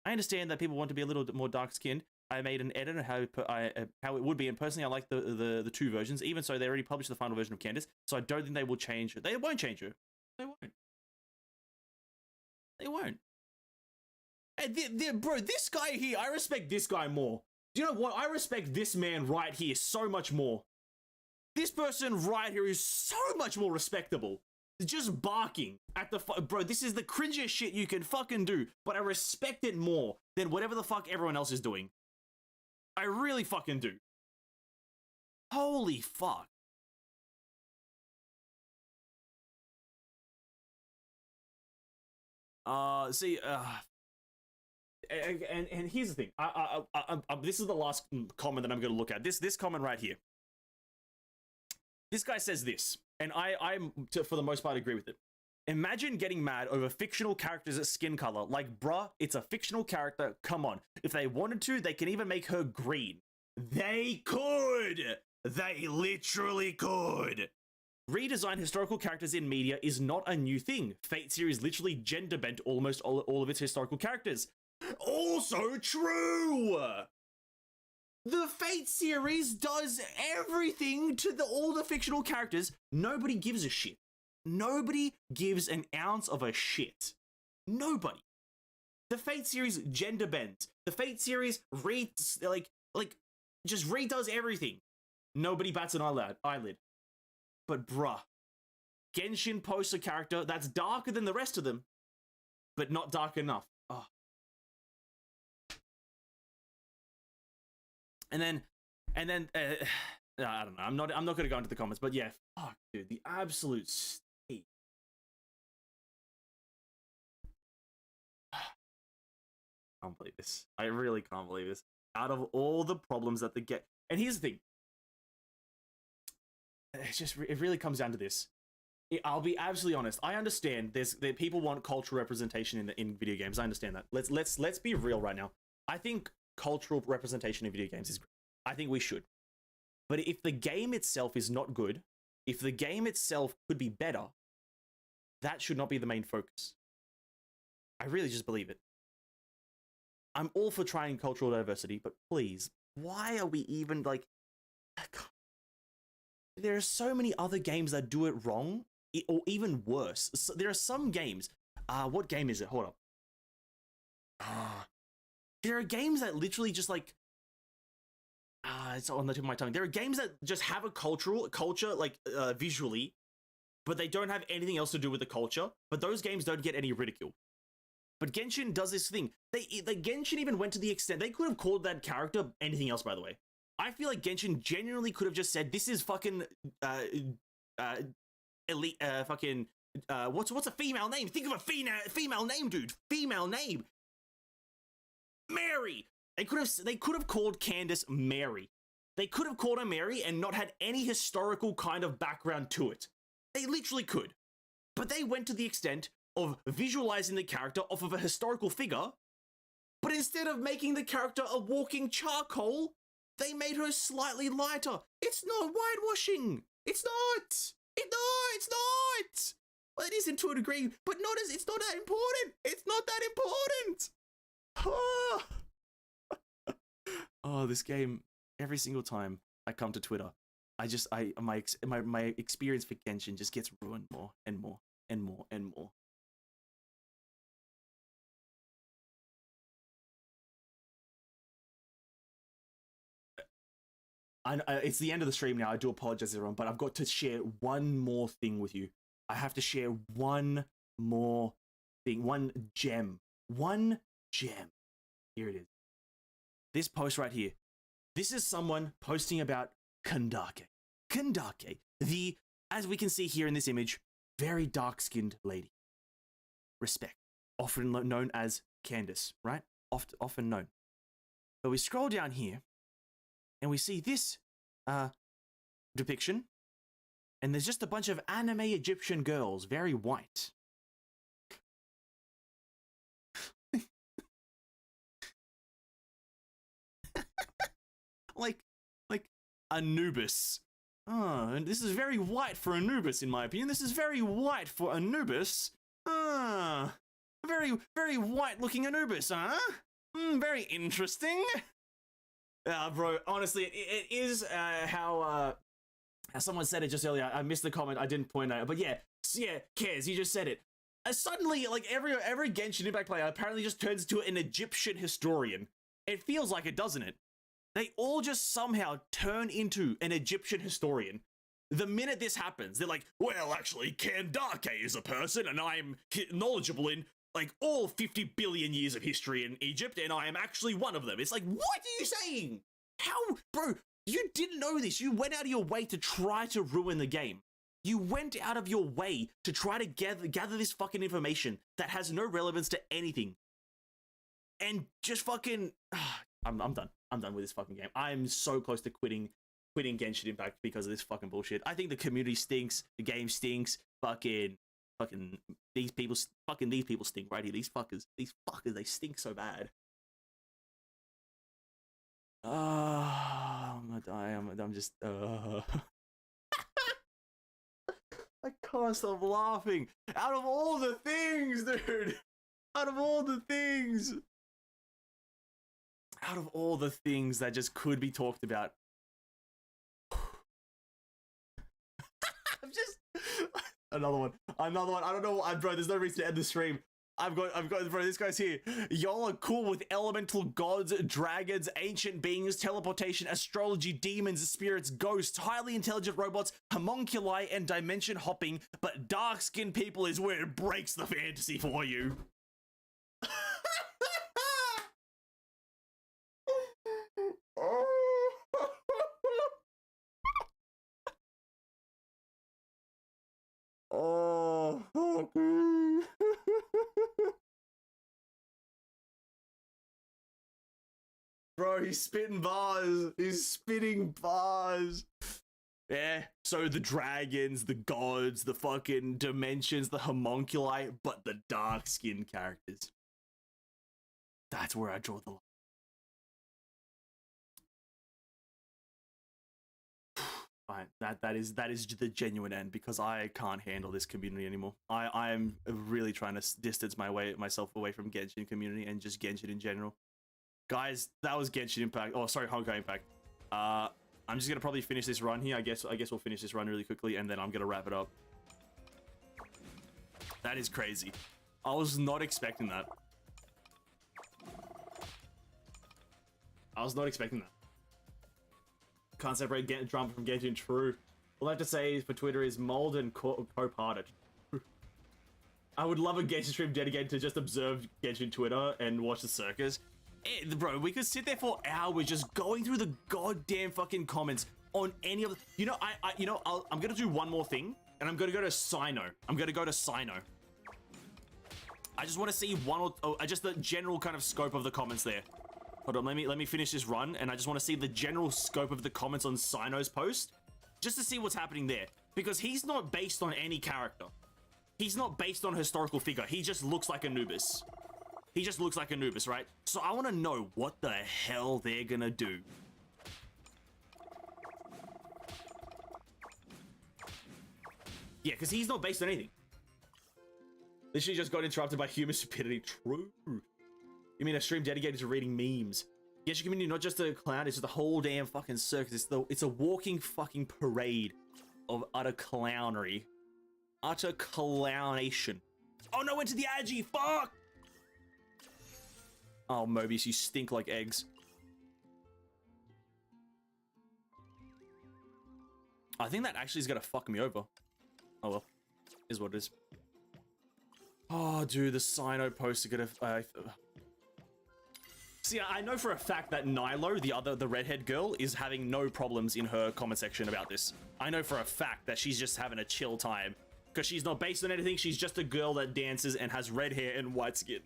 I understand that people want to be a little bit more dark-skinned. I made an edit on how it would be, and personally, I like the two versions. Even so, they already published the final version of Candace, so I don't think they will change it. They won't change it. They won't. They won't. And bro, this guy here, I respect this guy more. Do you know what? I respect this man right here so much more. This person right here is so much more respectable. Just barking at the bro, this is the cringiest shit you can fucking do, but I respect it more than whatever the fuck everyone else is doing. I really fucking do. Holy fuck. See, and here's the thing. This is the last comment that I'm going to look at. This comment right here. This guy says this, and I'm for the most part agree with it. Imagine getting mad over fictional characters' skin color. Like, bruh, it's a fictional character. Come on. If they wanted to, they can even make her green. They could. They literally could. Redesign historical characters in media is not a new thing. Fate series literally gender bent almost all of its historical characters. Also true. The Fate series does everything to all the fictional characters. Nobody gives a shit. Nobody gives an ounce of a shit. Nobody. The Fate series gender bends. The Fate series just redoes everything. Nobody bats an eyelid. But bruh, Genshin posts a character that's darker than the rest of them, but not dark enough. Oh. And then, I don't know. I'm not going to go into the comments, but yeah, fuck, dude, the absolute state. I can't believe this. I really can't believe this. Out of all the problems that they get, and here's the thing. It really comes down to this. I'll be absolutely honest. I understand that people want cultural representation in video games. I understand that. Let's be real right now. I think cultural representation in video games is great. I think we should. But if the game itself is not good, if the game itself could be better, that should not be the main focus. I really just believe it. I'm all for trying cultural diversity, but please, why are we even like... There are so many other games that do it wrong, or even worse. So there are some games... what game is it? Hold up. There are games that literally just like... it's on the tip of my tongue. There are games that just have a culture, like, visually, but they don't have anything else to do with the culture, but those games don't get any ridicule. But Genshin does this thing. Genshin even went to the extent... They could have called that character anything else, by the way. I feel like Genshin genuinely could have just said, this is fucking... elite... fucking... what's a female name? Think of a female name, dude. Female name. Mary. They could have called Candace Mary. They could have called her Mary and not had any historical kind of background to it. They literally could. But they went to the extent of visualizing the character off of a historical figure, but instead of making the character a walking charcoal, they made her slightly lighter. It's not whitewashing. It's not. It's not. Well, it isn't to a degree, but it's not that important. It's not that important. Oh. Oh, this game, every single time I come to Twitter, my experience for Genshin just gets ruined more and more and more and more. It's the end of the stream now. I do apologize, everyone, but I've got to share one more thing with you. I have to share one more thing, one gem. Here it is. This post right here. This is someone posting about Kandake. Kandake, as we can see here in this image, very dark-skinned lady. Respect. Often known as Candace, right? Often known. But we scroll down here, and we see this depiction, and there's just a bunch of anime Egyptian girls, very white. like Anubis. Oh, and this is very white for Anubis, in my opinion. This is very white for Anubis. Very, very white-looking Anubis, huh? Very interesting. Bro, honestly, it is how someone said it just earlier. I missed the comment. I didn't point out. But yeah, Kez, you just said it. Suddenly, like, every Genshin Impact player apparently just turns into an Egyptian historian. It feels like it, doesn't it? They all just somehow turn into an Egyptian historian. The minute this happens, they're like, well, actually, Kandake is a person, and I'm knowledgeable in, like, all 50 billion years of history in Egypt, and I am actually one of them. It's like, what are you saying? How? Bro, you didn't know this. You went out of your way to try to ruin the game. You went out of your way to try to gather this fucking information that has no relevance to anything. And just fucking... I'm done. I'm done with this fucking game. I'm so close to quitting Genshin Impact because of this fucking bullshit. I think the community stinks. The game stinks. Fucking these people stink right here. These fuckers, they stink so bad. I'm gonna die. I'm just. I can't stop laughing. Out of all the things, dude. Out of all the things. Out of all the things that just could be talked about. I'm just another one. I don't know, bro. There's no reason to end the stream. I've got, bro. This guy's here. Y'all are cool with elemental gods, dragons, ancient beings, teleportation, astrology, demons, spirits, ghosts, highly intelligent robots, homunculi, and dimension hopping. But dark-skinned people is where it breaks the fantasy for you. Oh, fucking. Bro, he's spitting bars. He's spitting bars. Yeah, so the dragons, the gods, the fucking dimensions, the homunculi, but the dark-skinned characters. That's where I draw the line. Fine, that is the genuine end, because I can't handle this community anymore. I am really trying to distance myself away from Genshin community and just Genshin in general. Guys, that was Genshin Impact. Oh, sorry, Honkai Impact. I'm just gonna probably finish this run here. I guess we'll finish this run really quickly, and then I'm gonna wrap it up. That is crazy. I was not expecting that. I was not expecting that. Can't separate drama from Genshin. True. All I have to say for Twitter is mold and co-parted. I would love a Genshin stream dedicated to just observe Genshin Twitter and watch the circus. Bro, we could sit there for hours just going through the goddamn fucking comments on any of the... You know, I'm gonna do one more thing, and I'm gonna go to Sino. I just want to see just the general kind of scope of the comments there. Hold on, let me finish this run, and I just want to see the general scope of the comments on Sino's post, just to see what's happening there. Because he's not based on any character. He's not based on a historical figure. He just looks like Anubis. He just looks like Anubis, right? So I want to know what the hell they're gonna do. Yeah, because he's not based on anything. Literally just got interrupted by human stupidity. True. You mean a stream dedicated to reading memes? Genshin community, not just a clown, it's just the whole damn fucking circus. It's a walking fucking parade of utter clownery. Utter clownation. Oh no, into the Agi, fuck! Oh, Mobius, you stink like eggs. I think that actually is gonna fuck me over. Oh well, is what it is. Oh, dude, the Sino post are gonna... See, I know for a fact that Nilo, the redhead girl, is having no problems in her comment section about this. I know for a fact that she's just having a chill time because she's not based on anything. She's just a girl that dances and has red hair and white skin.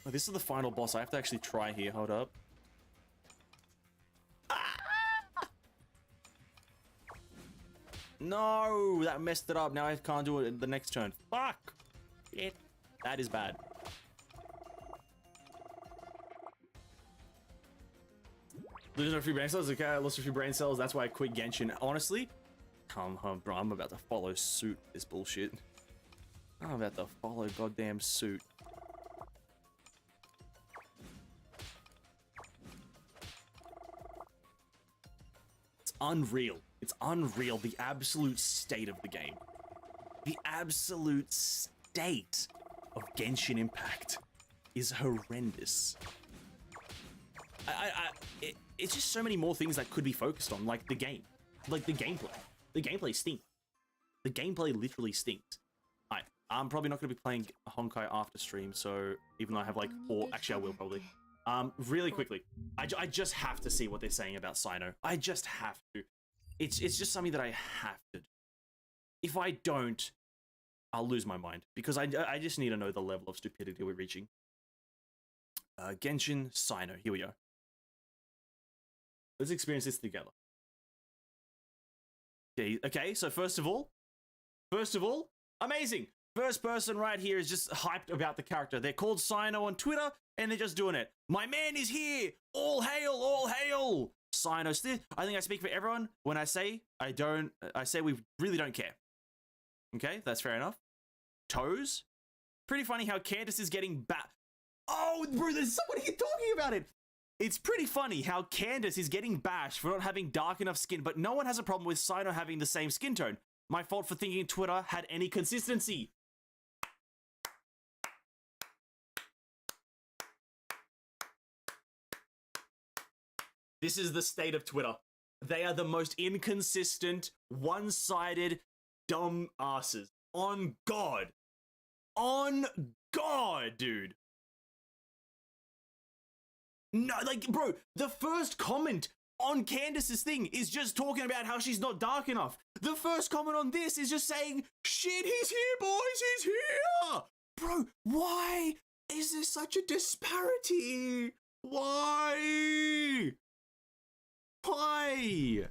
This is the final boss. I have to actually try here. Hold up. No, that messed it up. Now I can't do it the next turn. Fuck. Shit. That is bad. Losing a few brain cells. Okay, I lost a few brain cells. That's why I quit Genshin. Honestly, bro, I'm about to follow suit this bullshit. I'm about to follow goddamn suit. It's unreal. It's unreal, the absolute state of the game. The absolute state of Genshin Impact is horrendous. It's just so many more things that could be focused on, like the game. Like the gameplay. The gameplay stinks. The gameplay literally stinks. I'm probably not going to be playing Honkai after stream, so even though I have like 4... Actually, I will probably. Really quickly, I just have to see what they're saying about Sino. I just have to. It's just something that I have to do. If I don't, I'll lose my mind because I just need to know the level of stupidity we're reaching. Genshin Sino, here we go. Let's experience this together. Okay, so first of all, amazing. First person right here is just hyped about the character. They're called Sino on Twitter, and they're just doing it. My man is here. All hail, all hail. Sino. I think I speak for everyone when I say I say we really don't care. Okay, that's fair enough. Toes. Pretty funny how Candace is getting back. Oh, bro, there's someone here talking about it. It's pretty funny how Candace is getting bashed for not having dark enough skin, but no one has a problem with Sino having the same skin tone. My fault for thinking Twitter had any consistency. This is the state of Twitter. They are the most inconsistent, one-sided, dumb asses. On God. On God, dude. No, like, bro, the first comment on Candace's thing is just talking about how she's not dark enough. The first comment on this is just saying, shit, he's here, boys, he's here. Bro, why is there such a disparity? Why? Why?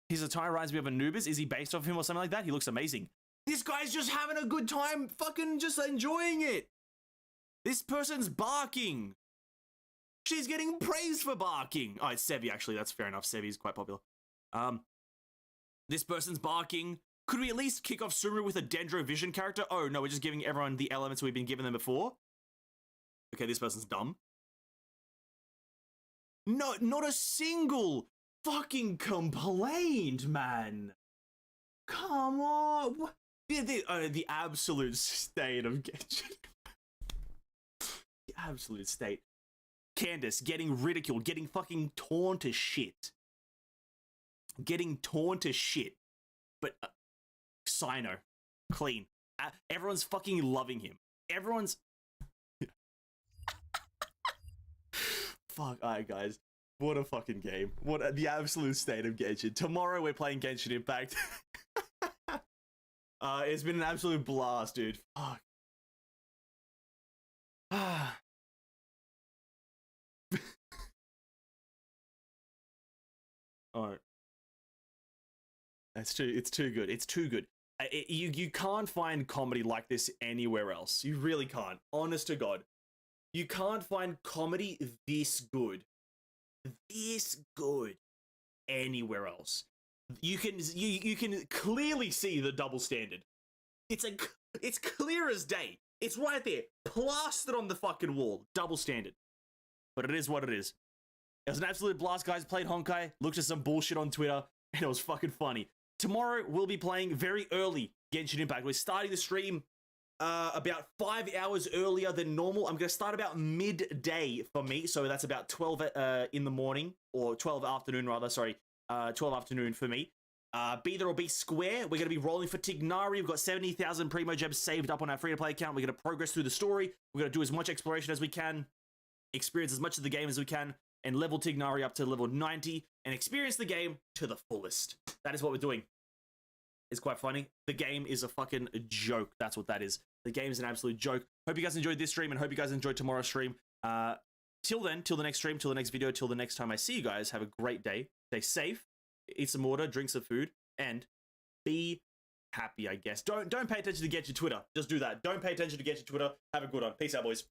His attire reminds me of Anubis. Is he based off him or something like that? He looks amazing. This guy's just having a good time, fucking just enjoying it. This person's barking. She's getting praised for barking. Oh, it's Sevi, actually. That's fair enough. Sevi's quite popular. This person's barking. Could we at least kick off Sumeru with a Dendro Vision character? Oh, no, we're just giving everyone the elements we've been giving them before. Okay, this person's dumb. No, not a single fucking complaint, man. Come on. The absolute state of Genshin. The absolute state. Candace getting ridiculed, getting fucking torn to shit. Getting torn to shit. But Sino, clean. Everyone's fucking loving him. Everyone's... Fuck, alright guys. What a fucking game. What the absolute state of Genshin. Tomorrow we're playing Genshin Impact. It's been an absolute blast, dude. Fuck. Alright. It's too good. It's too good. You can't find comedy like this anywhere else. You really can't. Honest to God. You can't find comedy this good. This good anywhere else. You can clearly see the double standard. It's clear as day. It's right there, plastered on the fucking wall. Double standard. But it is what it is. It was an absolute blast, guys. Played Honkai, looked at some bullshit on Twitter, and it was fucking funny. Tomorrow we'll be playing very early Genshin Impact. We're starting the stream about 5 hours earlier than normal. I'm going to start about midday for me, so that's about 12 in the morning, or 12 afternoon rather, sorry, 12 afternoon for me. Be there or be square. We're going to be rolling for Tignari. We've got 70,000 Primo Gems saved up on our free-to-play account. We're going to progress through the story. We're going to do as much exploration as we can, experience as much of the game as we can, and level Tignari up to level 90, and experience the game to the fullest. That is what we're doing. It's quite funny. The game is a fucking joke. That's what that is. The game is an absolute joke. Hope you guys enjoyed this stream, and hope you guys enjoyed tomorrow's stream. Till then, till the next stream, till the next video, till the next time I see you guys, have a great day. Stay safe. Eat some water, drink some food, and be happy, I guess. Don't pay attention to Genshin Twitter. Just do that. Don't pay attention to Genshin Twitter. Have a good one. Peace out, boys.